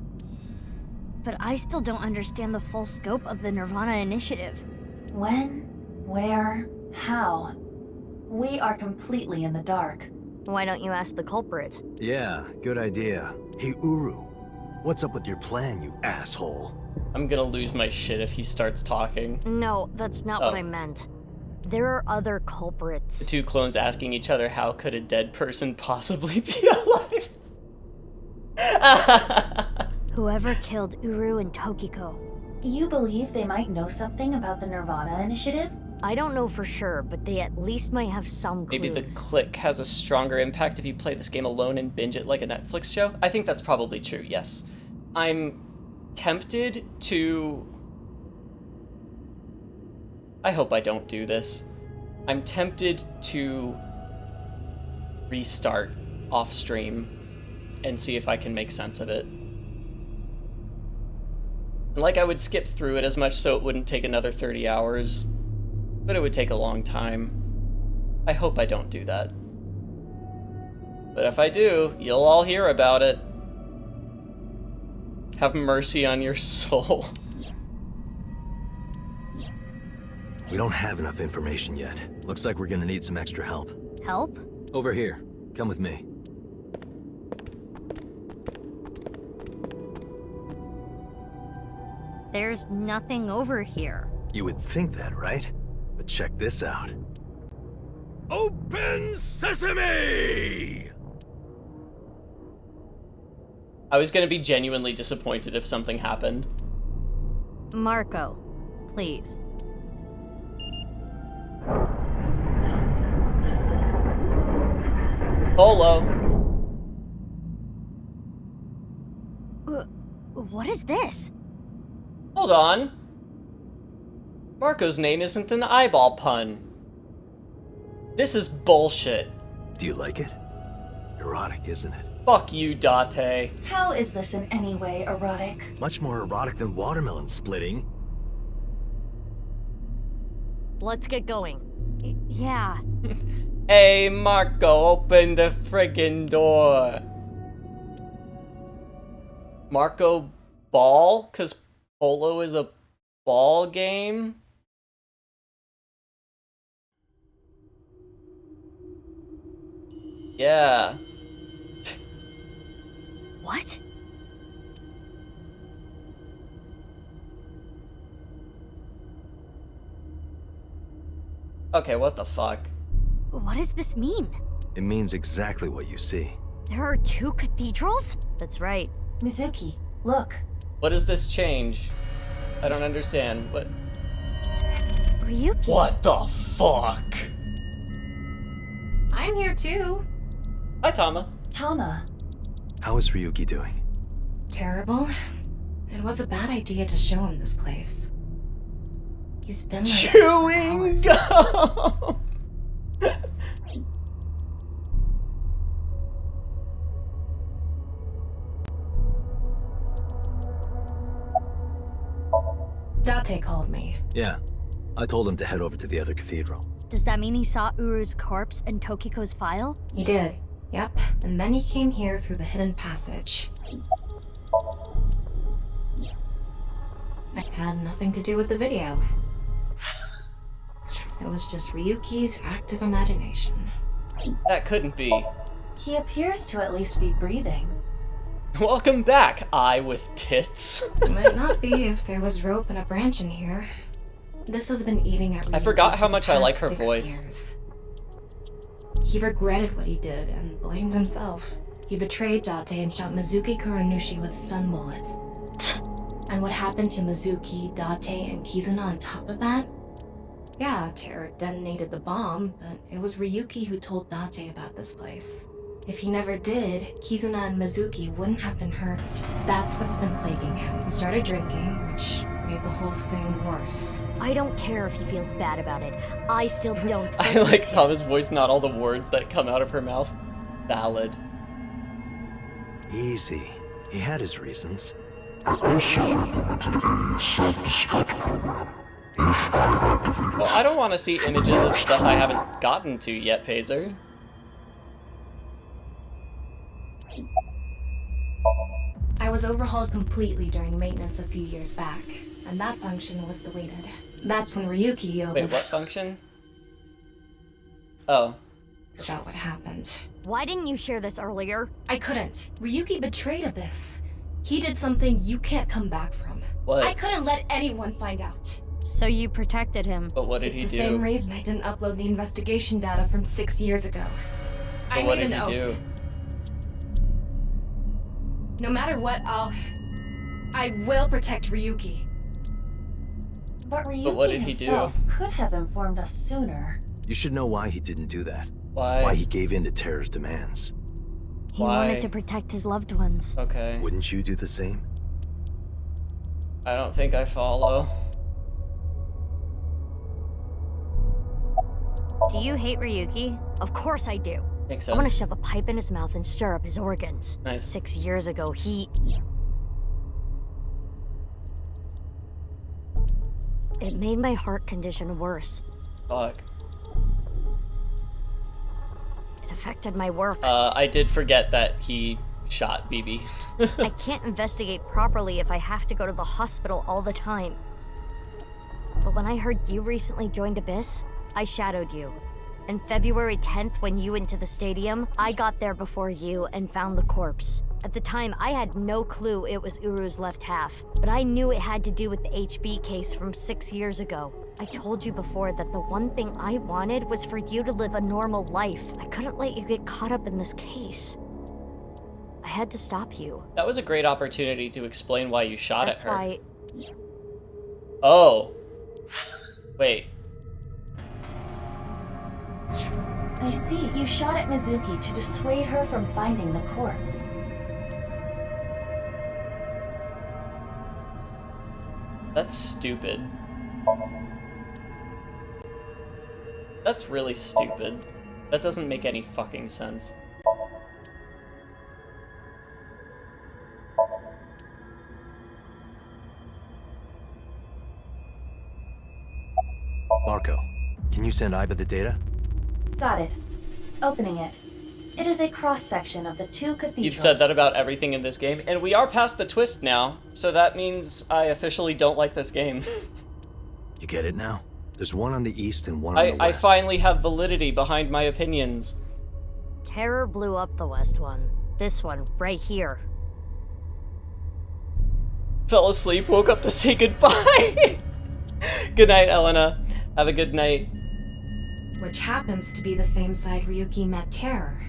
But I still don't understand the full scope of the Nirvana Initiative. When, where, how? We are completely in the dark. Why don't you ask the culprit? Yeah, good idea. Hey, Uru, what's up with your plan, you asshole? I'm gonna lose my shit if he starts talking. No, that's not what I meant. There are other culprits. The two clones asking each other, how could a dead person possibly be alive? Whoever killed Uru and Tokiko. You believe they might know something about the Nirvana Initiative? I don't know for sure, but they at least might have some clues. Maybe the click has a stronger impact if you play this game alone and binge it like a Netflix show? I think that's probably true, yes. I'm tempted to... I hope I don't do this. I'm tempted to restart off stream and see if I can make sense of it. And like I would skip through it as much so it wouldn't take another 30 hours, but it would take a long time. I hope I don't do that. But if I do, you'll all hear about it. Have mercy on your soul. We don't have enough information yet. Looks like we're gonna need some extra help. Help? Over here. Come with me. There's nothing over here. You would think that, right? But check this out. Open sesame! I was gonna be genuinely disappointed if something happened. Marco, please. Polo. What is this? Hold on. Marco's name isn't an eyeball pun. This is bullshit. Do you like it? Erotic, isn't it? Fuck you, Date. How is this in any way erotic? Much more erotic than watermelon splitting. Let's get going. Yeah. Hey, Marco, open the friggin' door. Marco Ball? 'Cause Polo is a ball game? Yeah. What? Okay, what the fuck? What does this mean? It means exactly what you see. There are two cathedrals? That's right. Mizuki, look. What does this change? I don't understand. What? Ryuki. What the fuck? I'm here too. Hi, Tama. Tama. How is Ryuki doing? Terrible. It was a bad idea to show him this place. He's been like chewing this for hours. gum. Date called me. Yeah. I told him to head over to the other cathedral. Does that mean he saw Uru's corpse in Tokiko's file? He did. Yep. And then he came here through the hidden passage. It had nothing to do with the video. It was just Ryuki's active imagination. That couldn't be. He appears to at least be breathing. Welcome back, eye with tits. It might not be if there was rope and a branch in here. This has been eating at Ryuki. I forgot how much I like her 6 voice. years. He regretted what he did and blamed himself. He betrayed Date and shot Mizuki Kuranushi with stun bullets. And what happened to Mizuki, Date, and Kizuna on top of that? Yeah, Terror detonated the bomb, but it was Ryuki who told Date about this place. If he never did, Kizuna and Mizuki wouldn't have been hurt. That's what's been plaguing him. He started drinking, which made the whole thing worse. I don't care if he feels bad about it. I still don't. I like Tama's voice, not all the words that come out of her mouth. Valid. Easy. He had his reasons. I also implemented a self-destruct program. If I activate Well, I don't want to see images of stuff I haven't gotten to yet, Pazer. I was overhauled completely during maintenance a few years back, and that function was deleted. That's when Ryuki Wait, what function? Oh. About what happened. Why didn't you share this earlier? I couldn't. Ryuki betrayed Abyss. He did something you can't come back from. What? I couldn't let anyone find out. So you protected him. But what did It's he the do? same reason I didn't upload the investigation data from 6 years ago. But what did he do? No matter what, I will protect Ryuki. But Ryuki what did he himself could have informed us sooner. You should know why he didn't do that. Why? Why he gave in to Terror's demands. He wanted to protect his loved ones. Okay. Wouldn't you do the same? I don't think I follow. Do you hate Ryuki? Of course I do. Makes I want to sense. shove a pipe in his mouth and stir up his organs. Nice. 6 years ago, It made my heart condition worse. Fuck. It affected my work. I did forget that he shot BB. I can't investigate properly if I have to go to the hospital all the time. But when I heard you recently joined Abyss, I shadowed you. And February 10th, when you went to the stadium, I got there before you and found the corpse. At the time, I had no clue it was Uru's left half, but I knew it had to do with the HB case from 6 years ago. I told you before that the one thing I wanted was for you to live a normal life. I couldn't let you get caught up in this case. I had to stop you. That was a great opportunity to explain why you shot That's at her. why... Oh. Wait. I see, you shot at Mizuki to dissuade her from finding the corpse. That's stupid. That's really stupid. That doesn't make any fucking sense. Marco, can you send Iba the data? Got it. Opening it. It is a cross-section of the 2 cathedrals. You've said that about everything in this game, and we are past the twist now, so that means I officially don't like this game. You get it now? There's one on the east and one on the west. I finally have validity behind my opinions. Terror blew up the west one. This one, right here. Fell asleep, woke up to say goodbye. Good night, Elena. Have a good night. Which happens to be the same side Ryuki met Terror.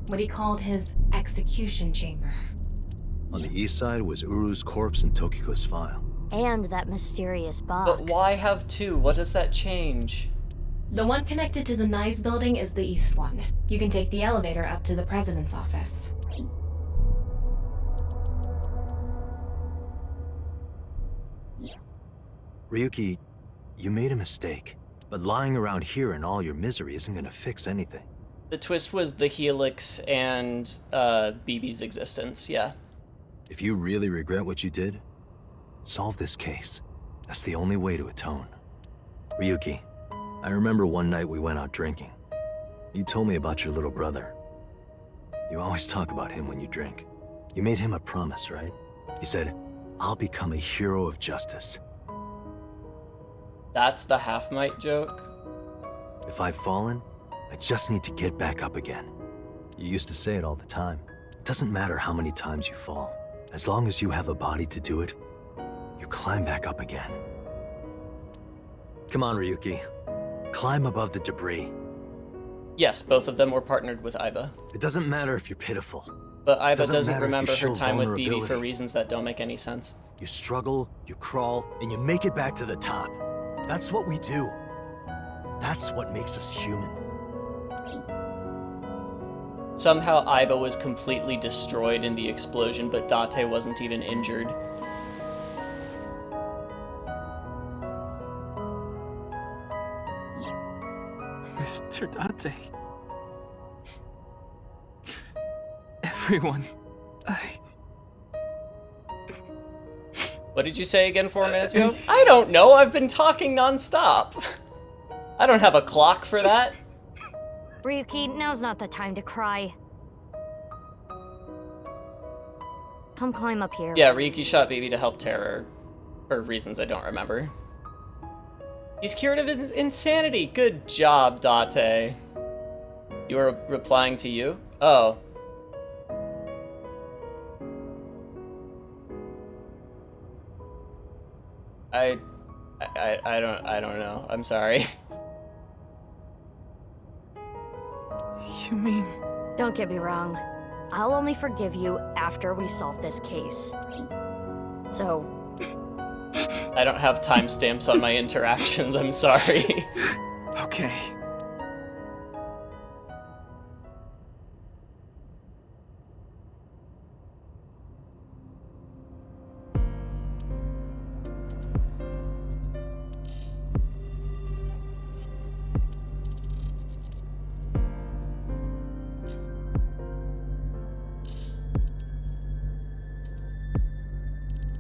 What he called his execution chamber. On the east side was Uru's corpse and Tokiko's file. And that mysterious box. But why have 2? What does that change? The one connected to the Nice building is the east one. You can take the elevator up to the president's office. Ryuki, You made a mistake, but lying around here in all your misery isn't gonna fix anything. The twist was the Helix and BB's existence, yeah. If you really regret what you did, solve this case. That's the only way to atone. Ryuki, I remember one night we went out drinking. You told me about your little brother. You always talk about him when you drink. You made him a promise, right? You said, I'll become a hero of justice. That's the half-might joke? If I've fallen, I just need to get back up again. You used to say it all the time. It doesn't matter how many times you fall. As long as you have a body to do it, you climb back up again. Come on, Ryuki. Climb above the debris. Yes, both of them were partnered with Aiba. It doesn't matter if you're pitiful. But Aiba Doesn't doesn't matter if you remember her show time with BB for vulnerability. reasons that don't make any sense. You struggle, you crawl, and you make it back to the top. That's what we do. That's what makes us human. Somehow Aiba was completely destroyed in the explosion, but Date wasn't even injured. Mr. Date. Everyone, What did you say again 4 minutes ago? I don't know, I've been talking non-stop. I don't have a clock for that. Ryuki, now's not the time to cry. Come climb up here. Yeah, Ryuki shot BB to help Terror, for reasons I don't remember. He's cured of his insanity. Good job, Date. You were replying to you? Oh. I don't know. I'm sorry. You mean... Don't get me wrong. I'll only forgive you after we solve this case. So... I don't have timestamps on my interactions, I'm sorry. Okay.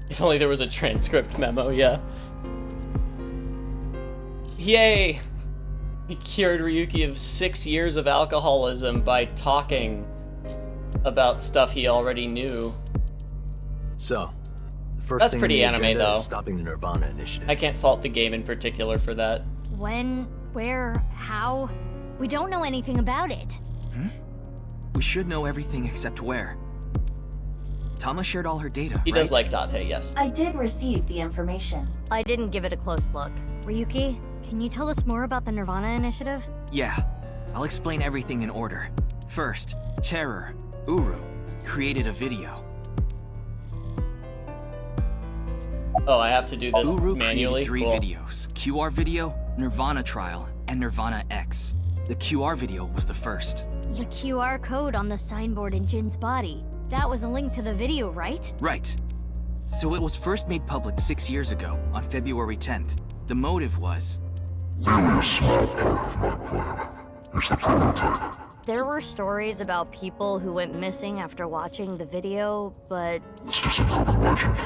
If only there was a transcript memo, yeah. Yay! He cured Ryuki of 6 years of alcoholism by talking about stuff he already knew. So, the first That's thing pretty on the anime, agenda though. is stopping the Nirvana initiative. I can't fault the game in particular for that. When, where, how? We don't know anything about it. We should know everything except where. Tama shared all her data, He right? does like Date, yes. I did receive the information. I didn't give it a close look. Ryuki, can you tell us more about the Nirvana initiative? Yeah, I'll explain everything in order. First, Terror, Uru, created a video. Oh, I have to do this Uru manually? created 3 Cool. videos. QR video, Nirvana Trial, and Nirvana X. The QR video was the first. The QR code on the signboard in Jin's body. That was a link to the video, right? Right. So it was first made public 6 years ago, on February 10th. The motive was... Merely a small part of my plan. It's the prototype. There were stories about people who went missing after watching the video, but... It's just an urban legend.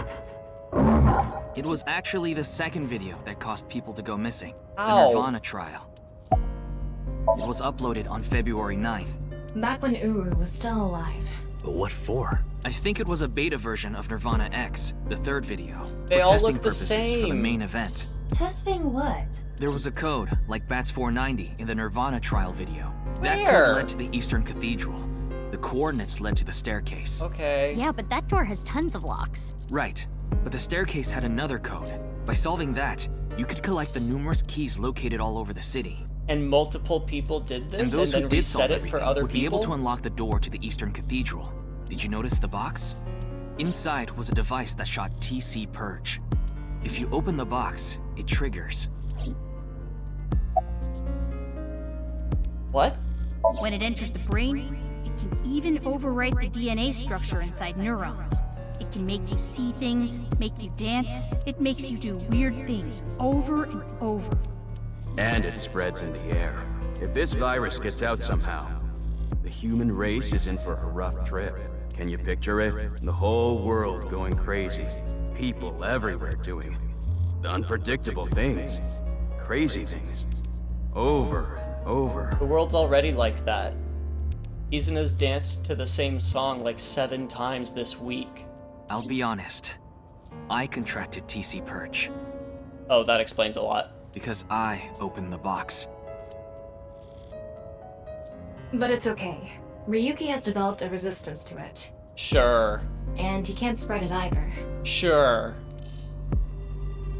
It was actually the second video that caused people to go missing. The Ow. Nirvana Trial. It was uploaded on February 9th. Back when Uru was still alive. But what for? I think it was a beta version of Nirvana X, the third video, They for all testing look the purposes for the same. main event. Testing what? There was a code, like BATS 490 in the Nirvana Trial video. That Where? code led to the Eastern Cathedral. The coordinates led to the staircase. Okay. Yeah, but that door has tons of locks. Right, but the staircase had another code. By solving that, you could collect the numerous keys located all over the city. And multiple people did this And those then who did reset solve it everything for other would be able people? to unlock the door to the Eastern Cathedral. Did you notice the box? Inside was a device that shot TC Purge. If you open the box, it triggers. What? When it enters the brain, it can even overwrite the DNA structure inside neurons. It can make you see things, make you dance. It makes you do weird things over and over. And it spreads in the air. If this virus gets out somehow, the human race is in for a rough trip. Can you picture it? The whole world going crazy. People everywhere doing unpredictable things. Crazy things. Over and over. The world's already like that. Kizuna has danced to the same song like 7 times this week. I'll be honest. I contracted TC Purge. Oh, that explains a lot. Because I opened the box. But it's okay. Ryuki has developed a resistance to it. Sure. And he can't spread it either. Sure.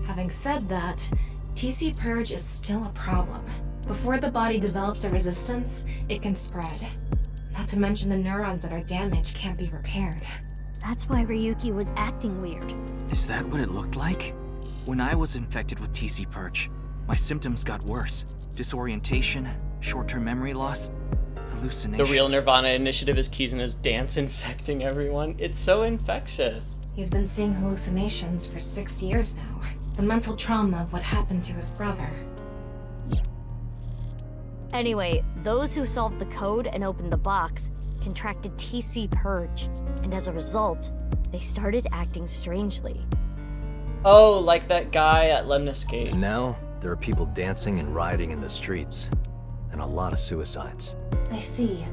Having said that, TC Purge is still a problem. Before the body develops a resistance, it can spread. Not to mention the neurons that are damaged can't be repaired. That's why Ryuki was acting weird. Is that what it looked like? When I was infected with TC Purge, my symptoms got worse. Disorientation, short-term memory loss, hallucinations. The real Nirvana initiative is Kizuna's dance infecting everyone. It's so infectious. He's been seeing hallucinations for 6 years now. The mental trauma of what happened to his brother. Anyway, those who solved the code and opened the box contracted TC Purge, and as a result, they started acting strangely. Oh, like that guy at Lemniscate. And now, there are people dancing and rioting in the streets, and a lot of suicides. I see.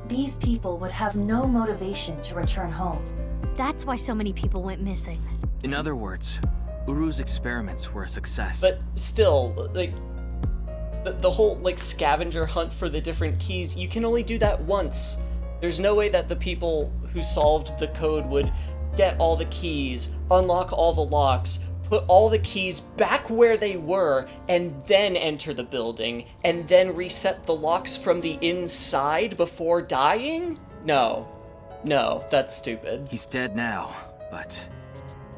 These people would have no motivation to return home. That's why so many people went missing. In other words, Uru's experiments were a success. But still, like, the whole, like, scavenger hunt for the different keys, you can only do that once. There's no way that the people who solved the code would get all the keys, unlock all the locks, put all the keys back where they were, and then enter the building, and then reset the locks from the inside before dying? No. No, that's stupid. He's dead now, but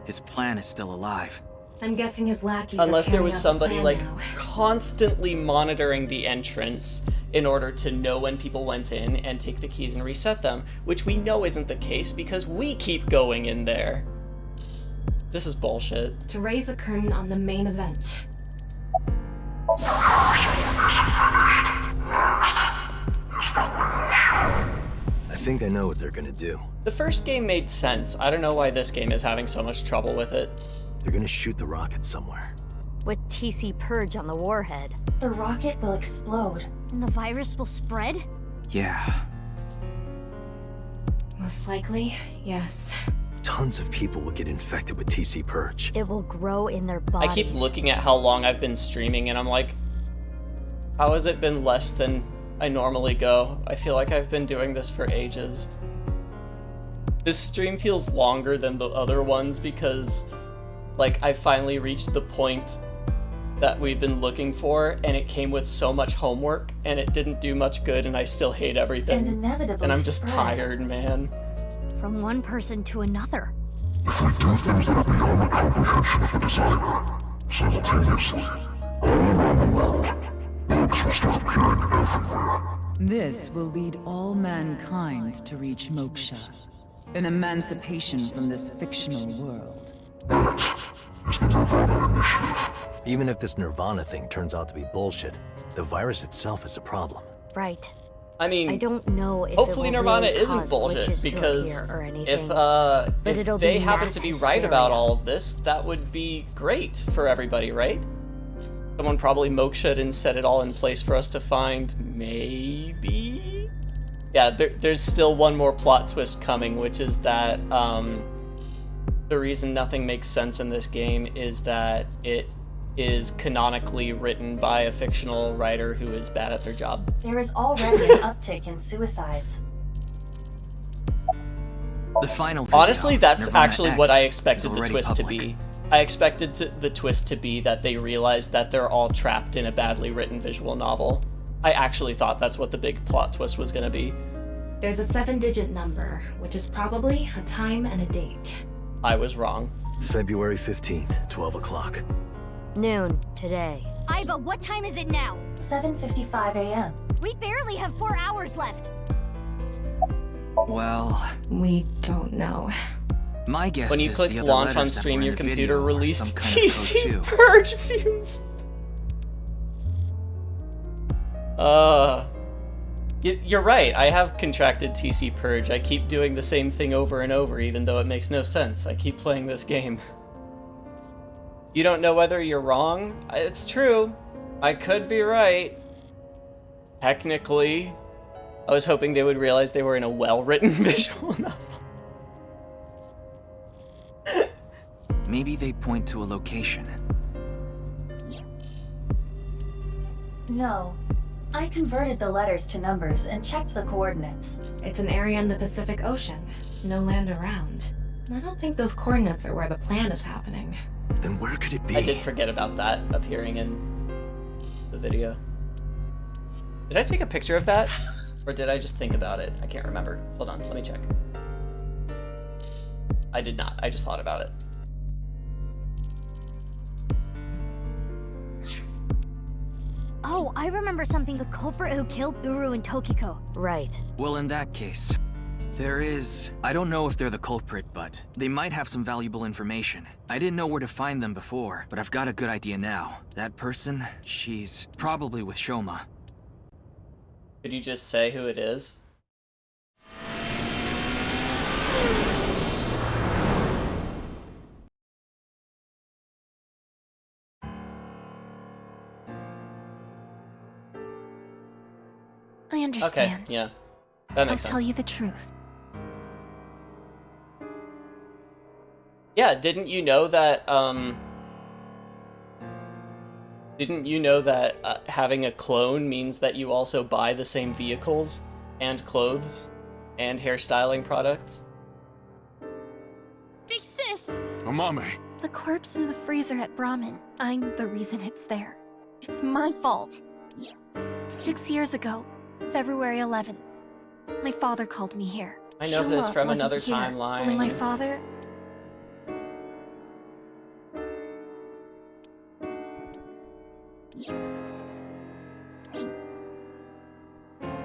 his plan is still alive. I'm guessing his lackeys Unless are there was carrying out somebody, the like, plan now. constantly monitoring the entrance in order to know when people went in and take the keys and reset them, which we know isn't the case because we keep going in there. This is bullshit. To raise the curtain on the main event. I think I know what they're gonna do. The first game made sense. I don't know why this game is having so much trouble with it. They're gonna shoot the rocket somewhere. With TC Purge on the warhead. The rocket will explode. And the virus will spread? Yeah. Most likely, yes. Tons of people will get infected with TC Purge. It will grow in their bodies. I keep looking at how long I've been streaming and I'm like, how has it been less than I normally go? I feel like I've been doing this for ages. This stream feels longer than the other ones because, like, I finally reached the point that we've been looking for, and it came with so much homework, and it didn't do much good, and I still hate everything. And inevitably And I'm just spread. tired, man. From one person to another. If we do things that are beyond the comprehension of a designer, simultaneously, all around the world, bugs will start appearing everywhere. This will lead all mankind to reach moksha, an emancipation from this fictional world. That is the Nirvana Initiative. Even if this Nirvana thing turns out to be bullshit, the virus itself is a problem. Right. I mean, I don't know if hopefully it will Nirvana really isn't cause bullshit, glitches to because appear or anything, if it'll they be happen mass to be right hysteria. about all of this, that would be great for everybody, right? Someone probably moksha'd and set it all in place for us to find, maybe? Yeah, there's still one more plot twist coming, which is that the reason nothing makes sense in this game is that it is canonically written by a fictional writer who is bad at their job. There is already an uptick in suicides. The final video, Honestly, that's Nirvana actually X, what I is expected the already twist public. to be. I expected the twist to be that they realized that they're all trapped in a badly written visual novel. I actually thought that's what the big plot twist was gonna be. There's a 7-digit number, which is probably a time and a date. I was wrong. February 15th, 12 o'clock. Noon, today. Aiba, what time is it now? 7:55 a.m. We barely have 4 hours left. Well... We don't know. My guess When you is clicked the other launch on letters that stream, were in your the computer video are released some kind of code TC too. Purge fumes. You're right. I have contracted TC Purge. I keep doing the same thing over and over, even though it makes no sense. I keep playing this game. You don't know whether you're wrong? It's true. I could be right. Technically. I was hoping they would realize they were in a well-written visual novel. Maybe they point to a location. No. I converted the letters to numbers and checked the coordinates. It's an area in the Pacific Ocean. No land around. I don't think those coordinates are where the plan is happening. Then where could it be? I did forget about that appearing in the video. Did I take a picture of that? Or did I just think about it? I can't remember. Hold on, let me check. I did not. I just thought about it. Oh, I remember something. The culprit who killed Uru and Tokiko. Right. Well, in that case, there is... I don't know if they're the culprit, but they might have some valuable information. I didn't know where to find them before, but I've got a good idea now. That person, she's probably with Shoma. Could you just say who it is? I understand. Okay, yeah. That makes sense. I'll tell you the truth. Yeah, didn't you know that, having a clone means that you also buy the same vehicles and clothes and hairstyling products? Big sis! Amame! The corpse in the freezer at Brahmin. I'm the reason it's there. It's my fault. 6 years ago, February 11th, my father called me here. I know this Shoma from wasn't another here. timeline. Only my father...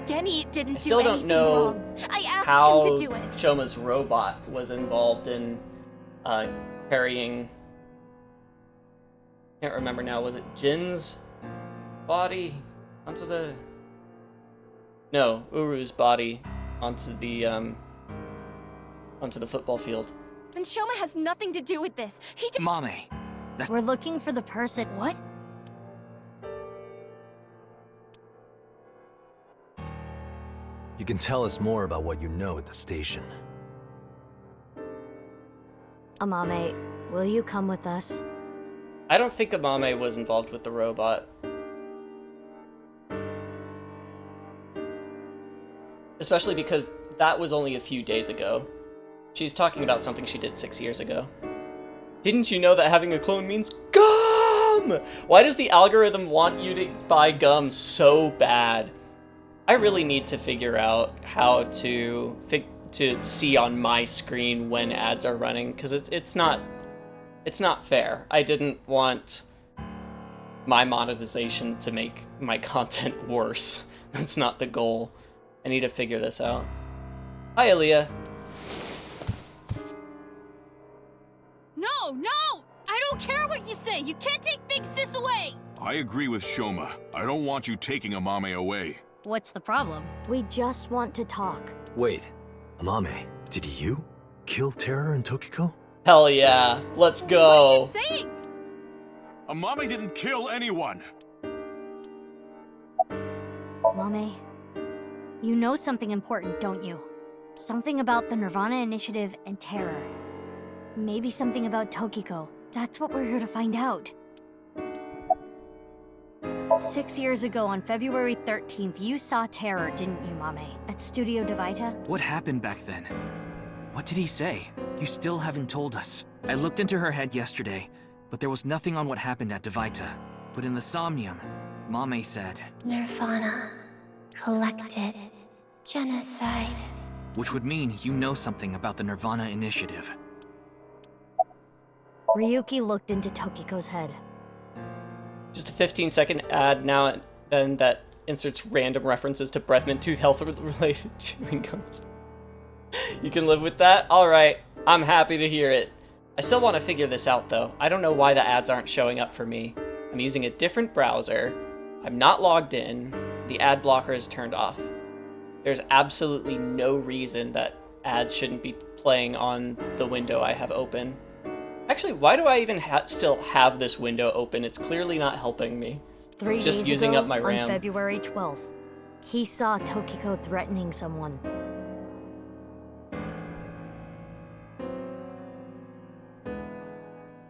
Genny didn't I still do don't anything know wrong. I asked how him to do it. Shoma's robot was involved in carrying... Can't remember now. Was it Jin's body onto the... No, Uru's body onto the football field. And Shoma has nothing to do with this. He just... Mame. We're looking for the person. What? You can tell us more about what you know at the station. Amame, will you come with us? I don't think Amame was involved with the robot. Especially because that was only a few days ago. She's talking about something she did 6 years ago. Didn't you know that having a clone means gum? Why does the algorithm want you to buy gum so bad? I really need to figure out how to see on my screen when ads are running, because it's not fair. I didn't want my monetization to make my content worse. That's not the goal. I need to figure this out. Hi, Aaliyah. No, no! I don't care what you say! You can't take Big Sis away! I agree with Shoma. I don't want you taking Amame away. What's the problem? We just want to talk. Wait, Amame, did you kill Terror and Tokiko? Hell yeah, let's go. What are you saying? Amame didn't kill anyone! Mame, you know something important, don't you? Something about the Nirvana Initiative and Terror. Maybe something about Tokiko. That's what we're here to find out. 6 years ago on February 13th, you saw Terror, didn't you, Mame? At Studio Devita? What happened back then? What did he say? You still haven't told us. I looked into her head yesterday, but there was nothing on what happened at Devita. But in the Somnium, Mame said... Nirvana. Collected. Genocide. Which would mean you know something about the Nirvana Initiative. Ryuki looked into Tokiko's head. Just a 15-second ad now and then that inserts random references to breath mint tooth health related chewing gums. You can live with that? Alright. I'm happy to hear it. I still want to figure this out, though. I don't know why the ads aren't showing up for me. I'm using a different browser. I'm not logged in. The ad blocker is turned off. There's absolutely no reason that ads shouldn't be playing on the window I have open. Actually, why do I even still have this window open? It's clearly not helping me. It's just using up my RAM. On February 12th, he saw Tokiko threatening someone.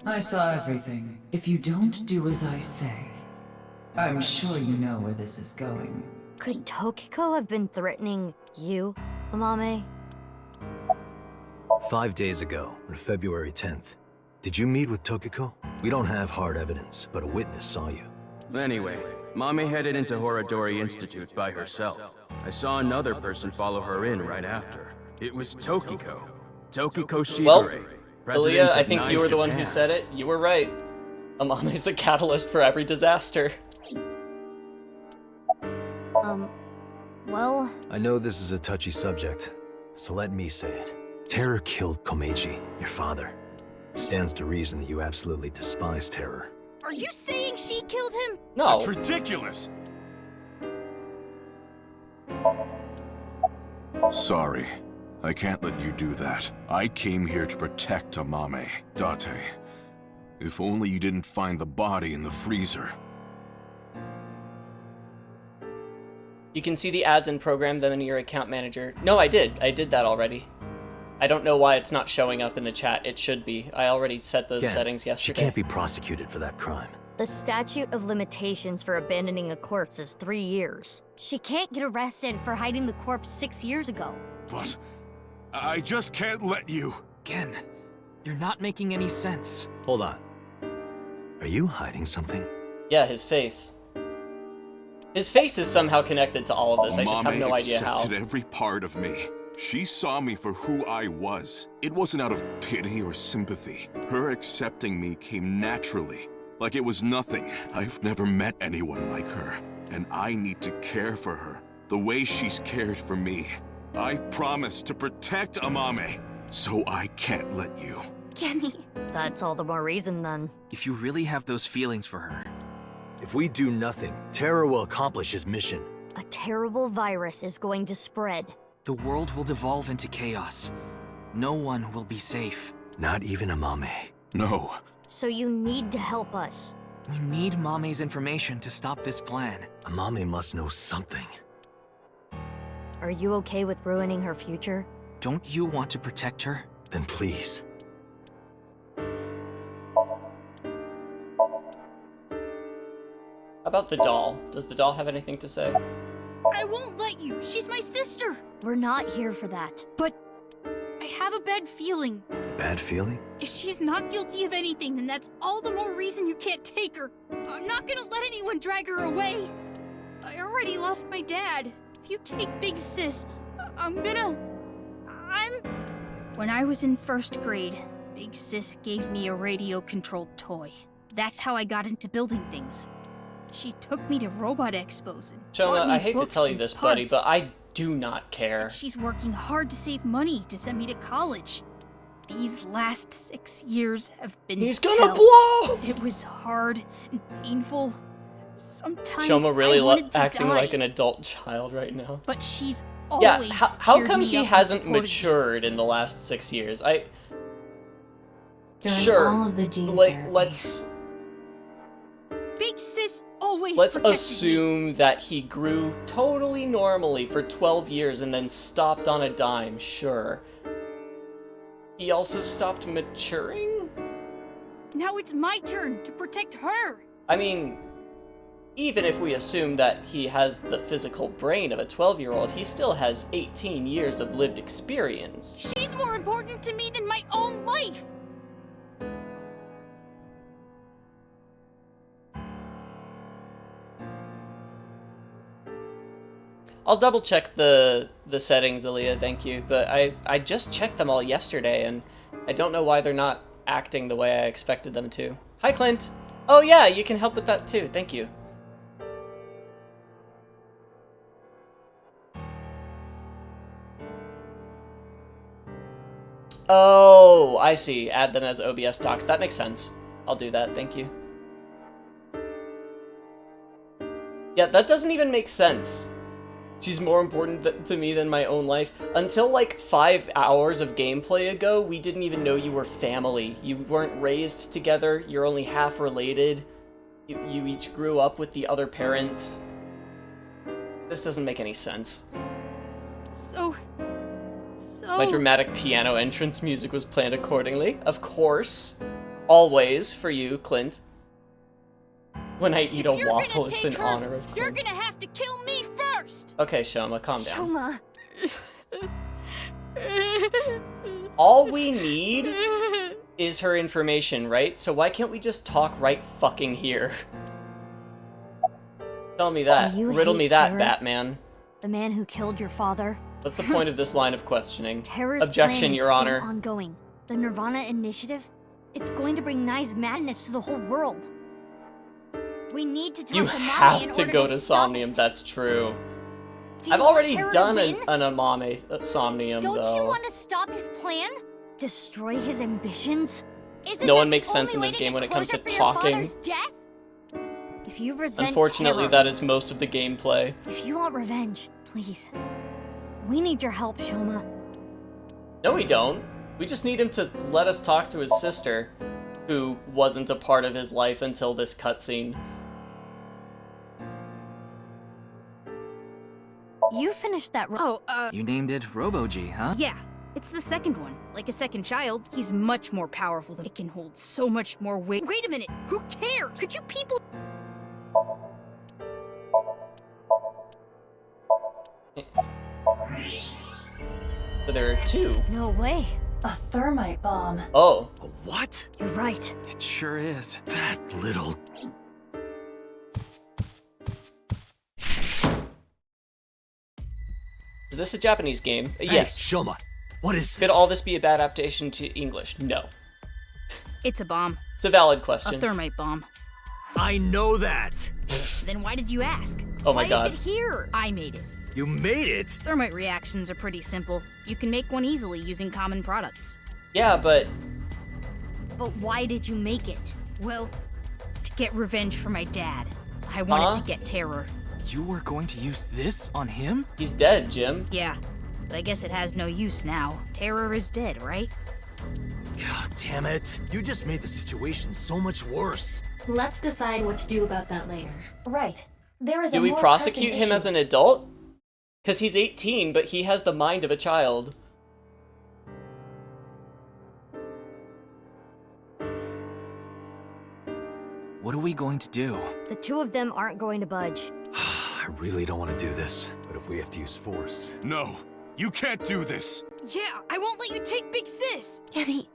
I saw everything. If you don't do as I say, I'm sure you know where this is going. Could Tokiko have been threatening you, Amame? 5 days ago, on February 10th, did you meet with Tokiko? We don't have hard evidence, but a witness saw you. Anyway, Mame headed into Horadori Institute by herself. I saw another person follow her in right after. It was Tokiko. Tokiko Shigure. Well, Aaliyah, I think you were the one who said it. You were right. Amame's the catalyst for every disaster. Well... I know this is a touchy subject, so let me say it. Terror killed Komeiji, your father. It stands to reason that you absolutely despise Terror. Are you saying she killed him? No. That's ridiculous. Sorry. I can't let you do that. I came here to protect Amame. Date, if only you didn't find the body in the freezer. You can see the ads and program them in your account manager. No, I did. I did that already. I don't know why it's not showing up in the chat. It should be. I already set those settings yesterday. She can't be prosecuted for that crime. The statute of limitations for abandoning a corpse is 3 years. She can't get arrested for hiding the corpse 6 years ago. But I just can't let you. Again, you're not making any sense. Hold on. Are you hiding something? Yeah, his face. His face is somehow connected to all of this. I just have no idea how. Accepted every part of me. She saw me for who I was. It wasn't out of pity or sympathy. Her accepting me came naturally, like it was nothing. I've never met anyone like her, and I need to care for her the way she's cared for me. I promise to protect Amame, so I can't let you. Kenny. That's all the more reason then. If you really have those feelings for her... If we do nothing, Terror will accomplish his mission. A terrible virus is going to spread. The world will devolve into chaos. No one will be safe. Not even Amame. No. So you need to help us. We need Mame's information to stop this plan. Amame must know something. Are you okay with ruining her future? Don't you want to protect her? Then please. About the doll. Does the doll have anything to say? I won't let you. She's my sister. We're not here for that. But I have a bad feeling. Bad feeling? If she's not guilty of anything, then that's all the more reason you can't take her. I'm not gonna let anyone drag her away. I already lost my dad. If you take Big Sis, When I was in 1st grade, Big Sis gave me a radio-controlled toy. That's how I got into building things. She took me to Robot Expos and Shona, I hate to books tell you and this, buddy, parts. but I do not care. She's working hard to save money to send me to college. These last 6 years have been He's gonna hell. blow! It was hard and painful. Sometimes Shoma really I wanted to acting die. like an adult child right now. But she's Yeah, always how cheered come me he up and hasn't supported me. matured in the last 6 years? During Sure, all of the gene like, therapy. Big Sis always let's protected assume that he grew totally normally for 12 years and then stopped on a dime, sure. He also stopped maturing? me. Now it's my turn to protect her. I mean, even if we assume that he has the physical brain of a 12-year-old, he still has 18 years of lived experience. She's more important to me than my own life. I'll double check the settings, Aaliyah, thank you. But I just checked them all yesterday, and I don't know why they're not acting the way I expected them to. Hi, Clint. Oh yeah, you can help with that too, thank you. Oh, I see. Add them as OBS docs. That makes sense. I'll do that, thank you. Yeah, that doesn't even make sense. She's more important to me than my own life. Until like 5 hours of gameplay ago, we didn't even know you were family. You weren't raised together, you're only half related. You each grew up with the other parent. This doesn't make any sense. So... My dramatic piano entrance music was planned accordingly. Of course. Always, for you, Clint. When I eat a waffle, it's in honor of Clint. You're gonna have to kill me first! Okay, Shoma, calm down. Shoma. All we need is her information, right? So why can't we just talk right fucking here? Tell me that. Riddle me that, Batman. The man who killed your father? What's the point of this line of questioning? Terror's Objection, plan is Your still Honor. ongoing. The Nirvana Initiative? It's going to bring Nye's madness to the whole world. We need to talk You to Mommy in have order to go to stop Somnium, that's true. Do you I've want already Terror to done win? an Amame Somnium, Don't though. you want to stop his plan? Destroy his ambitions? Isn't No that one the makes sense in only this way to game get when it comes to closure for your talking. father's death? If you resent Unfortunately, Terror, that is most of the gameplay. if you want revenge, please. We need your help, Shoma. No, we don't. We just need him to let us talk to his sister, who wasn't a part of his life until this cutscene. You finished that. You named it Robo-G, huh? Yeah, it's the second one. Like a second child, he's much more powerful than it can hold so much more weight. Wait a minute, who cares? Could you people... So there are two. No way. A thermite bomb. Oh. What? You're right. It sure is. That little... Is this a Japanese game? Hey, Yes. Shoma, what is Could this? all this be a bad adaptation to English? No. It's a bomb. It's a valid question. A thermite bomb. I know that. Then why did you ask? Oh my god. Why is it here? I made it. You made it? Thermite reactions are pretty simple. You can make one easily using common products. Yeah, but... But why did you make it? Well, to get revenge for my dad. I wanted to get Terror. You were going to use this on him? He's dead, Jim. Yeah, but I guess it has no use now. Terror is dead, right? God damn it. You just made the situation so much worse. Let's decide what to do about that later. Right. There is Do a we more prosecute pressing him as issue. an adult? Because he's 18, but he has the mind of a child. What are we going to do? The two of them aren't going to budge. I really don't want to do this, but if we have to use force... No, you can't do this. Yeah, I won't let you take Big Sis! Yanni,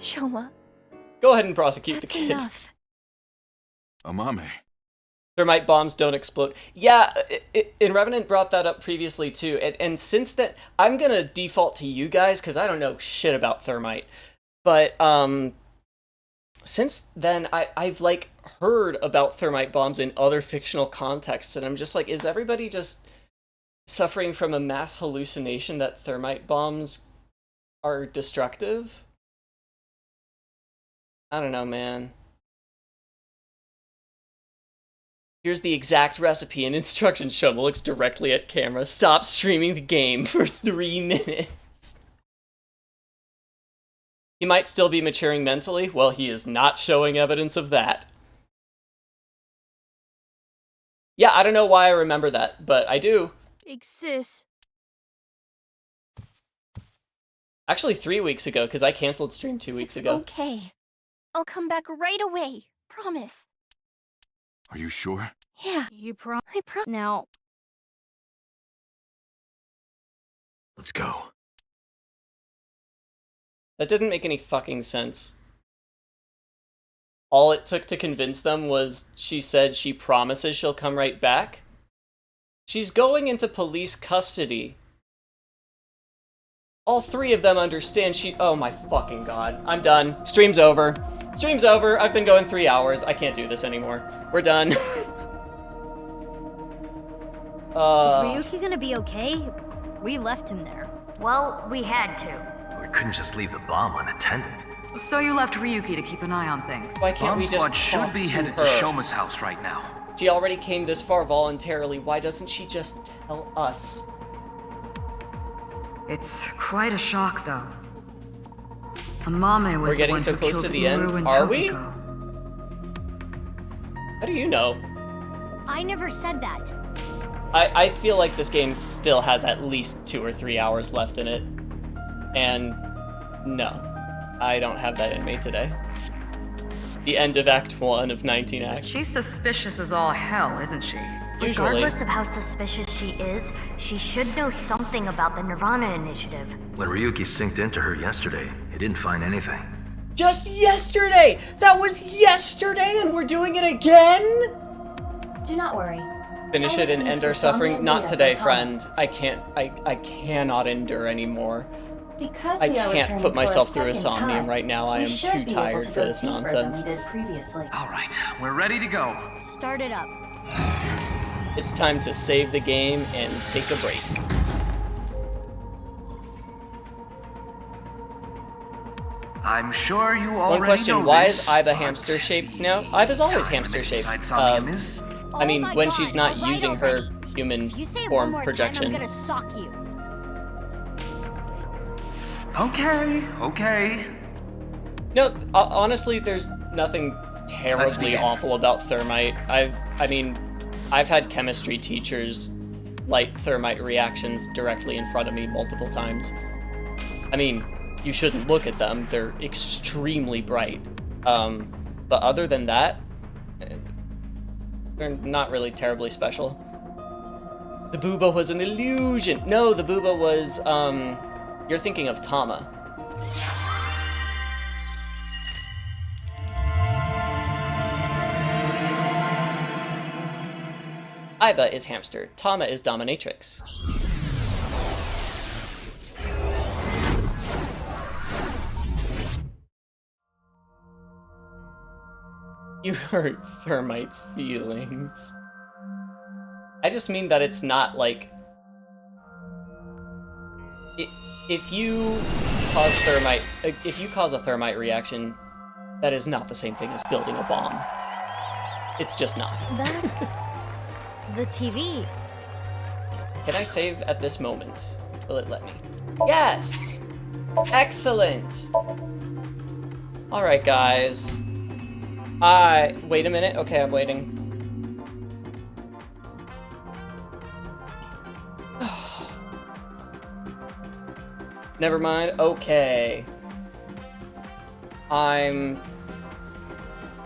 Shoma, Go ahead and prosecute that's the kid. enough. Amame. Thermite bombs don't explode. Yeah, and Revenant brought that up previously too. And since that, I'm gonna default to you guys because I don't know shit about thermite. But since then, I've like heard about thermite bombs in other fictional contexts, and I'm just like, is everybody just suffering from a mass hallucination that thermite bombs are destructive? I don't know, man. Here's the exact recipe and instructions. Shoma looks directly at camera. Stop streaming the game for 3 minutes. He might still be maturing mentally. Well, he is not showing evidence of that. Yeah, I don't know why I remember that, but I do. Big Sis. Actually, 3 weeks ago, because I canceled stream 2 weeks ago. Okay. I'll come back right away. Promise. Are you sure? Yeah. You Now, Let's go. That didn't make any fucking sense. All it took to convince them was she said she promises she'll come right back. She's going into police custody. All 3 of them understand she... Oh my fucking god. I'm done. Stream's over. Stream's over. I've been going 3 hours. I can't do this anymore. We're done. is Ryuki gonna be okay? We left him there. Well, we had to. We're couldn't just leave the bomb unattended. So you left Ryuki to keep an eye on things. Why can't we just should be headed to Shoma's house right now. She already came this far voluntarily. Why doesn't she just tell us? It's quite a shock, though. Amame was We're getting the one so who close killed to the end. Uru and Are we? Tokiko. How do you know? I never said that. I feel like this game still has at least 2 or 3 hours left in it. And no, I don't have that in me today. The end of Act 1 of 19 acts. She's suspicious as all hell, isn't she? Usually. Regardless of how suspicious she is, she should know something about the Nirvana Initiative. When Ryuki synced into her yesterday, he didn't find anything. Just yesterday! That was yesterday and we're doing it again? Do not worry. Finish it and end our suffering? Not today, friend. I cannot endure anymore. Because I we are can't returning put myself for a through a second somnium time, right now. I we am should too be able tired to for go this deeper nonsense. than we did previously. All right, we're ready to go. Start it up. It's time to save the game and take a break. I'm sure you already One question, know why this, is Iba but hamster-shaped now? Iba's always time limit hamster-shaped. inside Somnium is... I mean, Oh when my she's God, not all right using already. her human If you say it one form more projection. time, I'm gonna sock you. Okay. No, honestly, there's nothing terribly begin. awful about thermite. I've had chemistry teachers light thermite reactions directly in front of me multiple times. I mean, you shouldn't look at them. They're extremely bright. But other than that, they're not really terribly special. The booba was an illusion. No, the booba was, you're thinking of Tama. Iba is hamster. Tama is dominatrix. You hurt Thermite's feelings. I just mean that it's not like... If you cause a thermite reaction, that is not the same thing as building a bomb. It's just not. That's the TV. Can I save at this moment? Will it let me? Yes! Excellent! Alright, guys. Wait a minute. Okay, I'm waiting. Never mind. Okay. I'm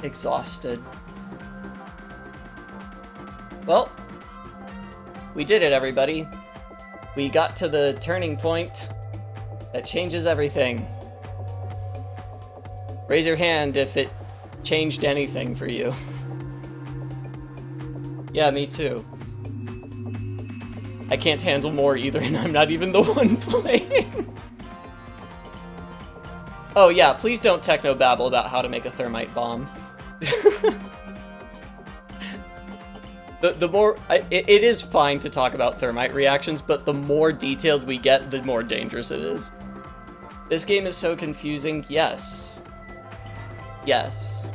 exhausted. Well, we did it, everybody. We got to the turning point that changes everything. Raise your hand if it changed anything for you. Yeah, me too. I can't handle more either, and I'm not even the one playing. Oh yeah, please don't techno-babble about how to make a thermite bomb. The more... it is fine to talk about thermite reactions, but the more detailed we get, the more dangerous it is. This game is so confusing. Yes. Yes.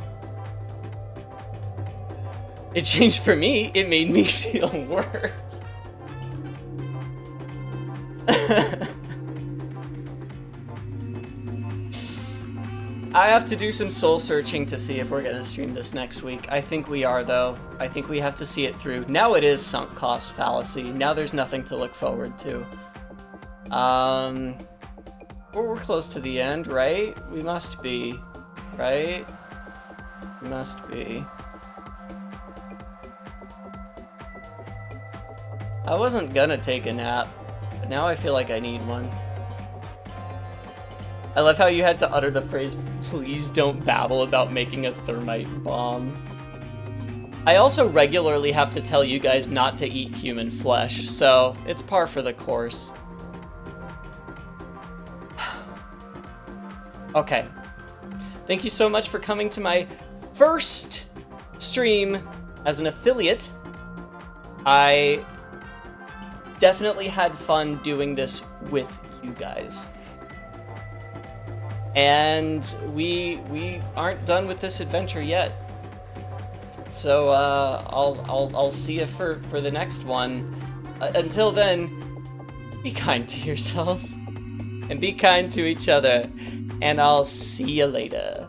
It changed for me. It made me feel worse. I have to do some soul searching to see if we're gonna stream this next week. I think we are, though. I think we have to see it through. Now it is sunk cost fallacy. Now there's nothing to look forward to. Well, we're close to the end, right? We must be, right? We must be. I wasn't gonna take a nap, but now I feel like I need one. I love how you had to utter the phrase, "Please don't babble about making a thermite bomb." I also regularly have to tell you guys not to eat human flesh, so it's par for the course. Okay. Thank you so much for coming to my first stream as an affiliate. I definitely had fun doing this with you guys. And we aren't done with this adventure yet. So I'll see you for the next one. Until then, be kind to yourselves and be kind to each other, and I'll see you later.